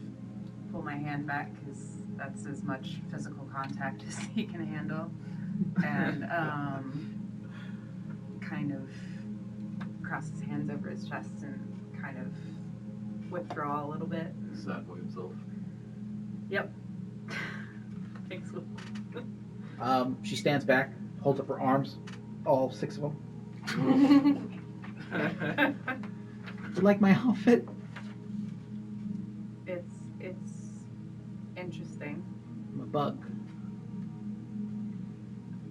pull my hand back because that's as much physical contact as he can handle. And kind of cross his hands over his chest and kind of withdraw a little bit. Sap himself. Yep. Thanks. She stands back, holds up her arms, all 6 of them. You like my outfit? It's interesting. I'm a bug.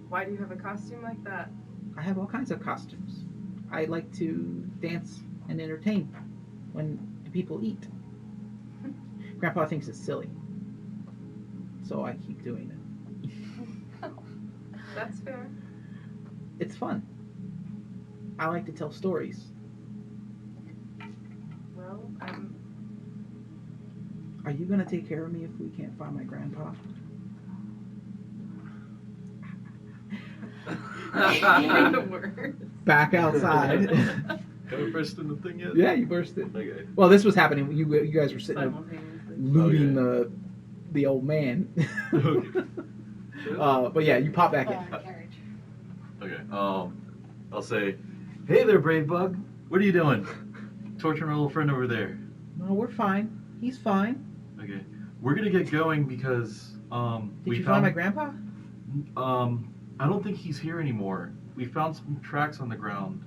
Why do you have a costume like that? I have all kinds of costumes. I like to dance and entertain when the people eat. Grandpa thinks it's silly, so I keep doing it. That's fair. It's fun. I like to tell stories. Well, Are you gonna take care of me if we can't find my grandpa? Back outside. Have I burst in the thing yet? Yeah, you burst it. Okay. Well, this was happening. You guys were sitting there simultaneously. looting Okay. the old man. Okay. But yeah, you pop back in. Carriage. Okay. I'll say, hey there, brave bug. What are you doing? Torturing our little friend over there. Oh, we're fine. He's fine. Okay. We're gonna get going because Did you find my grandpa? I don't think he's here anymore. We found some tracks on the ground.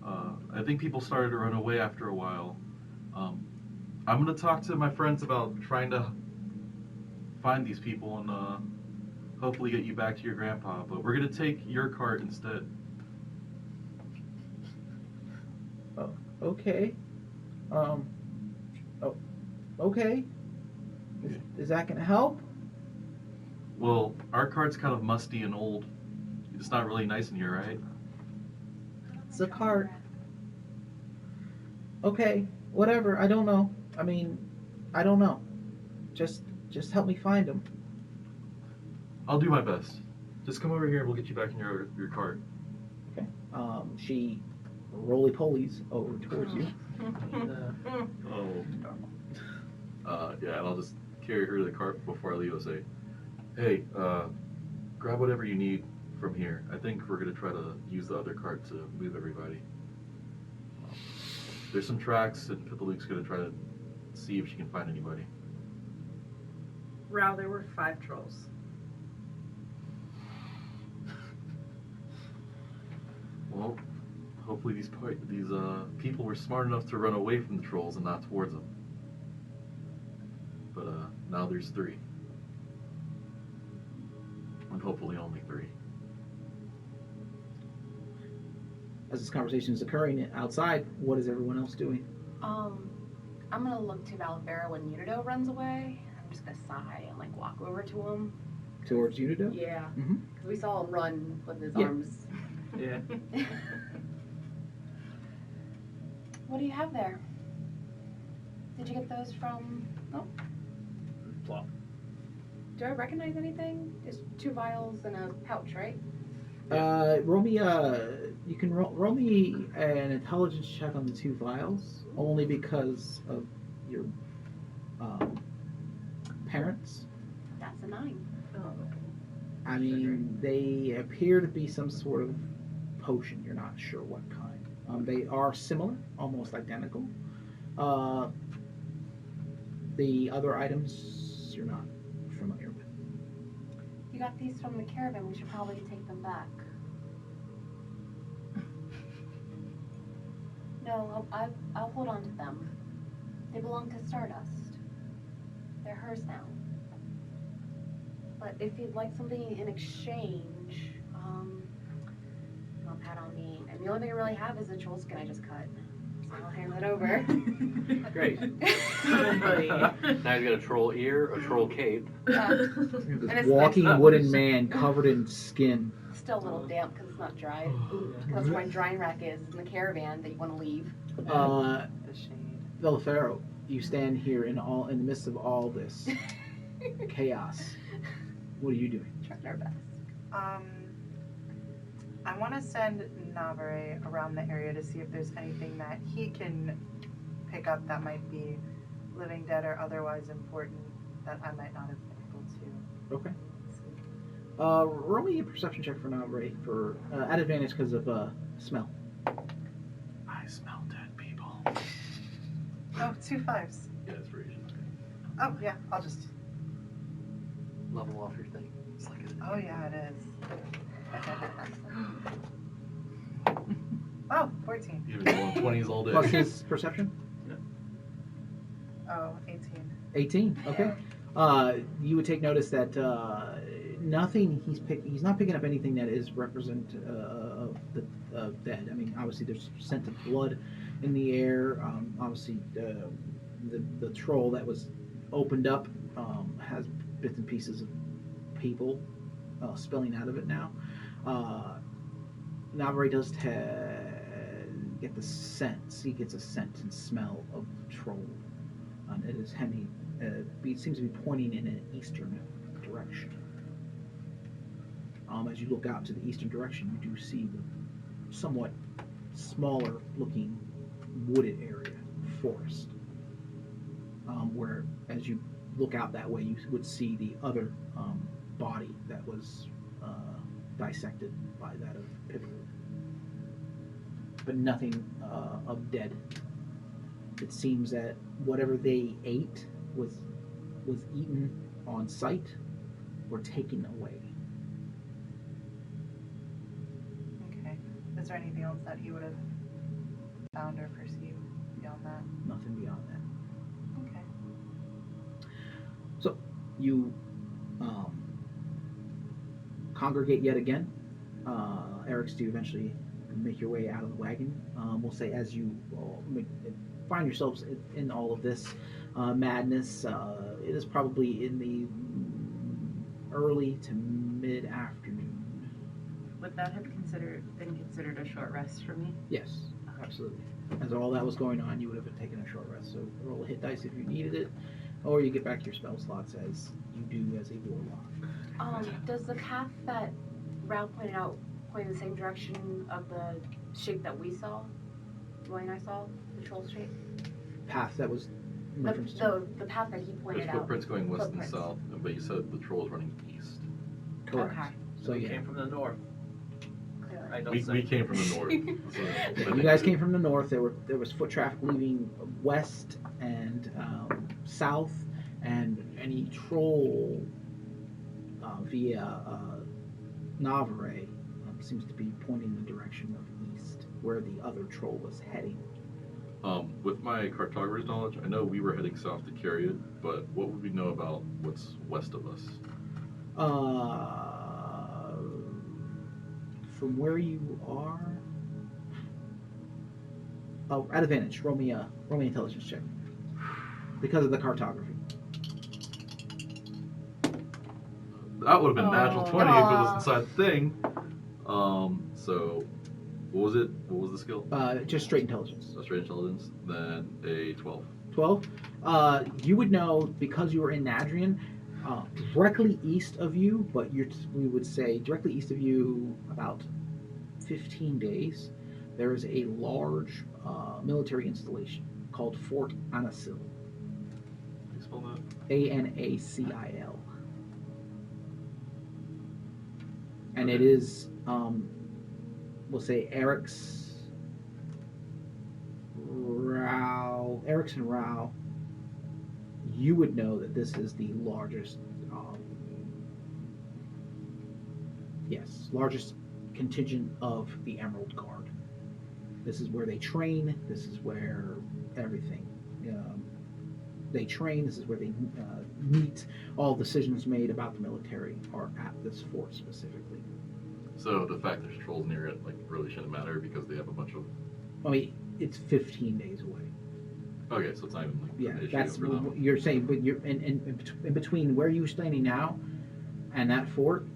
I think people started to run away after a while. I'm gonna talk to my friends about trying to find these people and hopefully get you back to your grandpa. But we're gonna take your cart instead. Oh, okay. Oh, okay. Is that gonna help? Well, our cart's kind of musty and old. It's not really nice in here, right? It's a cart. Okay, whatever. I don't know. I mean, I don't know. Just help me find him. I'll do my best. Just come over here and we'll get you back in your cart. Okay. She roly-polies over towards you. Oh. Yeah, and I'll just carry her to the cart before I leave. I'll say, hey, grab whatever you need from here. I think we're going to try to use the other cart to move everybody. There's some tracks, and Pippaluke's going to try to see if she can find anybody. Rao, there were 5 trolls. Well, hopefully these people were smart enough to run away from the trolls and not towards them. But now there's 3. And hopefully only 3. As this conversation is occurring outside, what is everyone else doing? I'm gonna look to Valvera when Unido runs away. I'm just gonna sigh and like walk over to him. Towards Unido? Yeah. Mhm. Because we saw him run with his Yeah. arms. Yeah. What do you have there? Did you get those from? Oh. Flop. Do I recognize anything? It's 2 vials and a pouch, right? Roll me. You can roll me an intelligence check on the 2 vials, only because of your parents. That's a 9. I mean, they appear to be some sort of potion. You're not sure what kind. They are similar, almost identical. The other items you're not familiar with. You got these from the caravan. We should probably take them back. No, I'll hold on to them. They belong to Stardust. They're hers now. But if you'd like something in exchange, I'll pat on me. And the only thing I really have is a troll skin I just cut. So I'll hand that over. Great. Now he's got a troll ear, a troll cape. Yeah. This it's walking nice. wooden man covered in skin. Still a little damp because it's not dry. Because that's where my drying rack is in the caravan that you want to leave. The shade. Villafaro, you stand here in the midst of all this chaos. What are you doing? Trying our best. I want to send Navare around the area to see if there's anything that he can pick up that might be living, dead, or otherwise important that I might not have been able to Okay. see. Roll me a perception check for Navre for at advantage because of smell. I smell dead people. Oh, 2 5s. Yeah, it's Asian. Oh, yeah, I'll just. Level off your thing. It's like Oh, yeah, it is. Oh, 14. You've been rolling 20s all day. Plus his perception. Oh, 18. 18. Okay. You would take notice that nothing he's not picking up anything that is represent of the dead. I mean, obviously there's scent of blood in the air. Obviously the troll that was opened up has bits and pieces of people spilling out of it now. Navarre does get the sense. He gets a scent and smell of troll. It is heavy. It seems to be pointing in an eastern direction. As you look out to the eastern direction, you do see the somewhat smaller looking wooded area, forest, where as you look out that way, you would see the other body that was dissected by that of Pippa. But nothing of dead it seems that whatever they ate was eaten on site or taken away. Okay. Is there anything else that he would have found or perceived beyond that? Nothing beyond that. Okay. So you congregate yet again. Eric's, do you eventually make your way out of the wagon? We'll say as you find yourselves in all of this madness, it is probably in the early to mid-afternoon. Would that have been considered a short rest for me? Yes, absolutely. As all that was going on, you would have taken a short rest. So roll a hit dice if you needed it, or you get back to your spell slots as you do as a warlock. Does the path that Rao pointed out point in the same direction of the shape that we saw? Roy and I saw? The troll shape? Path that was in reference to. The path that he pointed There's out. footprints going west Footprints. and south, but you said the troll's running east. Correct. Okay. So we yeah. came from the north. Clearly. I don't We say. came from the north. Yeah, you guys came from the north. There was foot traffic leaving west and south, and any troll via Navarre seems to be pointing in the direction of east, where the other troll was heading. With my cartographer's knowledge, I know we were heading south to Cariad, but what would we know about what's west of us? From where you are. Oh, at advantage. Roll me an intelligence check because of the cartography. That would have been natural 20 if it Aw. was inside the thing. So what was it? What was the skill? Just straight intelligence. Straight intelligence. Then a 12. 12. You would know because you were in Nadrian, directly east of you, but we would say directly east of you about 15 days, there is a large military installation called Fort Anasil. How do you spell that? Anacil. And it is, we'll say Eric's and Rao, you would know that this is the largest, largest contingent of the Emerald Guard. This is where they train. This is where everything. They train. This is where they meet. All decisions made about the military are at this fort specifically. So the fact there's trolls near it really shouldn't matter because they have a bunch of. I mean, it's 15 days away. Okay, so it's not even an issue That's for them. what you're saying. But you're in between where you're standing now and that fort,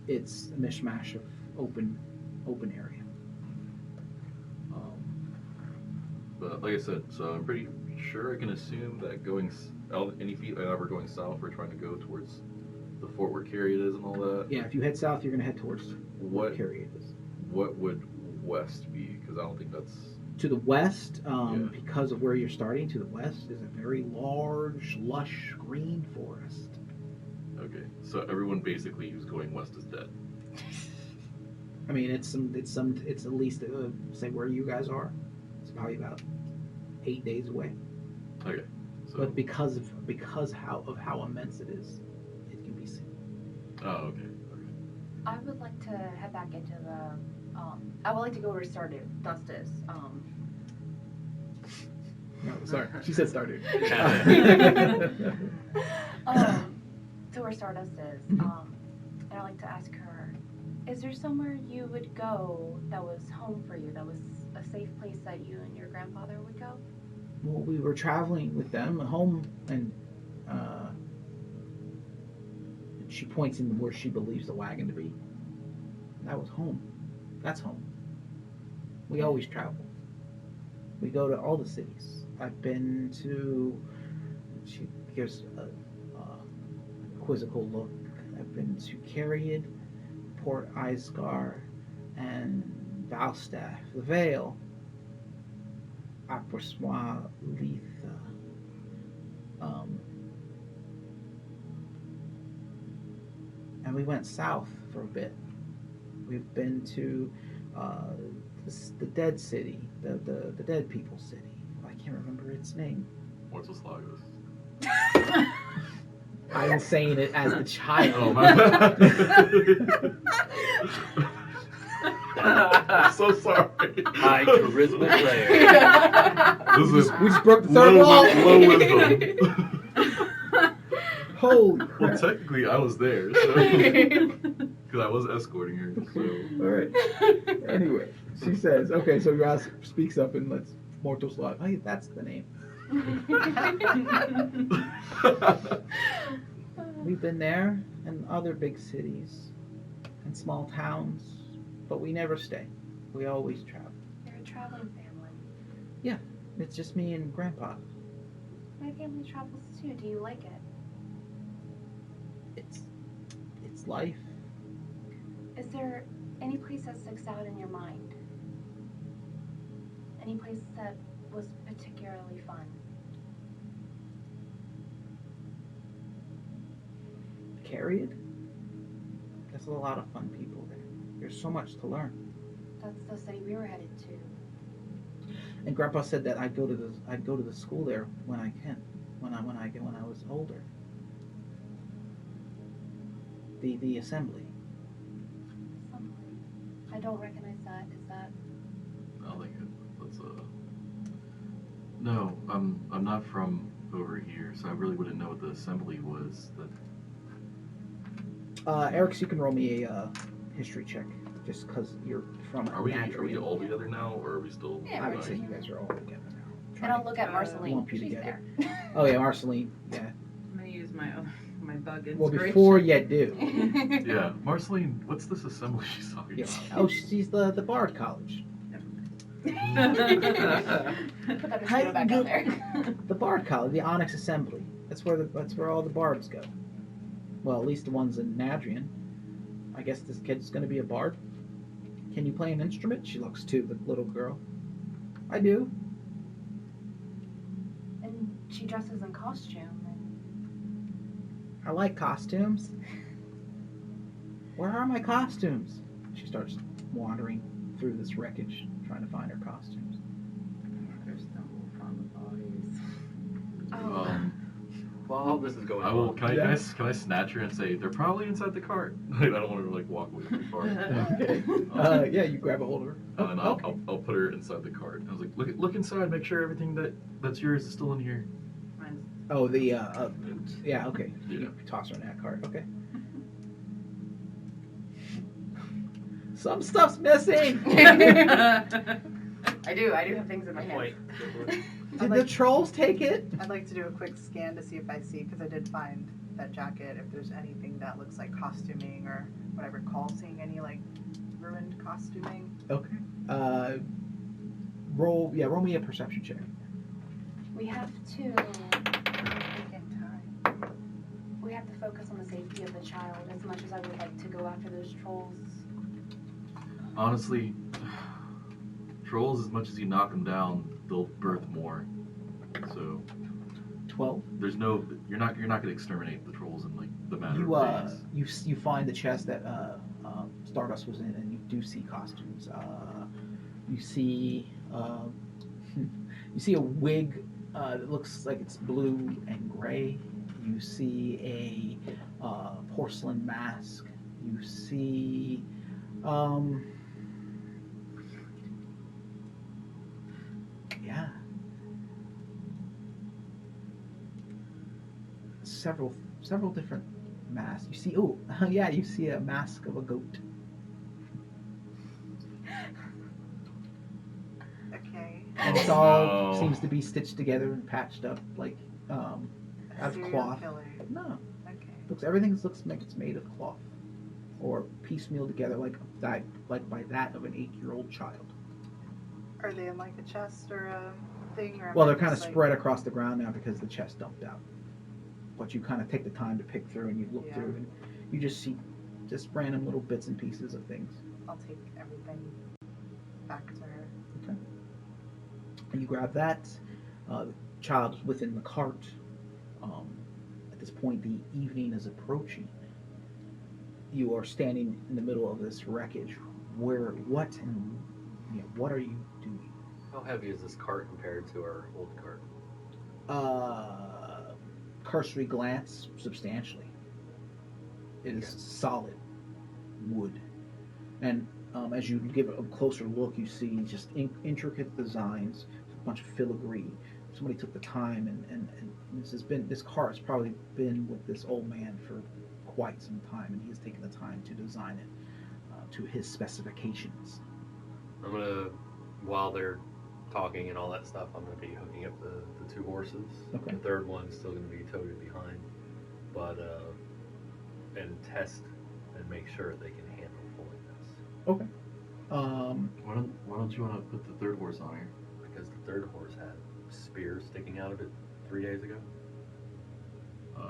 it's a mishmash of open area. But like I said, so I'm pretty sure I can assume that going any feet I have are going south. We're trying to go towards the fort where Cariad is and all that. Yeah, if you head south, you're going to head towards where What Cariad is. What would west be? Because I don't think that's. To the west, Yeah. because of where you're starting, to the west is a very large, lush green forest. Okay, so everyone basically who's going west is dead. I mean, it's at least say where you guys are. It's probably about 8 days away. Okay, so. But because of how immense it is, it can be seen. Oh, okay. I would like to head back into the. I would like to go where Stardust is. No, sorry, she said started. To where Stardust is. And I'd like to ask her, is there somewhere you would go that was home for you, that was a safe place that you and your grandfather would go? Well, we were traveling with them home, and she points in where she believes the wagon to be. That was home. That's home. We always travel. We go to all the cities. I've been to. She gives a quizzical look. I've been to Cariad, Port Isgar, and Falstaff, the Vale, Aperçois, Letha. And we went south for a bit. We've been to the dead city, the dead people city. I can't remember its name. Mortis Lagos. I was saying it as the child. Oh my bad. So sorry. High charisma player. Listen, We just broke the third wall. low wisdom. Holy Well, crap. technically, I was there, because I was escorting her. So All right. Anyway, she says, okay, so Raz speaks up and lets Mortos Lag. Hey, that's the name. We've been there and other big cities and small towns, but we never stay. We always travel. You're a traveling family. It's just me and Grandpa. My family travels too. Do you like it? It's life. Is there any place that sticks out in your mind? Any place that was particularly fun? Carried? There's a lot of fun people there. There's so much to learn. That's the city we were headed to. And Grandpa said that I'd go to the school there when I can, when I was older. The assembly. Assembly. I don't recognize that. Is that? I think that's No, I'm not from over here, so I really wouldn't know what the assembly was. Eric, you can roll me a history check, just because you're from. Are we all together now, or are we still? Yeah, I would say you guys are all together now. And I'll look at Marceline. lump you She's together. there. Oh yeah, Marceline. Yeah. I'm gonna use my bug inspiration. Well, before you do. Yeah, Marceline, what's this assembly she's talking Yeah. about? Oh, she's the Bard College. Put that mosquito back out there. The Bard College, the Onyx Assembly. That's where all the bards go. Well, at least the ones in Nadrian. I guess this kid's gonna be a bard. Can you play an instrument? She looks to the little girl. I do. And she dresses in costume. I like costumes. Where are my costumes? She starts wandering through this wreckage, trying to find her costumes. They're stumble upon the bodies. Oh. While all this is going I will. on, Can I snatch her and say they're probably inside the cart? I don't want her to walk away too far. Okay. Yeah, you grab a hold of her. And then I'll put her inside the cart. I was like, look inside, make sure everything that's yours is still in here. Mine's Oh, yeah, okay. Yeah. You toss her in that cart, okay. Some stuff's missing! I do have things in my hand. wait. Did the trolls take it? I'd like to do a quick scan to see if I see, because I did find that jacket, if there's anything that looks like costuming or what I recall seeing any like ruined costuming. Okay. Roll me a perception check. We have to focus on the safety of the child as much as I would like to go after those trolls. Honestly, trolls, as much as you knock them down, they'll birth more. So 12. there's no, you're not gonna exterminate the trolls in like the matter You of days. you find the chest that Stardust was in, and you do see costumes. You see you see a wig that looks like it's blue and gray. You see a porcelain mask. You see yeah, several different masks. You see, you see a mask of a goat. Okay. And it's all seems to be stitched together and patched up like out of Serial cloth. killer. No, Okay. everything looks like it's made of cloth or piecemeal together like by that of an 8-year-old child. Are they in like a chest or a thing? Or am Well, I they're kind of just, like- spread across the ground now because the chest dumped out. But you kind of take the time to pick through and you look Yeah. through and you just see just random little bits and pieces of things. I'll take everything back to her. Okay. And you grab that. The child is within the cart. At this point, the evening is approaching. You are standing in the middle of this wreckage. What are you doing? How heavy is this cart compared to our old cart? Cursory glance, substantially. It is Okay. solid wood, and as you give it a closer look, you see just intricate designs, a bunch of filigree. Somebody took the time, and this car has probably been with this old man for quite some time, and he has taken the time to design it to his specifications. I'm gonna, while they're talking and all that stuff, I'm gonna be hooking up the two horses. Okay. The third one's still gonna be toted behind, but and test and make sure they can handle pulling this. Okay. Why don't you want to put the third horse on here? Because the third horse had spears sticking out of it 3 days ago.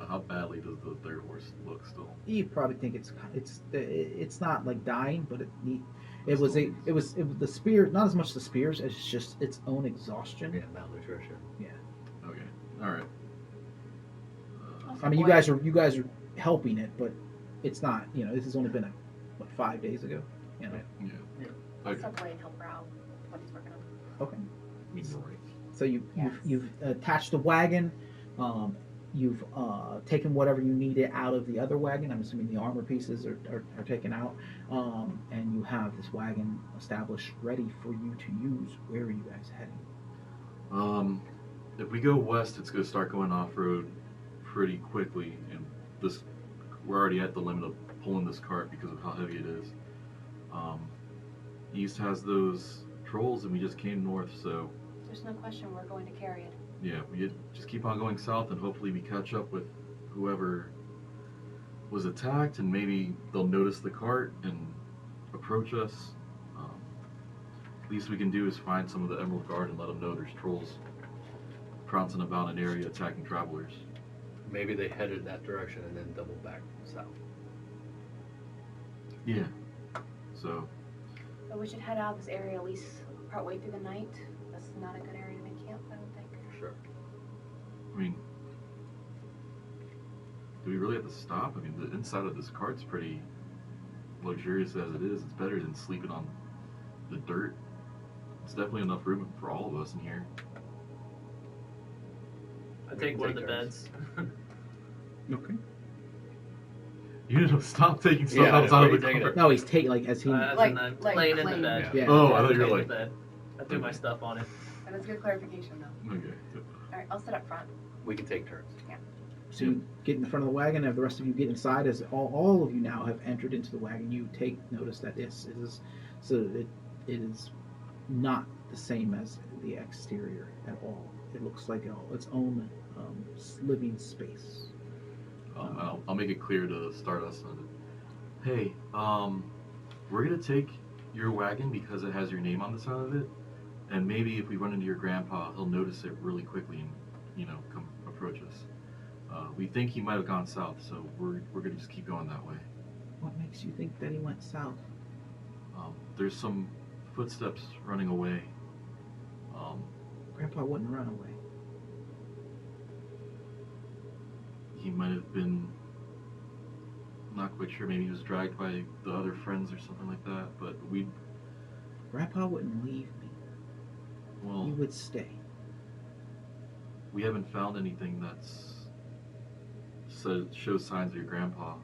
How badly does the third horse look still? You probably think it's not like dying, but it was the spear, not as much the spears as just its own exhaustion. Yeah, malnutrition. Okay, all right. I mean, you guys are helping it, but it's not. This has only been 5 days ago. Yeah. I'll Okay. step away and help her out with what he's working on. Okay. Right. So Yes. you've attached the wagon. You've taken whatever you needed out of the other wagon. I'm assuming the armor pieces are taken out, and you have this wagon established, ready for you to use. Where are you guys heading? If we go west, it's going to start going off road pretty quickly, and we're already at the limit of pulling this cart because of how heavy it is. East has those trolls, and we just came north, so There's no question we're going to carry it. yeah, we just keep on going south, and hopefully we catch up with whoever was attacked, and maybe they'll notice the cart and approach us. Least we can do is find some of the Emerald Guard and let them know there's trolls prancing about an area attacking travelers. Maybe they headed that direction and then doubled back south. Yeah. So, But we should head out of this area at least partway through the night. That's not a good area to make camp, I don't think. Sure. I mean, do we really have to stop? I mean, the inside of this cart's pretty luxurious as it is. It's better than sleeping on the dirt. It's definitely enough room for all of us in here. I We take can one of the take turns. beds. Okay. You need to stop taking stuff Yeah, I know. outside Where of are the you taking cart. it? No, he's taking as he. As Like- in I'm like laying in the plain. bed. Yeah. Oh, I I thought you were laid in like. the bed. I threw my stuff on it. And that's good clarification, though. Okay. Alright, I'll sit up front. We can take turns. So you get in front of the wagon, and the rest of you get inside. As all of you now have entered into the wagon, you take notice that it is not the same as the exterior at all. It looks like its own living space. I'll make it clear to Stardust on it. Hey, we're gonna take your wagon because it has your name on the side of it, and maybe if we run into your grandpa, he'll notice it really quickly and come approach us. We think he might have gone south, so we're gonna just keep going that way. What makes you think that he went south? There's some footsteps running away. Grandpa wouldn't run away. He might have been, not quite sure, maybe he was dragged by the other friends or something like that, but Grandpa wouldn't leave me. He well, would stay. we haven't found anything shows signs of your grandpa.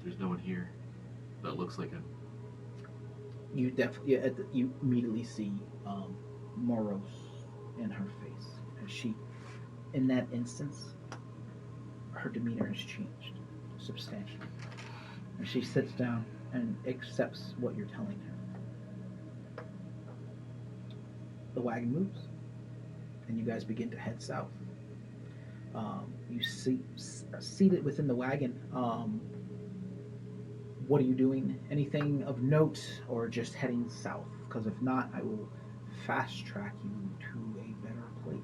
There's no one here that looks like him. You definitely, you immediately see morose in her face, and she, in that instance, her demeanor has changed substantially, and she sits down and accepts what you're telling her. The wagon moves, and you guys begin to head south. You see, seated within the wagon. What are you doing? Anything of note, or just heading south? Because if not, I will fast track you to a better place.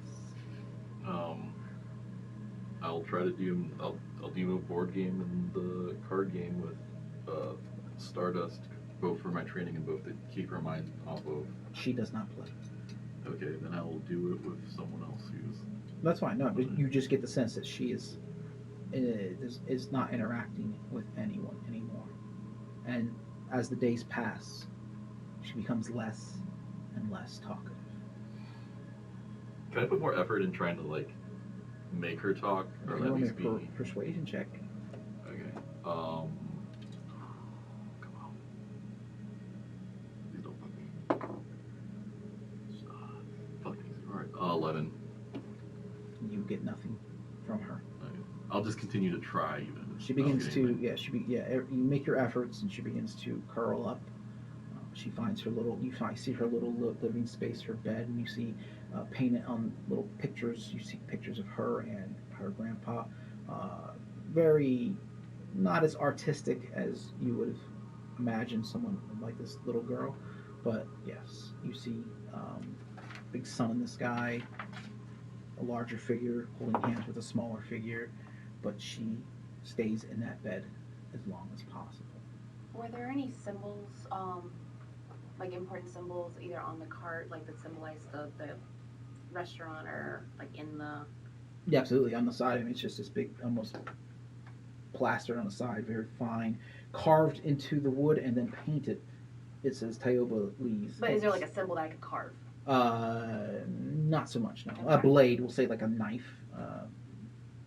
I'll try to do. I'll do a board game and the card game with Stardust, both for my training and both to keep her mind off of. She does not play. Okay, then I will do it with someone else who's. That's fine. No, but you just get the sense that she is not interacting with anyone anymore. And as the days pass, she becomes less and less talkative. Can I put more effort in trying to like make her talk, or You at want me least to be persuasion check? okay? Come on, please don't fuck me. Fuck these. All right, 11. You get nothing from her. Okay. I'll just continue to try even. She begins to, you make your efforts, and she begins to curl up. She finds her little, see her little living space, her bed, and you see painted on little pictures. You see pictures of her and her grandpa. Very, not as artistic as you would have imagined someone like this little girl, but yes, you see big sun in the sky, a larger figure holding hands with a smaller figure, but she stays in that bed as long as possible. Were there any symbols, like important symbols, either on the cart, like that symbolize the restaurant, or like in the? Yeah, absolutely. On the side, I mean, it's just this big, almost plastered on the side, very fine, carved into the wood and then painted. It says Tioba Lee's. But is there like a symbol that I could carve? Not so much. No, a Okay. blade. We'll say like a knife,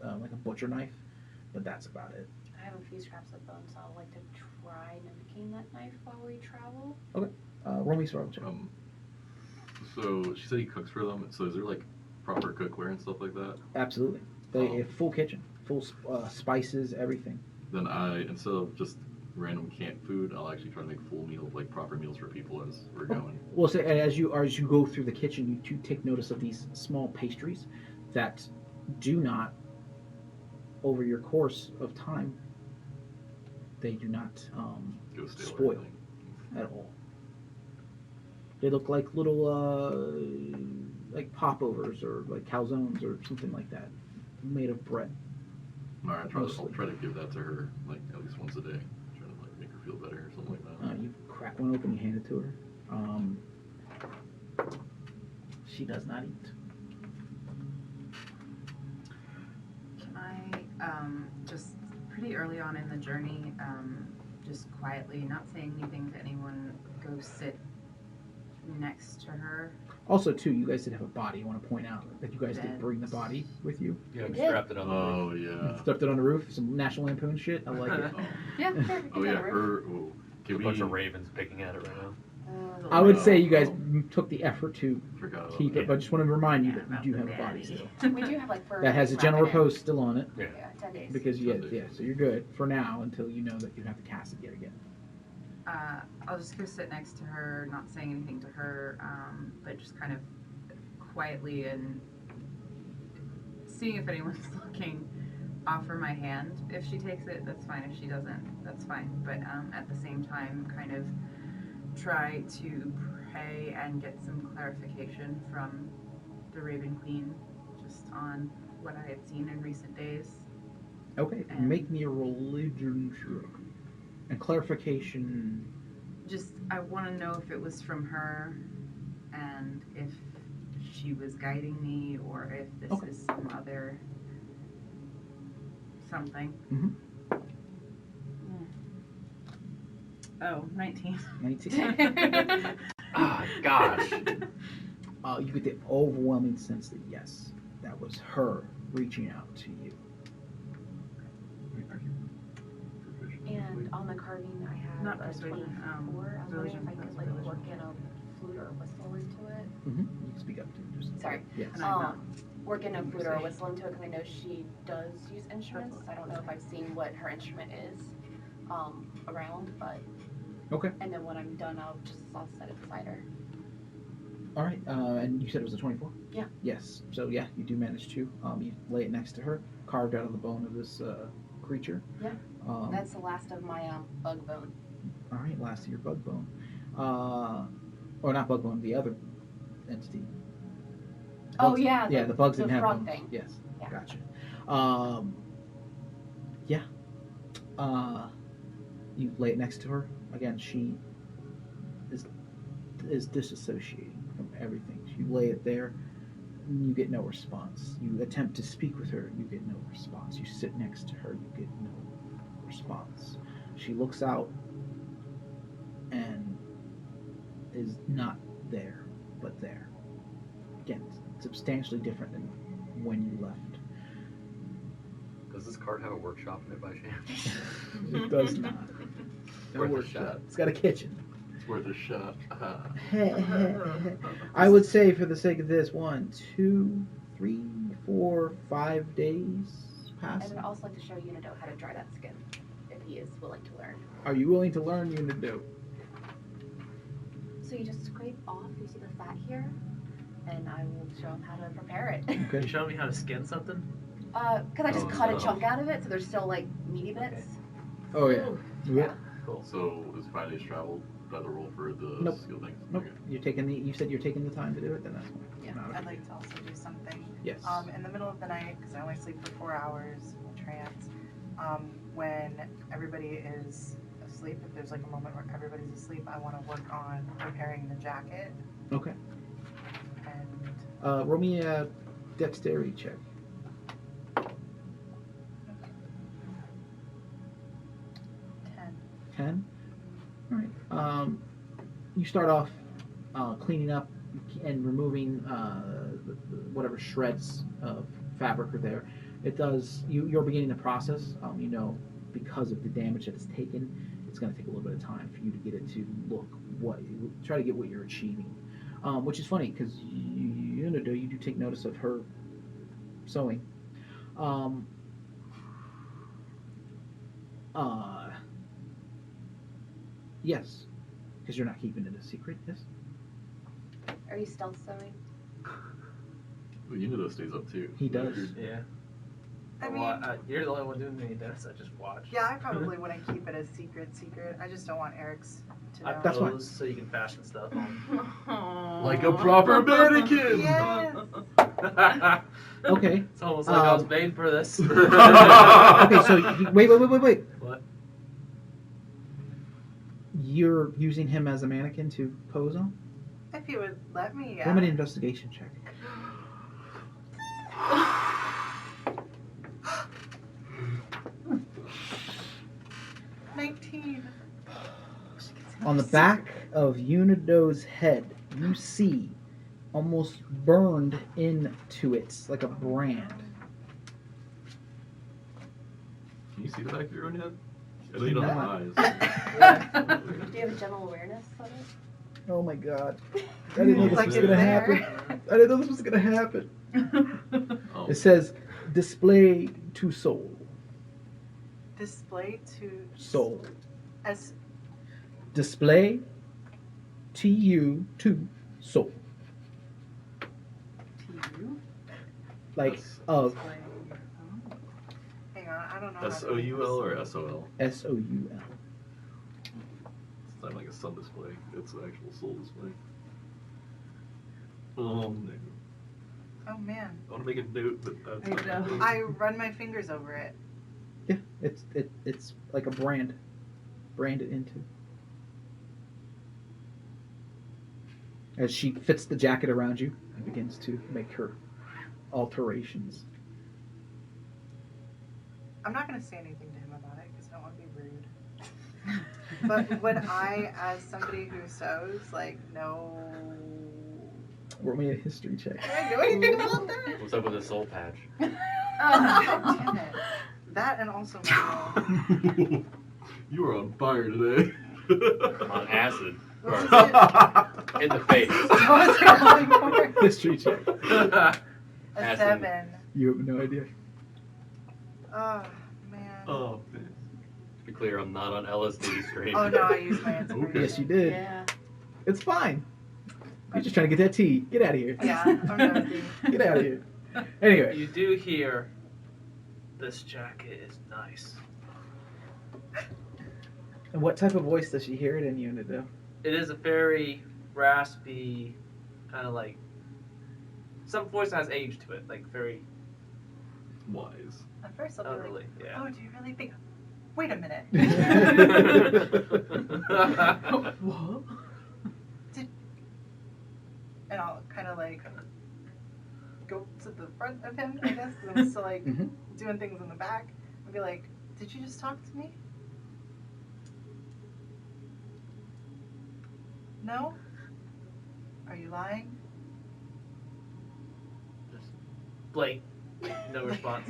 like a butcher knife, but that's about it. I have a few scraps of bone, so I'd like to try mimicking that knife while we travel. Roll me survival check. So she said he cooks for them. So is there like proper cookware and stuff like that? Absolutely. They have full kitchen, full spices, everything. Then instead of just random canned food, I'll actually try to make full meal, like proper meals for people as we're going. Well, so as you go through the kitchen, you do take notice of these small pastries that do not, over your course of time, they do not Go stale or spoil anything. at all. They look like little like popovers or like calzones or something like that, made of bread. All right, I'll Mostly. try to give that to her like at least once a day. Try to like make her feel better or something like that. You crack one open, you hand it to her. She does not eat. Can I, just pretty early on in the journey, just quietly, not saying anything to anyone, go sit next to her? Also, too, you guys did have a body. I want to point out that you guys did Beds. bring the body with you. Yeah, we Yeah. strapped it on the roof. Oh yeah. Stuffed it on the roof. Some National Lampoon shit. I like it. Yeah, sure. we can Oh do yeah, that. her. Oh, There's can a we? bunch of ravens picking at it right now. I would say you Oh. guys took the effort to Forgot about keep that. it, but I just want to remind you Yeah, that you about do the have a body daddy. still. We do have like fur. That has a wrap general it in. repose still on it. Yeah. Yeah, 10 days. Because so you're good for now until you know that you have to cast it yet again. I'll just go sit next to her, not saying anything to her, but just kind of quietly and seeing if anyone's looking, offer my hand. If she takes it, that's fine. If she doesn't, that's fine. But at the same time, kind of try to pray and get some clarification from the Raven Queen just on what I had seen in recent days. Okay, And- make me a religion check. And clarification. Just, I want to know if it was from her and if she was guiding me or if this Okay. is some other something. Mhm. Oh, 19. 19. Ah, gosh. You get the overwhelming sense that yes, that was her reaching out to you. And on the carving, I have Not a persuasion, 24. I was wondering religion if I plus could like religion. work in a flute or a whistle into it. You can speak up to just. Sorry. Yes. And I'm not Work in a flute or a conversation. whistle into it because I know she does use instruments. I don't know if I've seen what her instrument is around, but. Okay. And then when I'm done, I'll set it beside her. All right. And you said it was a 24? Yeah. Yes. So yeah, you do manage to. You lay it next to her, carved out of the bone of this creature. Yeah. That's That's the last of my bug bone. all right. Last of your bug bone, or not bug bone, the other entity. Oh Bugs- yeah. Yeah, the bugs the didn't have frog bones. thing. Yes. Yeah. Gotcha. Yeah. You lay it next to her. Again, she is disassociating from everything. You lay it there, and you get no response. You attempt to speak with her, you get no response. You sit next to her, you get no response. She looks out and is not there but there. Again, substantially different than when you left. Does this cart have a workshop in it by chance? It does not. No Worth a workshop. shot. It's got a kitchen. It's worth a shot. I would say, for the sake of this, 1, 2, 3, 4, 5 days I pass. would also like to show Unido how to dry that skin, if he is willing to learn. Are you willing to learn Unido? So you just scrape off, you see the fat here, and I will show him how to prepare it. Can you Okay. show me how to skin something? Because I just Oh, cut no. a chunk out of it, so there's still like meaty bits. Oh yeah. Yeah. Cool. So is 5 days travel? Do I have to roll for the Nope. skill things? Nope. Okay. You're taking the. You said you're taking the time to do it. Then that's fine. Yeah, Not a I'd big like to also do something. Yes. In the middle of the night, because I only sleep for 4 hours in trance, when everybody is asleep, if there's like a moment where everybody's asleep, I want to work on repairing the jacket. Okay. And Roll me a dexterity check. 10. All right. You start off cleaning up and removing whatever shreds of fabric are there. It does. You're beginning the process. You know, because of the damage that it's taken, it's going to take a little bit of time for you to get it to look try to get what you're achieving. Which is funny because you do take notice of her sewing. Yes, because you're not keeping it a secret. Yes. Are you stealth sewing? Well, Unido stays up too. He does. Yeah. I Well, mean- you're the only one doing any of this. I just watch. yeah, I probably wouldn't keep it a secret. I just don't want Eric's to I know. That's fine. pose so you can fashion stuff Like a proper mannequin! Yes. on. Okay. It's almost like I was made for this. Okay. So wait. What? You're using him as a mannequin to pose on? If you would let me, yeah. Roll me an investigation check. On the back of Unido's head, you see almost burned into it like a brand. Can you see the back of your own head? I know you don't Not. have eyes. Do you have a general awareness of it? Oh my god. I didn't know this Like was it's gonna there. happen. I didn't know this was gonna happen. Oh. It says display to soul. Display to Soul. as Display TU to soul. TU. Like That's- of Hang on, I don't know. how to SOUL or SOL? SOUL. It's not like a sun display. It's an actual soul display. Oh no. Oh man, I want to make a note that that's I not know. good. I run my fingers over it. Yeah, it's like a branded into. As she fits the jacket around you and begins to make her alterations. I'm not gonna say anything to him about it because I don't want to be rude. But would I, as somebody who sews, like know? Roll me a history check. Can I do anything about that? What's up with the soul patch? Oh, damn it. That and also my You are on fire today. On acid. What was In the face. What was I going for? History check. A Acid. 7. You have no idea. Oh man. Oh man. To be clear, I'm not on LSD straight. Oh no, I used my inspiration. Okay. Yes, you did. Yeah. It's fine. You're just trying to get that tea. Get out of here. Yeah, I'm nosy. Get out of here. Anyway, You do hear this jacket is nice. and what type of voice does she hear it in Unido? It is a very raspy, kind of like. Some voice has age to it, like very Wise. At first I'll be like, elderly. Yeah. oh, do you really think? Wait a minute. What? And I'll kind of like go to the front of him, I guess, because I'm still like Mhm. doing things in the back, and be like, "Did you just talk to me? No? Are you lying? Just blank. No response.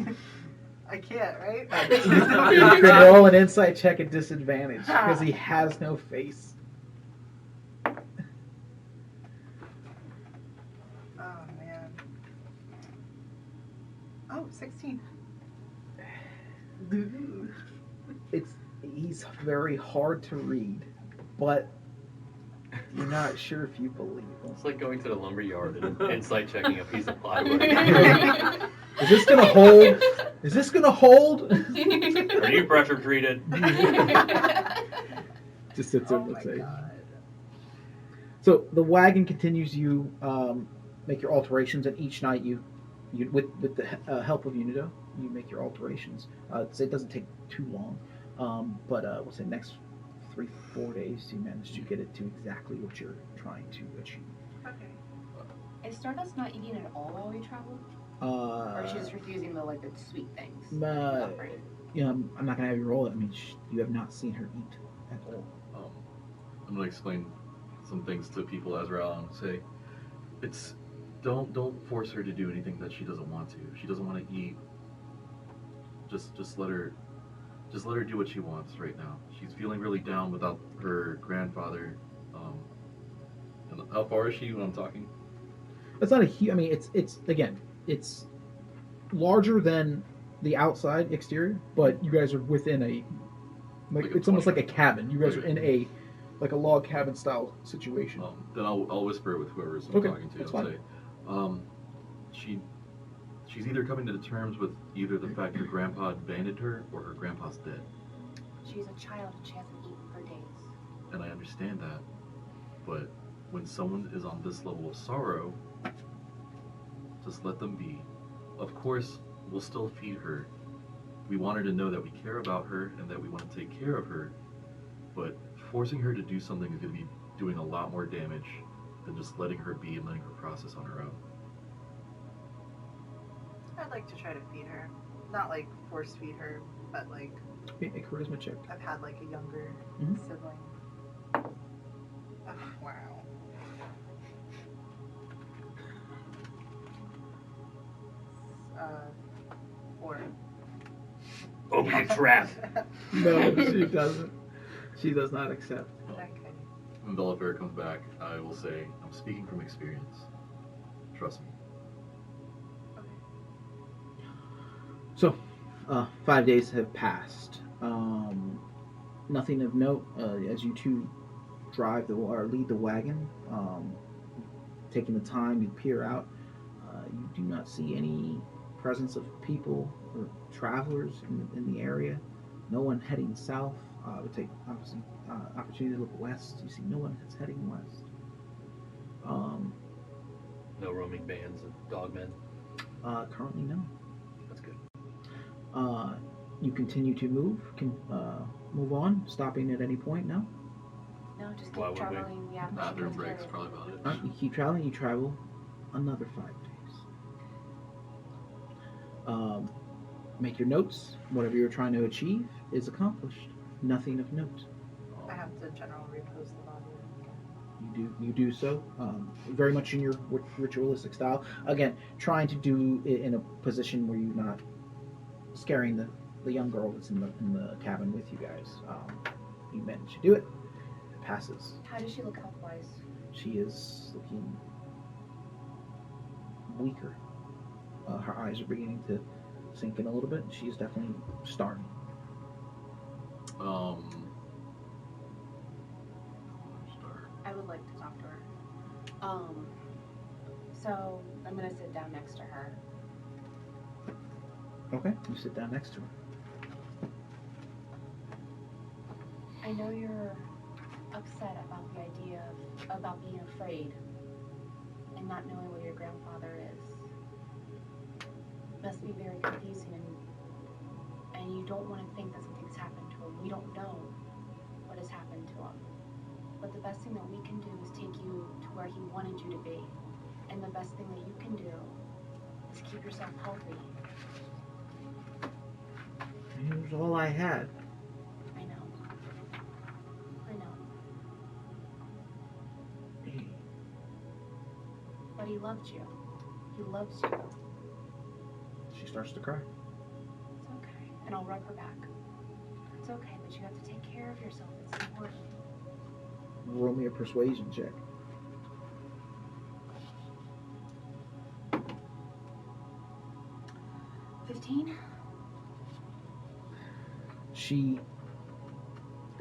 I can't, right? You can roll an insight check at disadvantage because he has no face. Oh man. Oh, 16. He's very hard to read, but you're not sure if you believe him. It's like going to the lumber yard and insight checking a piece of plywood. Is this gonna hold? Is this gonna hold? Are you pressure treated? Just sits there Oh and my looks at you. god. So the wagon continues. You make your alterations, and each night you with the help of Unido, you make your alterations. So it doesn't take too long, but we'll say next 3-4 days you manage to get it to exactly what you're trying to achieve. Okay. Is Stardust not eating at all while we travel? Or she's just refusing the sweet things? Offering? Yeah, I'm not gonna have you roll it. I mean, you have not seen her eat at all. I'm gonna explain some things to people as well and say, it's don't force her to do anything that she doesn't want to. If she doesn't want to eat, just let her do what she wants right now. She's feeling really down without her grandfather. And how far is she when I'm talking? It's not a huge. I mean, it's larger than the outside exterior, but you guys are within Like a it's almost 20. like a cabin. You guys are Okay. in a log cabin style situation. Then I'll whisper with whoever's I'm Okay, talking to. that's I'll fine. say, she's either coming to terms with either the fact her grandpa abandoned her or her grandpa's dead. She's a child and she hasn't eaten for days. And I understand that, but when someone is on this level of sorrow, just let them be. Of course, we'll still feed her. We want her to know that we care about her and that we want to take care of her, but forcing her to do something is going to be doing a lot more damage than just letting her be and letting her process on her own. I'd like to try to feed her. Not like force feed her, but like Make a charisma check. I've had like a younger Mhm. sibling. Oh, wow. Uh, 4. Open a trap. No, she doesn't. She does not accept. Okay. When Bellifair comes back, I will say, I'm speaking from experience. Trust me. So, 5 days have passed. Nothing of note as you two drive or lead the wagon. Taking the time, you peer out. You do not see any presence of people or travelers in the area. No one heading south. Would take obviously opportunity to look west. You see no one that's heading west. No roaming bands of dogmen. Currently, no. That's good. You continue to move. Can move on, stopping at any point. No. No, just Why keep would we? traveling. Yeah, Bathroom she breaks, does probably about it. You keep traveling. You travel another 5 days. Make your notes. Whatever you're trying to achieve is accomplished. Nothing of note. I have to general repost the body. You do so very much in your ritualistic style. Again, trying to do it in a position where you're not scaring the young girl that's in the cabin with you guys. You manage to do it. It passes. How does she look health-wise? She is looking weaker. Her eyes are beginning to sink in a little bit. She is definitely starving. I would like to talk to her. So I'm gonna sit down next to her. Okay, you sit down next to her. I know you're upset about the idea about being afraid and not knowing where your grandfather is. It must be very confusing, and you don't want to think that something's happened to him. We don't know what has happened to him. But the best thing that we can do is take you to where he wanted you to be. And the best thing that you can do is keep yourself healthy. It was all I had. I know. I know. But he loved you. He loves you. She starts to cry. It's okay. And I'll rub her back. It's okay, but you have to take care of yourself. It's important. Roll me a persuasion check. $15? She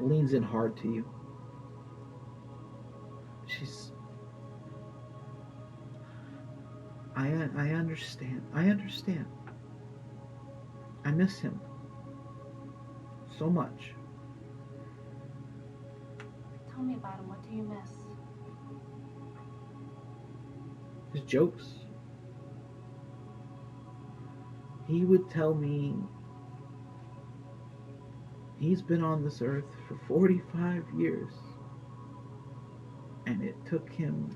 leans in hard to you. She's... I understand. I understand. I miss him so much. Tell me about him. What do you miss? His jokes. He would tell me he's been on this earth for 45 years, and it took him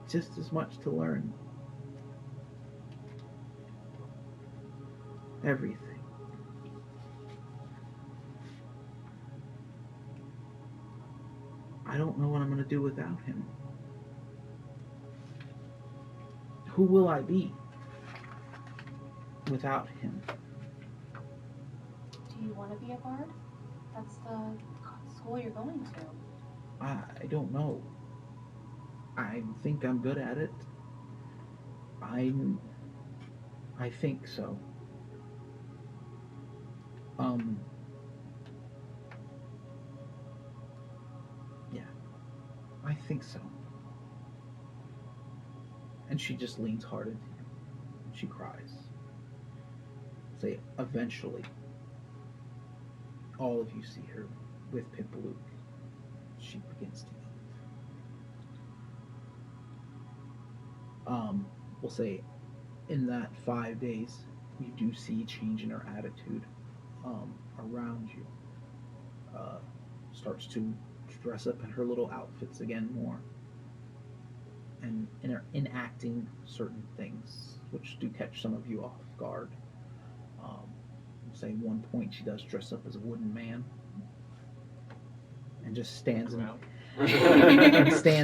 just as much to learn everything. I don't know what I'm going to do without him. Who will I be without him? Do you want to be a bard? That's the school you're going to. I don't know. I think I'm good at it. I think so. Yeah. I think so. And she just leans hard into him. She cries. Say, eventually, all of you see her with Pimpalook. She begins to leave. We'll say, in that 5 days, you do see a change in her attitude around you. Starts to dress up in her little outfits again more. And enacting certain things, which do catch some of you off guard. Say one point she does dress up as a wooden man, and just stands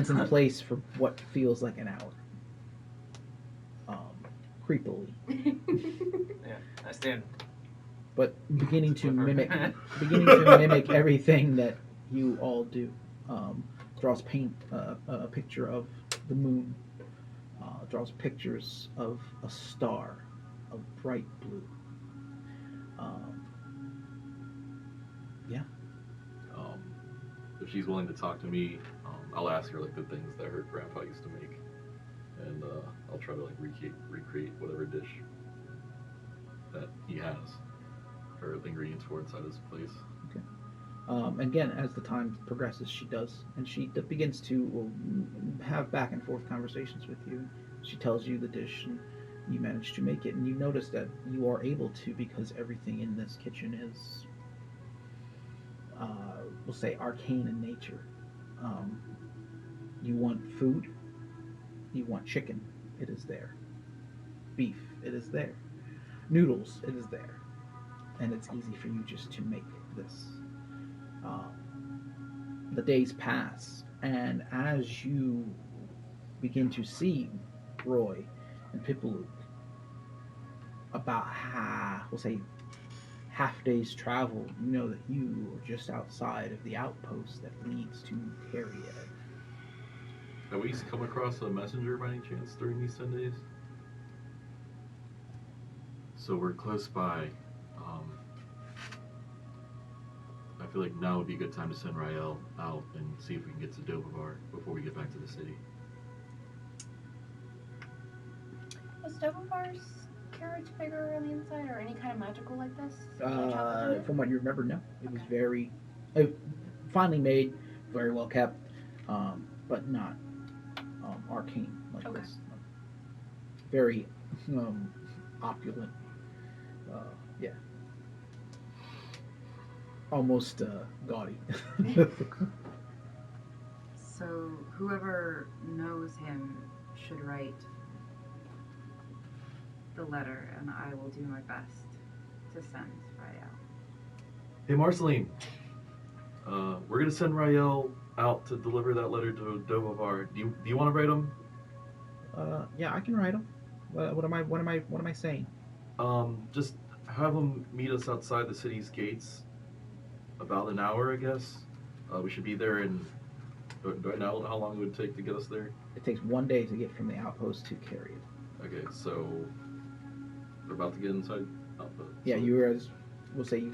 in place for what feels like an hour, creepily. Yeah, I stand. But beginning to With her. mimic everything that you all do. Draws a picture of the moon. Draws pictures of a star of bright blue. Yeah. If she's willing to talk to me, I'll ask her like the things that her grandpa used to make, and I'll try to like recreate whatever dish that he has, or the ingredients for inside his place. Okay. Again, as the time progresses, she does, and she begins to have back and forth conversations with you. She tells you the dish, and you manage to make it, and you notice that you are able to because everything in this kitchen is, we'll say, arcane in nature. You want food, you want chicken, it is there. Beef, it is there. Noodles, it is there. And it's easy for you just to make this. The days pass, and as you begin to see Roy and Pippalook about we'll say half day's travel, you know that you are just outside of the outpost that leads to Carrier. Have we come across a messenger by any chance during these 10 days? So we're close by. I feel like now would be a good time to send Rael out and see if we can get to Dobovar before we get back to the city. Was Dobovar's carriage bigger on the inside or any kind of magical like this? From what you remember, no. It was Okay. very finely made, very well kept, but not arcane like Okay. this. Very opulent. Yeah. Almost gaudy. So whoever knows him should write the letter, and I will do my best to send Rael. Hey Marceline, we're gonna send Rael out to deliver that letter to Dovavar. Do you want to write them? Yeah, I can write them. What am I saying? Just have them meet us outside the city's gates. About an hour, I guess. We should be there in. Do I know how long it would take to get us there? It takes 1 day to get from the outpost to Carrion. Okay, so we're about to get inside outpost. Yeah, so, you were as we'll say you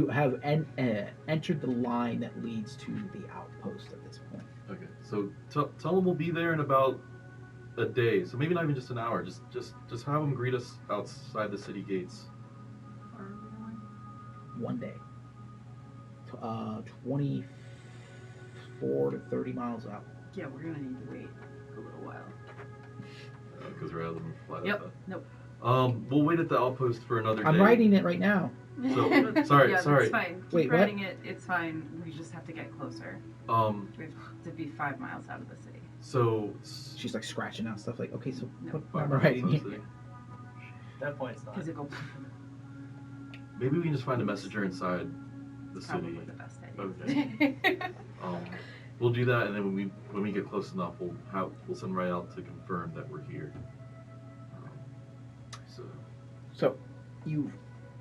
have entered the line that leads to the outpost at this point. Okay, so tell them we'll be there in about a day. So maybe not even just an hour. Just have them greet us outside the city gates. 1 day. 24 to 30 miles out. Yeah, we're gonna need to wait a little while. Because we're out of the flight. Yep. Nope. We'll wait at the outpost for another day. I'm writing it right now. So sorry. Yeah, that's fine. Keep Wait, what? writing it. It's fine. We just have to get closer. We have to be 5 miles out of the city. So She's like scratching out stuff like, okay, so No. what am I writing here? At that point, it's not. Physical. Maybe we can just find a messenger inside the Probably city. the best idea. Okay. We'll do that, and then when we get close enough, we'll send right out to confirm that we're here. So you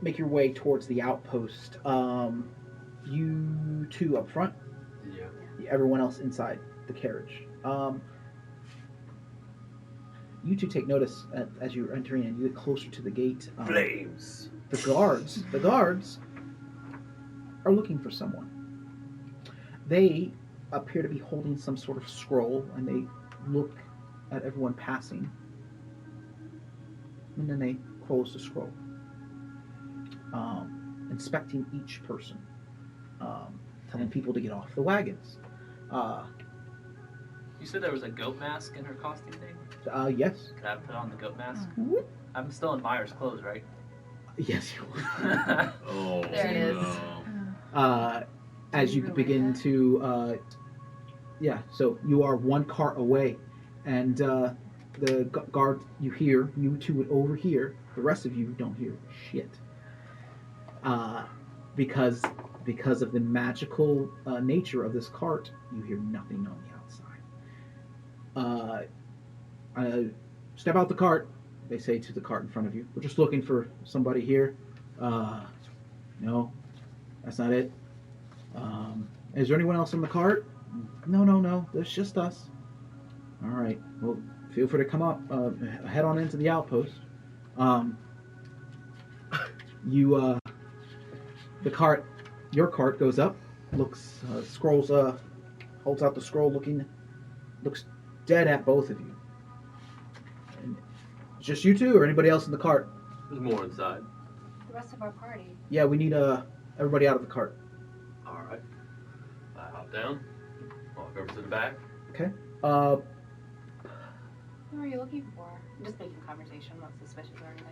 make your way towards the outpost. You two up front, Yeah. everyone else inside the carriage. You two take notice as you're entering and you get closer to the gate. Flames. The guards are looking for someone. They appear to be holding some sort of scroll, and they look at everyone passing, and then they close the scroll, inspecting each person, telling people to get off the wagons. You said there was a goat mask in her costume thing? Yes. Could I put on the goat mask? Whoop. I'm still in Myers' clothes, right? Yes. Oh, There it is. no. As you begin to, so you are one cart away, and the guard you two would overhear. The rest of you don't hear shit, because of the magical nature of this cart. You hear nothing on the outside. Step out the cart. They say to the cart in front of you. We're just looking for somebody here. No, that's not it. Is there anyone else in the cart? No. There's just us. All right. Well, feel free to come up. Head on into the outpost. Your cart goes up. Looks, scrolls, holds out the scroll, looks dead at both of you. And it's just you two, or anybody else in the cart? There's more inside. The rest of our party. Yeah, we need everybody out of the cart. All right. I hop down. Walk over to the back. Okay. Who are you looking for? I'm just making conversation, not suspicious or anything.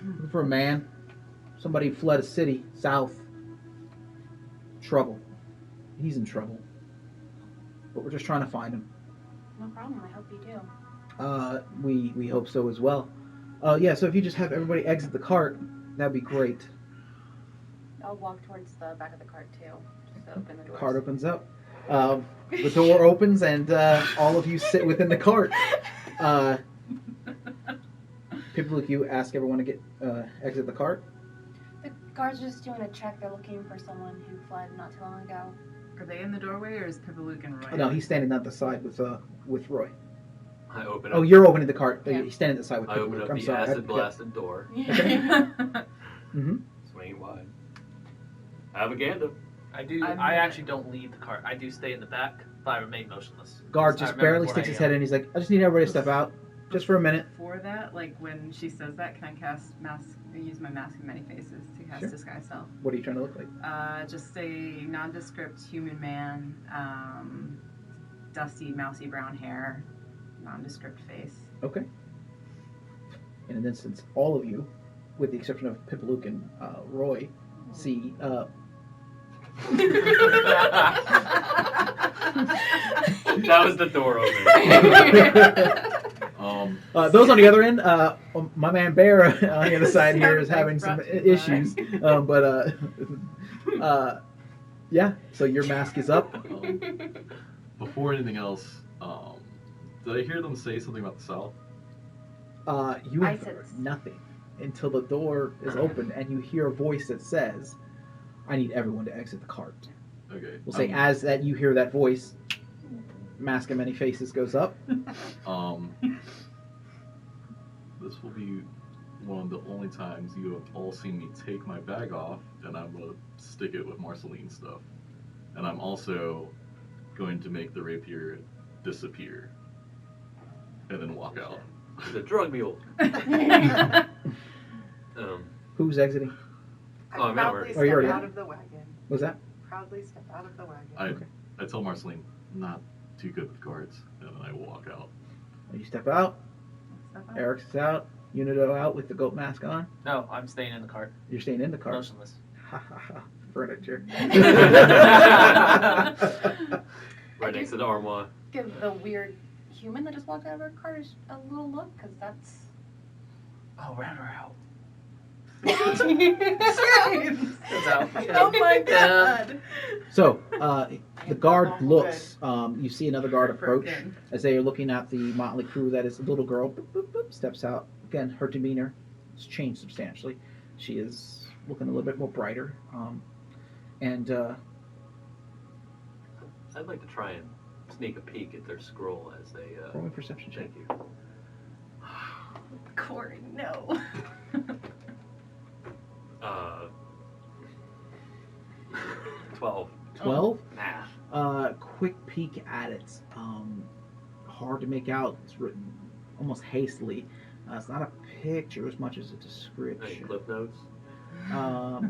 Looking for a man. Somebody fled a city south. Trouble. He's in trouble. But we're just trying to find him. No problem. I hope you do. We hope so as well. So if you just have everybody exit the cart, that'd be great. I'll walk towards the back of the cart too, just to open the door. Cart opens up. The door opens and all of you sit within the cart. People like you ask everyone to get exit the cart. The guards are just doing a check. They're looking for someone who fled not too long ago. Are they in the doorway, or is Pipalook and Roy? Oh, no, he's standing at the side with Roy. I open up. Oh, you're opening the cart. Yeah. He's standing at the side with I open up I'm the sorry. acid blasted door. Mm-hmm. Swing it wide. I have a gander. I actually don't leave the cart. I do stay in the back, but I remain motionless. Guard I just remember barely where sticks I his am. head in. He's like, I just need everybody to step out. Just for a minute. For that, like when she says that, can I cast mask? Use my mask of many faces to cast Sure. disguise self. What are you trying to look like? Just a nondescript human man, dusty, mousy brown hair, nondescript face. Okay. In an instance, all of you, with the exception of Pipalook and Roy, see. That was the door open. Those on the other end, my man Bear on the other side here is having some issues. Yeah. So your mask is up. Before anything else, did I hear them say something about the south? You I have said- heard nothing until the door is open and you hear a voice that says, "I need everyone to exit the cart." Okay. We'll say as that you hear that voice, Mask of Many Faces goes up. This will be one of the only times you have all seen me take my bag off, and I'm gonna stick it with Marceline's stuff. And I'm also going to make the rapier disappear, and then walk out. The drug mule. Who's exiting? I Oh, I'm proudly not Oh, you're step already out in? of the wagon. Was that? Proudly step out of the wagon. I tell Marceline, not too good with cards, and then I walk out. You step out. Step up. Eric's out. Unido out with the goat mask on. No, I'm staying in the cart. You're staying in the car. Motionless. Ha ha ha. Furniture. Right next to the armoire. Give the weird human that just walked out of our car a little look, because that's. Oh, rat her out. Oh my god. So, the guard looks. You see another guard approach as they are looking at the motley crew. That is a little girl. Boop, boop, boop, steps out. Again, her demeanor has changed substantially. She is looking a little bit more brighter. And I'd like to try and sneak a peek at their scroll as they. roll me a perception check. Thank you. Corey, no. 12. 12. Nah. Quick peek at it. Hard to make out. It's written almost hastily. It's not a picture as much as a Any description. clip notes?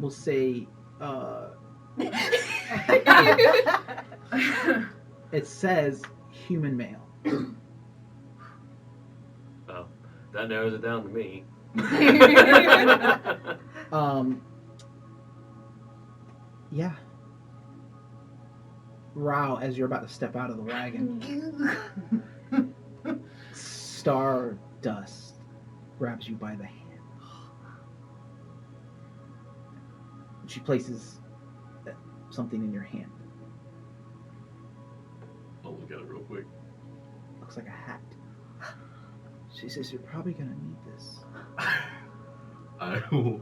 We'll say it says human male. Oh, that narrows it down to me. Yeah. Rao, as you're about to step out of the wagon, Stardust grabs you by the hand. She places something in your hand. I'll look at it real quick. Looks like a hat. She says, "You're probably gonna need this." I will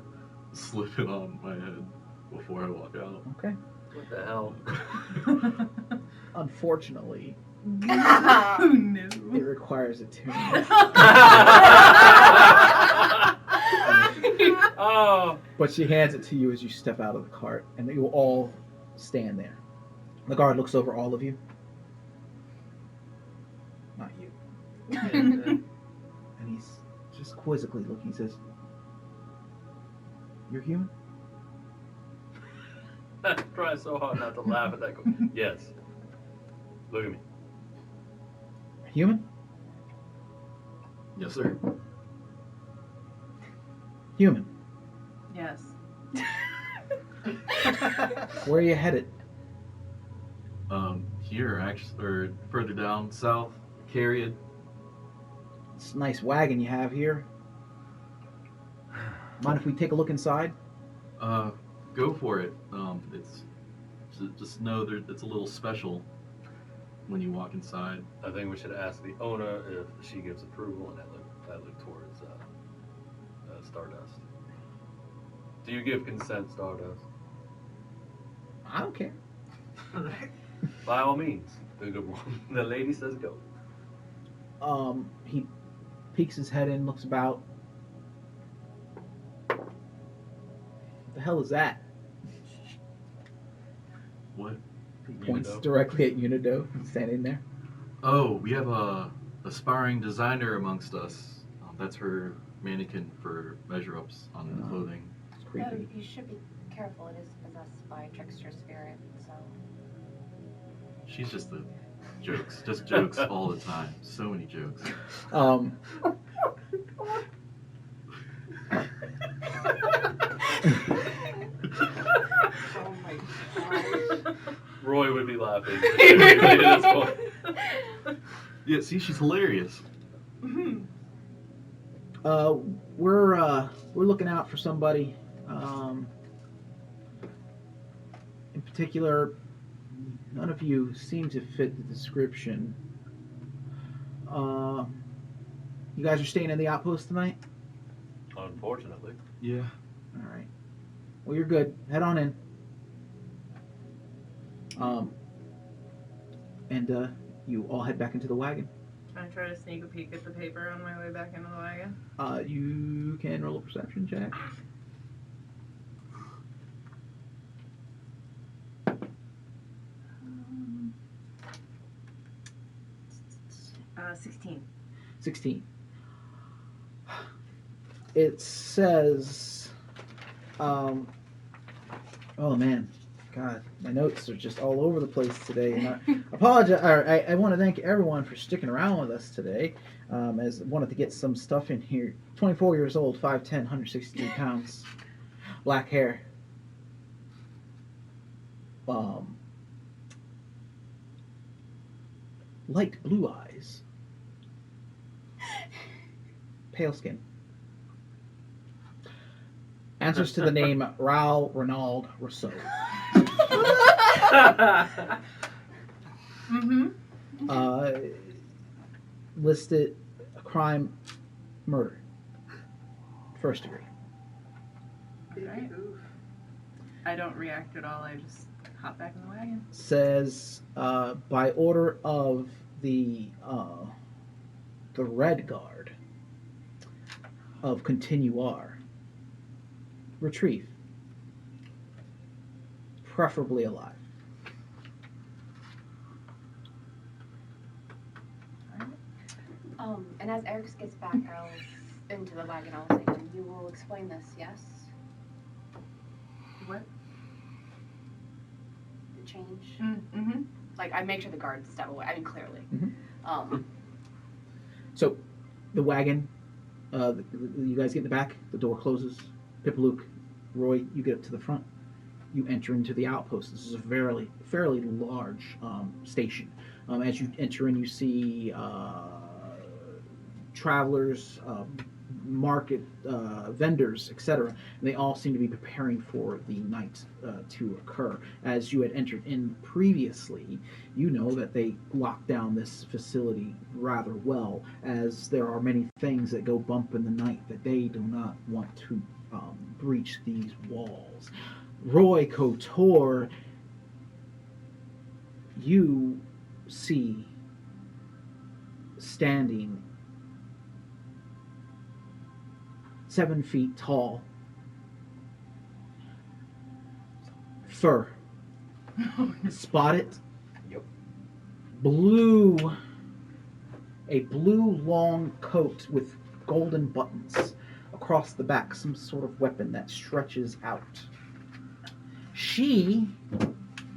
slip it on my head before I walk out. Okay. What the hell? Unfortunately, Oh no. it requires a tune. Oh. But she hands it to you as you step out of the cart, and you all stand there. The guard looks over all of you. Not you. And he's just quizzically looking. He says, "You're human?" I'm trying so hard not to laugh at that. Yes. Look at me. Human? Yes, sir. Human. Yes. Where are you headed? Here, actually, or further down south, Cariad. It's a nice wagon you have here. Mind if we take a look inside? Go for it. It's just know that it's a little special when you walk inside. I think we should ask the owner if she gives approval, and I look towards Stardust. Do you give consent, Stardust? I don't care. By all means. The lady says go. He peeks his head in, looks about. What the hell is that? What? He points Unido. directly at Unido, standing there. Oh, we have a aspiring designer amongst us. That's her mannequin for measure-ups on the clothing. It's No, creepy. you should be careful. It is possessed by a trickster spirit, so. She's just the jokes. Just jokes all the time. So many jokes. Oh my gosh. Roy would be laughing. At this point. Yeah, see, she's hilarious. We're looking out for somebody. In particular, none of you seem to fit the description. You guys are staying in the outpost tonight? Unfortunately. Yeah. All right. Well, you're good. Head on in. And you all head back into the wagon. Can I try to sneak a peek at the paper on my way back into the wagon? You can roll a perception check. 16. 16. It says, oh man, God, my notes are just all over the place today. And I apologize. I want to thank everyone for sticking around with us today. As I wanted to get some stuff in here. 24 years old, 5'10", 163 pounds, black hair. Light blue eyes. Pale skin. Answers to the name Raoul Renaud Rousseau. Listed a crime, murder. First degree. Right. I don't react at all. I just hop back in the wagon. Says by order of the Red Guard of Continuar. Retrieve. Preferably alive. And as Eric gets back into the wagon, I'll say to him, you will explain this, yes? What? The change? Mm-hmm. Like, I make sure the guards step away. I mean, clearly. So, the wagon, you guys get in the back, the door closes. Pipalook, Roy, you get up to the front. You enter into the outpost. This is a fairly large station. As you enter in, you see travelers, market vendors, etc. And they all seem to be preparing for the night to occur. As you had entered in previously, you know that they locked down this facility rather well, as there are many things that go bump in the night that they do not want to breach these walls. Roy Kotor, you see standing 7 feet tall, fur, spotted, Yep. a blue long coat with golden buttons across the back, some sort of weapon that stretches out. She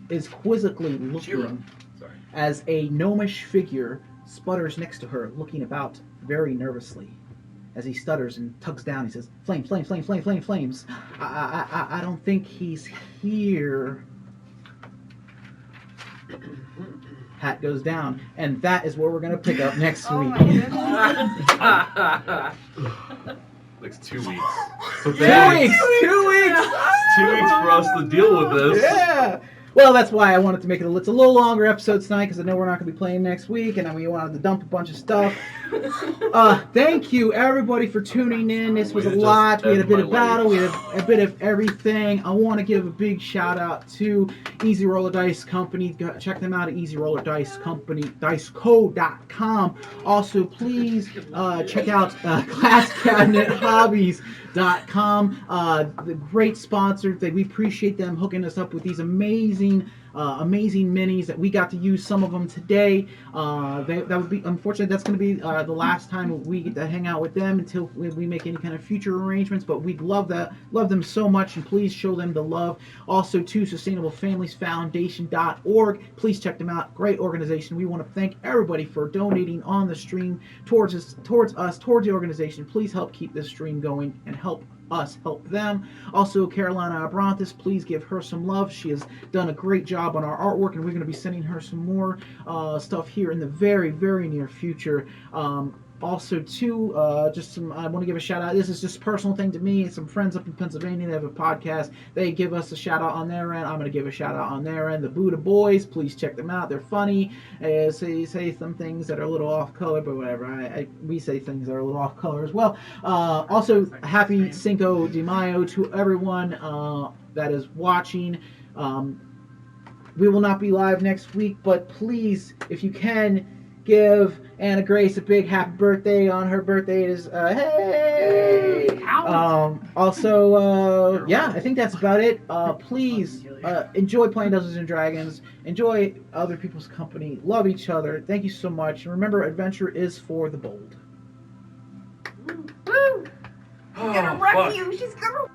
is quizzically looking as a gnomish figure sputters next to her, looking about very nervously. As he stutters and tugs down, he says, "Flames, flames, flames, flames, flames, flames. I don't think he's here." Hat goes down, and that is where we're going to pick up next week. Next 2 weeks. So 2 weeks! 2 weeks! 2 weeks for us to deal with this. Yeah! Well, that's why I wanted to make it a little longer episode tonight, because I know we're not going to be playing next week, and we wanted to dump a bunch of stuff. Thank you, everybody, for tuning in. This was a lot. We had a bit of battle. We had a bit of everything. I want to give a big shout-out to Easy Roller Dice Company. Check them out at Easy Roller Dice Company, diceco.com. Also, please check out GlassCabinetHobbies.com. The great sponsor. We appreciate them hooking us up with these amazing minis that we got to use some of them today. That would be unfortunate. That's going to be the last time we get to hang out with them until we make any kind of future arrangements. But we'd love them so much, and please show them the love. Also, to SustainableFamiliesFoundation.org. Please check them out. Great organization. We want to thank everybody for donating on the stream towards the organization. Please help keep this stream going and help us help them. Also, Carolina Abrantes, please give her some love. She has done a great job on our artwork, and we're going to be sending her some more stuff here in the very, very near future. Also, too, I want to give a shout out. This is just a personal thing to me. Some friends up in Pennsylvania, they have a podcast. They give us a shout out on their end. I'm going to give a shout out on their end. The Buddha Boys, please check them out. They're funny. Say some things that are a little off color, but whatever. We say things that are a little off color as well. Also, happy Cinco de Mayo to everyone that is watching. We will not be live next week, but please, if you can, give Anna Grace a big happy birthday on her birthday. It is hey. Also, yeah, I think that's about it. Please enjoy playing Dungeons and Dragons. Enjoy other people's company. Love each other. Thank you so much. And remember, adventure is for the bold. Woo! She's gonna wreck you. She's gonna.